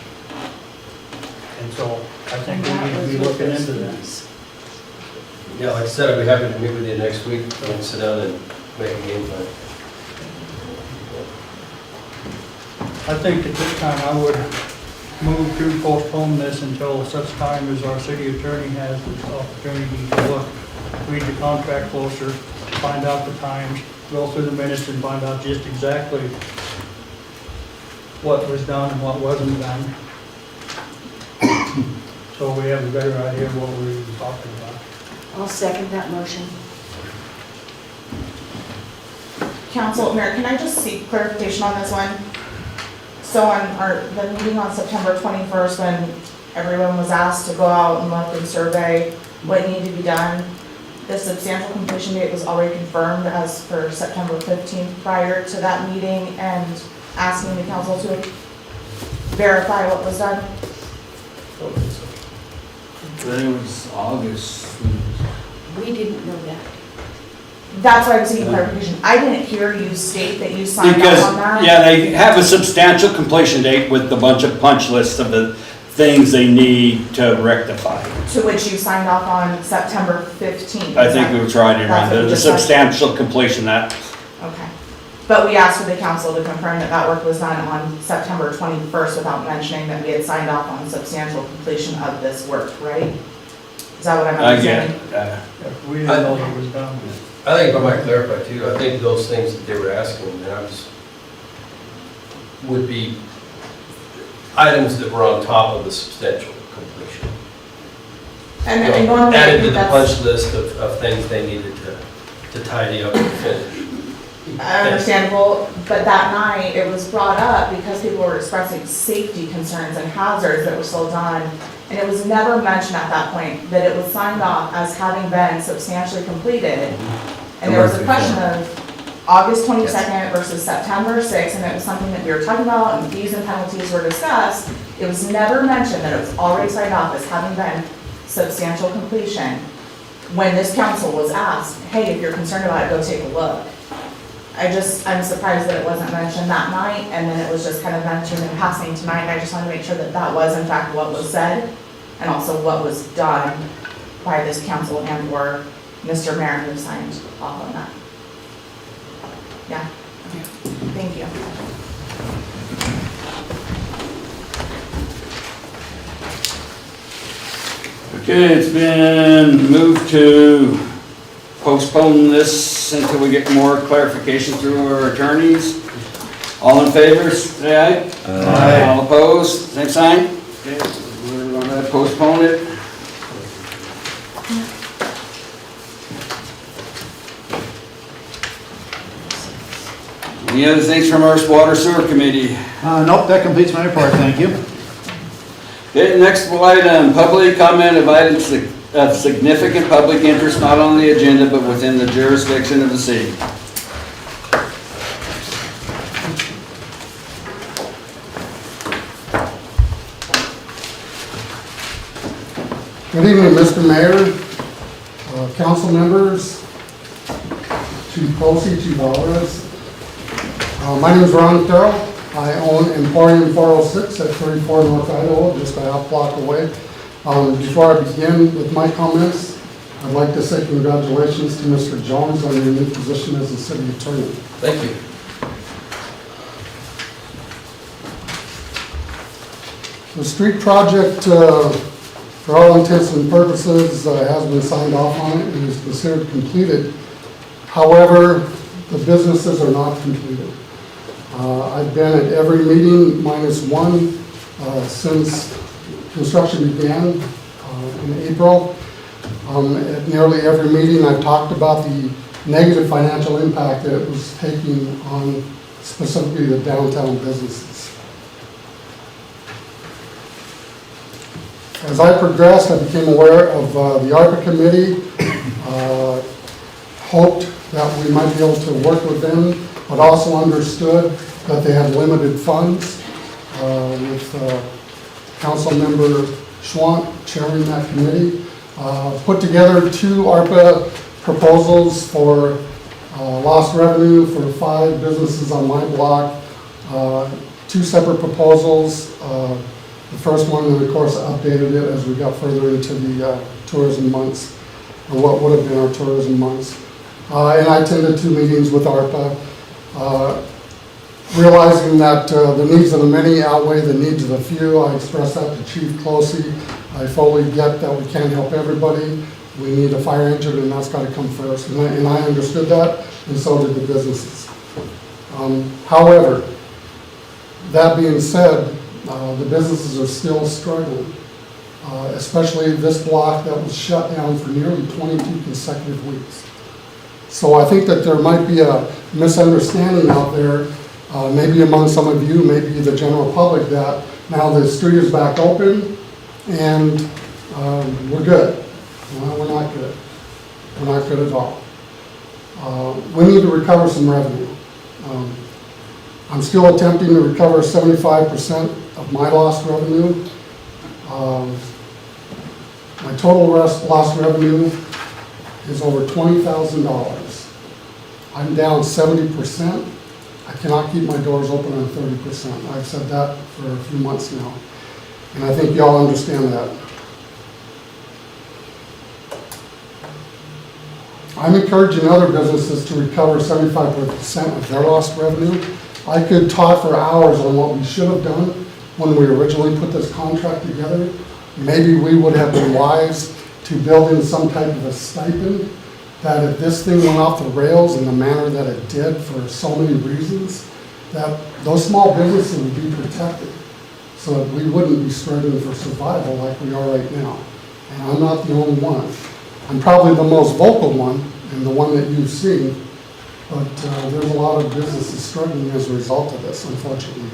[SPEAKER 8] And so I think we need to be looking into that.
[SPEAKER 9] Yeah, like I said, I'd be happy to meet with you next week and sit down and make a game plan.
[SPEAKER 8] I think at this time I would move to postpone this until such time as our city attorney has the opportunity to look, read the contract closer, find out the times, go through the minutes and find out just exactly what was done and what wasn't done. So we have a better idea of what we're talking about.
[SPEAKER 7] I'll second that motion.
[SPEAKER 10] Council, Mayor, can I just seek clarification on this one? So on the meeting on September 21st, when everyone was asked to go out and look and survey what needed to be done, the substantial completion date was already confirmed as for September 15th prior to that meeting and asking the council to verify what was done.
[SPEAKER 2] Then it was August.
[SPEAKER 7] We didn't know that.
[SPEAKER 10] That's why I'm seeking clarification. I didn't hear you state that you signed
[SPEAKER 2] Because,
[SPEAKER 10] off on that.
[SPEAKER 2] yeah, they have a substantial completion date with a bunch of punch lists of the things they need to rectify.
[SPEAKER 10] To which you signed off on September 15th.
[SPEAKER 2] I think we were trying to
[SPEAKER 10] That's
[SPEAKER 2] run
[SPEAKER 10] what you
[SPEAKER 2] the
[SPEAKER 10] just said?
[SPEAKER 2] substantial completion that,
[SPEAKER 10] Okay. But we asked for the council to confirm that that work was done on September 21st without mentioning that we had signed off on substantial completion of this work, right? Is that what I'm understanding?
[SPEAKER 8] We didn't know it was done.
[SPEAKER 9] I think if I might clarify too, I think those things that they were asking, and I was, would be items that were on top of the substantial completion.
[SPEAKER 10] And
[SPEAKER 9] You know,
[SPEAKER 10] normally I
[SPEAKER 9] added to
[SPEAKER 10] think
[SPEAKER 9] the
[SPEAKER 10] that's,
[SPEAKER 9] punch list of things they needed to tidy up and finish.
[SPEAKER 10] understandable, but that night it was brought up because people were expressing safety concerns and hazards that were still done. And it was never mentioned at that point that it was signed off as having been substantially completed. And there was a question of August 22nd versus September 6th, and it was something that we were talking about, and fees and penalties were discussed. It was never mentioned that it was already signed off as having been substantial completion. When this council was asked, hey, if you're concerned about it, go take a look. I'm surprised that it wasn't mentioned that night, and then it was just kind of mentioned in passing tonight, and I just wanted to make sure that that was in fact what was said, and also what was done by this council and or Mr. Mayor who signed off on that. Yeah, okay, thank you.
[SPEAKER 2] okay, it's been moved to postpone this until we get more clarification through our attorneys. All in favor, say aye.
[SPEAKER 6] Aye.
[SPEAKER 2] All opposed, same sign. Okay, we're gonna postpone it. Any other things from our Water Sewer Committee?
[SPEAKER 6] Nope, that completes my report, thank you.
[SPEAKER 2] Okay, next item, public comment of items of significant public interest not on the agenda but within the jurisdiction of the city.
[SPEAKER 4] Good evening, Mr. Mayor, council members, Chief Posey, Chief Alvarez. My name is Ron Terrell. I own Emporium 406 at 34 North Idaho, just a half block away. Before I begin with my comments, I'd like to say congratulations to Mr. Jones on your new position as a city attorney.
[SPEAKER 9] Thank you.
[SPEAKER 4] The street project, for all intents and purposes, has been signed off on it and is considered completed. However, the businesses are not completed. I've been at every meeting minus one since construction began in April. At nearly every meeting, I've talked about the negative financial impact that it was taking on specifically the downtown businesses. As I progressed, I became aware of the ARPA committee, hoped that we might be able to work with them, but also understood that they had limited funds, with Council Member Schwant chairing that committee. Put together two ARPA proposals for lost revenue for 5 businesses on my block, 2 separate proposals. The first one, and of course, updated it as we got further into the tourism months, or what would have been our tourism months. And I attended 2 meetings with ARPA, realizing that the needs of the many outweigh the needs of the few. I expressed that to Chief Closey. I fully get that we can't help everybody. We need a fire engine, and that's got to come first. And I understood that, and so did the businesses. However, that being said, the businesses are still struggling, especially this block that was shut down for nearly 22 consecutive weeks. So I think that there might be a misunderstanding out there, maybe among some of you, maybe the general public, that now the street is back open and we're good. Well, we're not good. We're not good at all. We need to recover some revenue. I'm still attempting to recover 75% of my lost revenue. My total lost revenue is over $20,000. I'm down 70%. I cannot keep my doors open on 30%. I've said that for a few months now, and I think y'all understand that. I'm encouraging other businesses to recover 75% of their lost revenue. I could talk for hours on what we should have done when we originally put this contract together. Maybe we would have been wise to build in some type of a stipend, that if this thing went off the rails in the manner that it did for so many reasons, that those small businesses would be protected so that we wouldn't be struggling for survival like we are right now. And I'm not the only one. I'm probably the most vocal one and the one that you've seen, but there's a lot of businesses struggling as a result of this, unfortunately.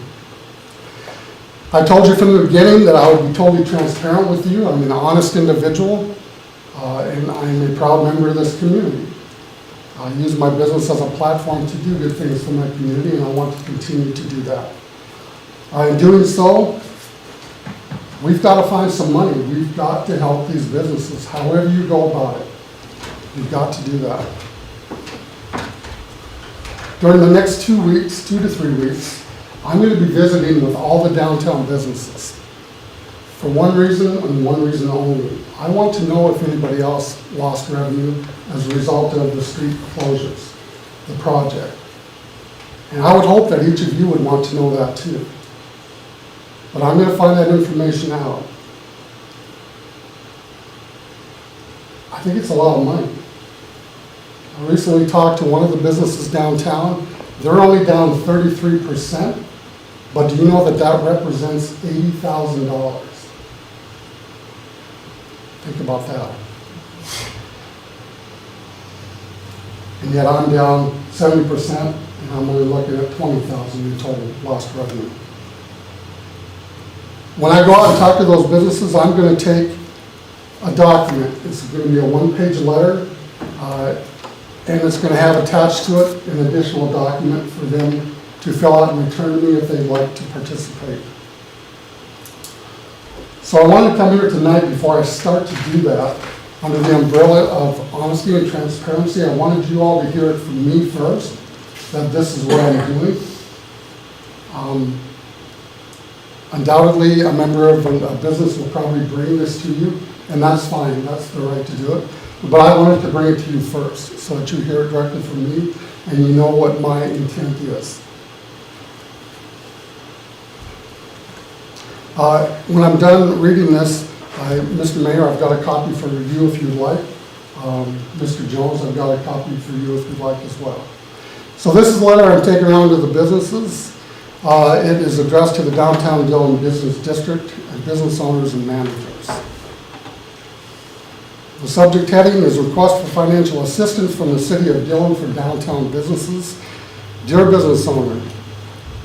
[SPEAKER 4] I told you from the beginning that I would be totally transparent with you. I'm an honest individual, and I'm a proud member of this community. I use my business as a platform to do good things for my community, and I want to continue to do that. In doing so, we've got to find some money. We've got to help these businesses, however you go about it. You've got to do that. During the next 2 weeks, 2 to 3 weeks, I'm going to be visiting with all the downtown businesses for one reason and one reason only. I want to know if anybody else lost revenue as a result of the street closures, the project. And I would hope that each of you would want to know that too. But I'm going to find that information out. I think it's a lot of money. I recently talked to one of the businesses downtown. They're only down 33%, but do you know that that represents $80,000? Think about that. And yet I'm down 70%, and I'm only looking at $20,000 in total lost revenue. When I go out and talk to those businesses, I'm going to take a document. It's going to be a one-page letter, and it's going to have attached to it an additional document for them to fill out and return to me if they'd like to participate. So I wanted to come here tonight before I start to do that, under the umbrella of honesty and transparency. I wanted you all to hear it from me first, that this is what I'm doing. Undoubtedly, a member of a business will probably bring this to you, and that's fine, that's the right to do it. But I wanted to bring it to you first, so that you hear it directly from me, and you know what my intent is. When I'm done reading this, Mr. Mayor, I've got a copy for review if you'd like. Mr. Jones, I've got a copy for you if you'd like as well. So this is a letter I'm taking around to the businesses. It is addressed to the Downtown Dillon Business District and business owners and managers. The subject heading is Request for Financial Assistance from the City of Dillon for Downtown Businesses. Dear business owner,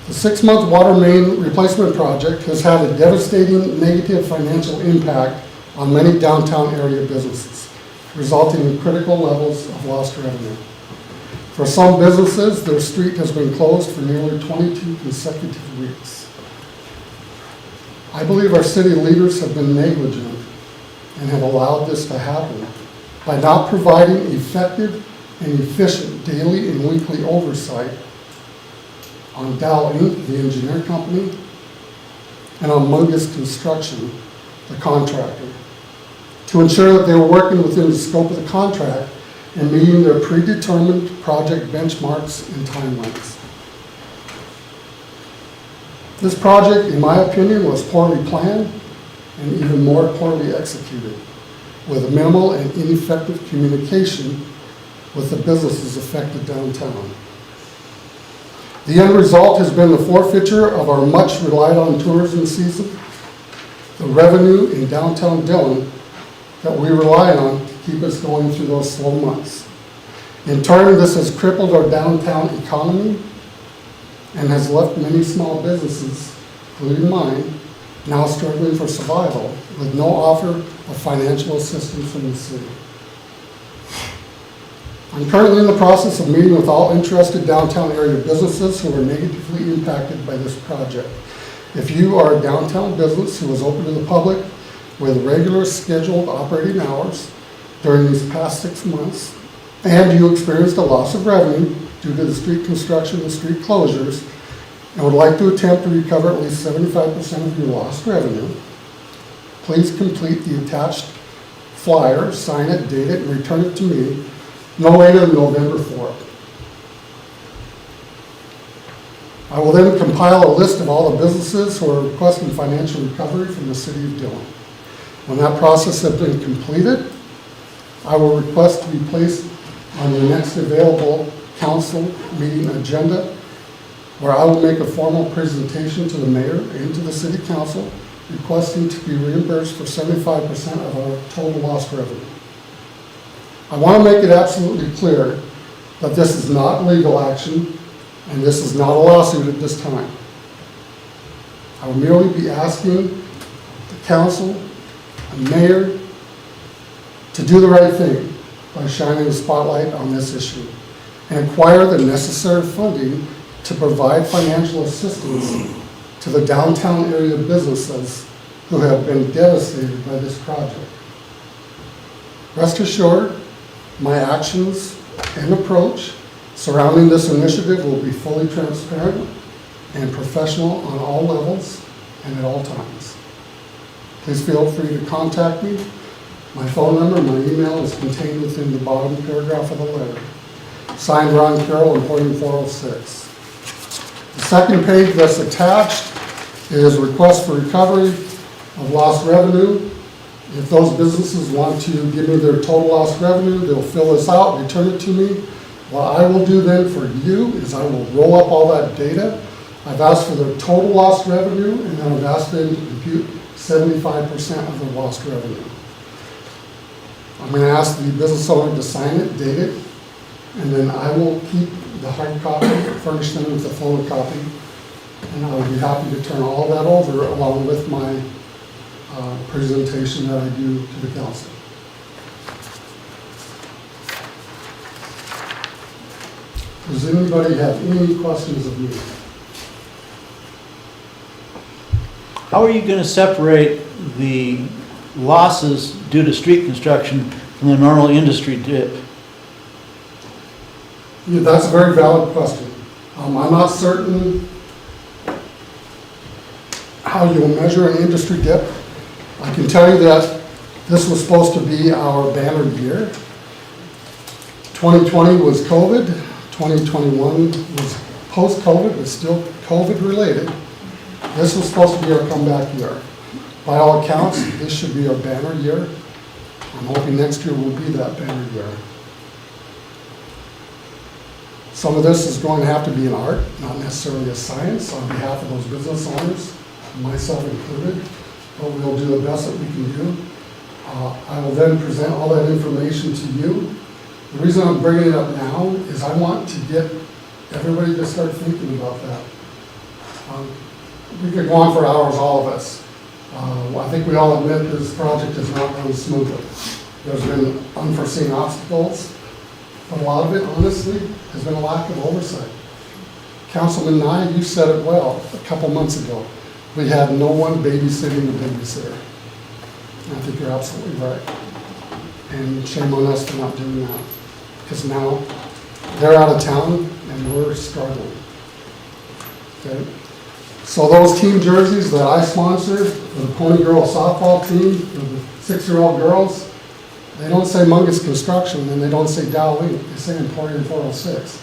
[SPEAKER 4] the 6-month water main replacement project has had a devastating negative financial impact on many downtown area businesses, resulting in critical levels of lost revenue. For some businesses, their street has been closed for nearly 22 consecutive weeks. I believe our city leaders have been negligent and have allowed this to happen by not providing effective and efficient daily and weekly oversight on Dow Inc., the engineer company, and on Mungus Construction, the contractor, to ensure that they were working within the scope of the contract in meeting their predetermined project benchmarks and timelines. This project, in my opinion, was poorly planned and even more poorly executed, with minimal and ineffective communication with the businesses affected downtown. The end result has been the forfeiture of our much relied on tourism season, the revenue in downtown Dillon that we rely on to keep us going through those slow months. In turn, this has crippled our downtown economy and has left many small businesses, including mine, now struggling for survival with no offer of financial assistance from the city. I'm currently in the process of meeting with all interested downtown area businesses who are negatively impacted by this project. If you are a downtown business who is open to the public with regular scheduled operating hours during these past 6 months, and you experienced a loss of revenue due to the street construction and street closures, and would like to attempt to recover at least 75% of your lost revenue, please complete the attached flyer, sign it, date it, and return it to me no later than November 4th. I will then compile a list of all the businesses who are requesting financial recovery from the city of Dillon. When that process has been completed, I will request to be placed on the next available council meeting agenda, where I will make a formal presentation to the mayor and to the city council requesting to be reimbursed for 75% of our total lost revenue. I want to make it absolutely clear that this is not legal action and this is not a lawsuit at this time. I will merely be asking the council and mayor to do the right thing by shining a spotlight on this issue and acquire the necessary funding to provide financial assistance to the downtown area businesses who have been devastated by this project. Rest assured, my actions and approach surrounding this initiative will be fully transparent and professional on all levels and at all times. Please feel free to contact me. My phone number and my email is contained within the bottom paragraph of the letter. Signed, Ron Carroll, Employee 406. The second page that's attached is request for recovery of lost revenue. If those businesses want to give me their total lost revenue, they'll fill this out, return it to me. What I will do then for you is I will roll up all that data. I've asked for their total lost revenue, and then I've asked them to compute 75% of the lost revenue. I'm going to ask the business owner to sign it, date it, and then I will keep the hard copy, furnish them with a photocopy, and I will be happy to turn all that over along with my presentation that I do to the council. Does anybody have any questions of me?
[SPEAKER 6] How are you going to separate the losses due to street construction from the normal industry dip?
[SPEAKER 4] Yeah, that's a very valid question. I'm not certain how you'll measure an industry dip. I can tell you that this was supposed to be our banner year. 2020 was COVID, 2021 was post-COVID, but still COVID related. This was supposed to be our comeback year. By all accounts, this should be our banner year. I'm hoping next year will be that banner year. Some of this is going to have to be an art, not necessarily a science, on behalf of those business owners, myself included, but we'll do the best that we can do. I will then present all that information to you. The reason I'm bringing it up now is I want to get everybody to start thinking about that. We could go on for hours, all of us. I think we all admit this project has not gone smoothly. There's been unforeseen obstacles, but a lot of it, honestly, has been a lack of oversight. Councilman Nye, you said it well a couple months ago. We had no one babysitting the babysitter. I think you're absolutely right. And shame on us for not doing that. Because now they're out of town and we're struggling. Okay? So those team jerseys that I sponsor for the Pony Girl softball team, for the 6-year-old girls, They don't say Mungus Construction, and they don't say Dow Inc., they say Emporium 406.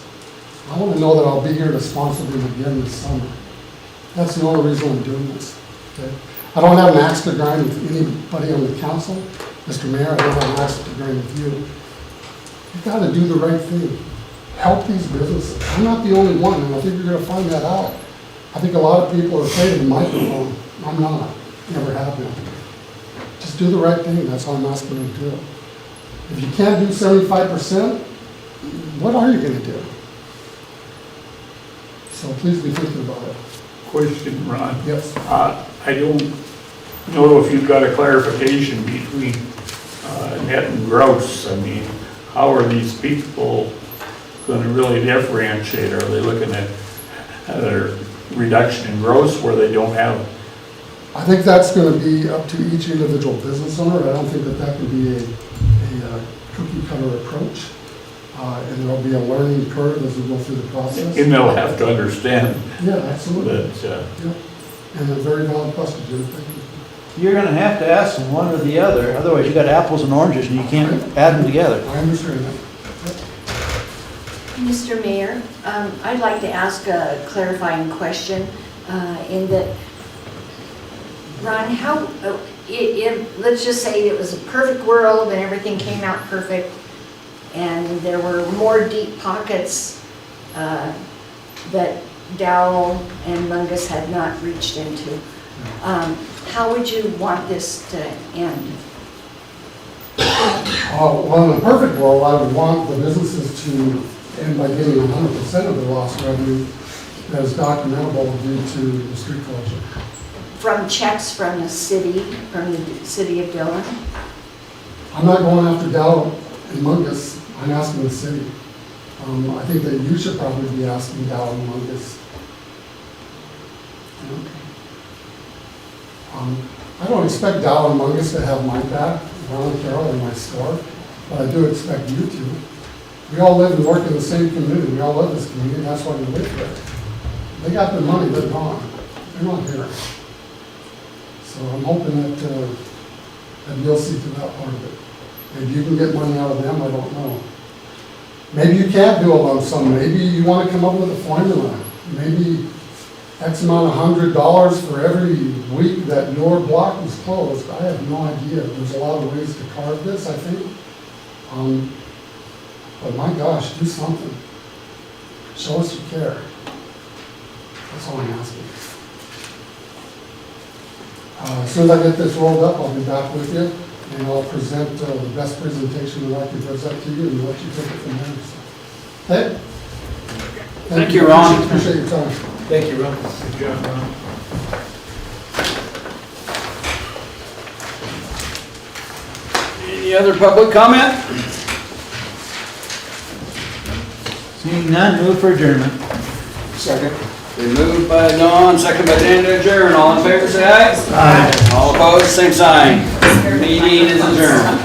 [SPEAKER 4] I want to know that I'll be here to sponsor them again this summer. That's the only reason I'm doing this, okay? I don't have an axe to grind with anybody on the council. Mr. Mayor, I don't have an axe to grind with you. You gotta do the right thing. Help these businesses. I'm not the only one, and I think you're gonna find that out. I think a lot of people are afraid of the microphone. I'm not, never have been. Just do the right thing, that's all I'm asking you to do. If you can't do 75%, what are you gonna do? So please be thinking about it.
[SPEAKER 17] Question, Ron.
[SPEAKER 4] Yes.
[SPEAKER 17] I don't know if you've got a clarification between net and gross. I mean, how are these people gonna really differentiate? Are they looking at a reduction in gross where they don't have?
[SPEAKER 4] I think that's gonna be up to each individual business owner. I don't think that that can be a cookie cutter approach. And there'll be a learning curve as we go through the process.
[SPEAKER 17] And they'll have to understand.
[SPEAKER 4] Yeah, absolutely.
[SPEAKER 17] That,
[SPEAKER 4] Yeah. And a very valid question, Jim. Thank you.
[SPEAKER 6] You're gonna have to ask them one or the other, otherwise you got apples and oranges and you can't add them together.
[SPEAKER 4] I understand that.
[SPEAKER 7] Mr. Mayor, I'd like to ask a clarifying question in that, Ron, how, let's just say it was a perfect world and everything came out perfect and there were more deep pockets that Dow and Mungus had not reached into. How would you want this to end?
[SPEAKER 4] Well, in a perfect world, I would want the businesses to end by getting 100% of the lost revenue that is documentable due to the street closure.
[SPEAKER 7] From checks from the city of Dillon?
[SPEAKER 4] I'm not going after Dow and Mungus, I'm asking the city. I think that you should probably be asking Dow and Mungus. I don't expect Dow and Mungus to have my back, Ron and Carol, in my store, but I do expect you to. We all live and work in the same community, we all love this community, that's why we live there. They got their money, they're gone, they're not here. So I'm hoping that you'll see to that part of it. Maybe you can get money out of them, I don't know. Maybe you can't do a lump sum, maybe you want to come up with a formula. Maybe X amount of $100 for every week that your block was closed. I have no idea. There's a lot of ways to carve this, I think. But my gosh, do something. Show us you care. That's all I'm asking. As soon as I get this rolled up, I'll be back with you, and I'll present the best presentation that I can present to you, and let you take it from there. Okay?
[SPEAKER 2] Thank you, Ron.
[SPEAKER 4] Appreciate your time.
[SPEAKER 21] Thank you, Ron.
[SPEAKER 17] Good job, Ron.
[SPEAKER 2] Any other public comment?
[SPEAKER 6] Seeing none, move for adjournment.
[SPEAKER 12] Second.
[SPEAKER 2] Been moved by Don, second by Dan to adjourn. All in favor, say aye.
[SPEAKER 6] Aye.
[SPEAKER 2] All opposed, same sign. Meeting is adjourned.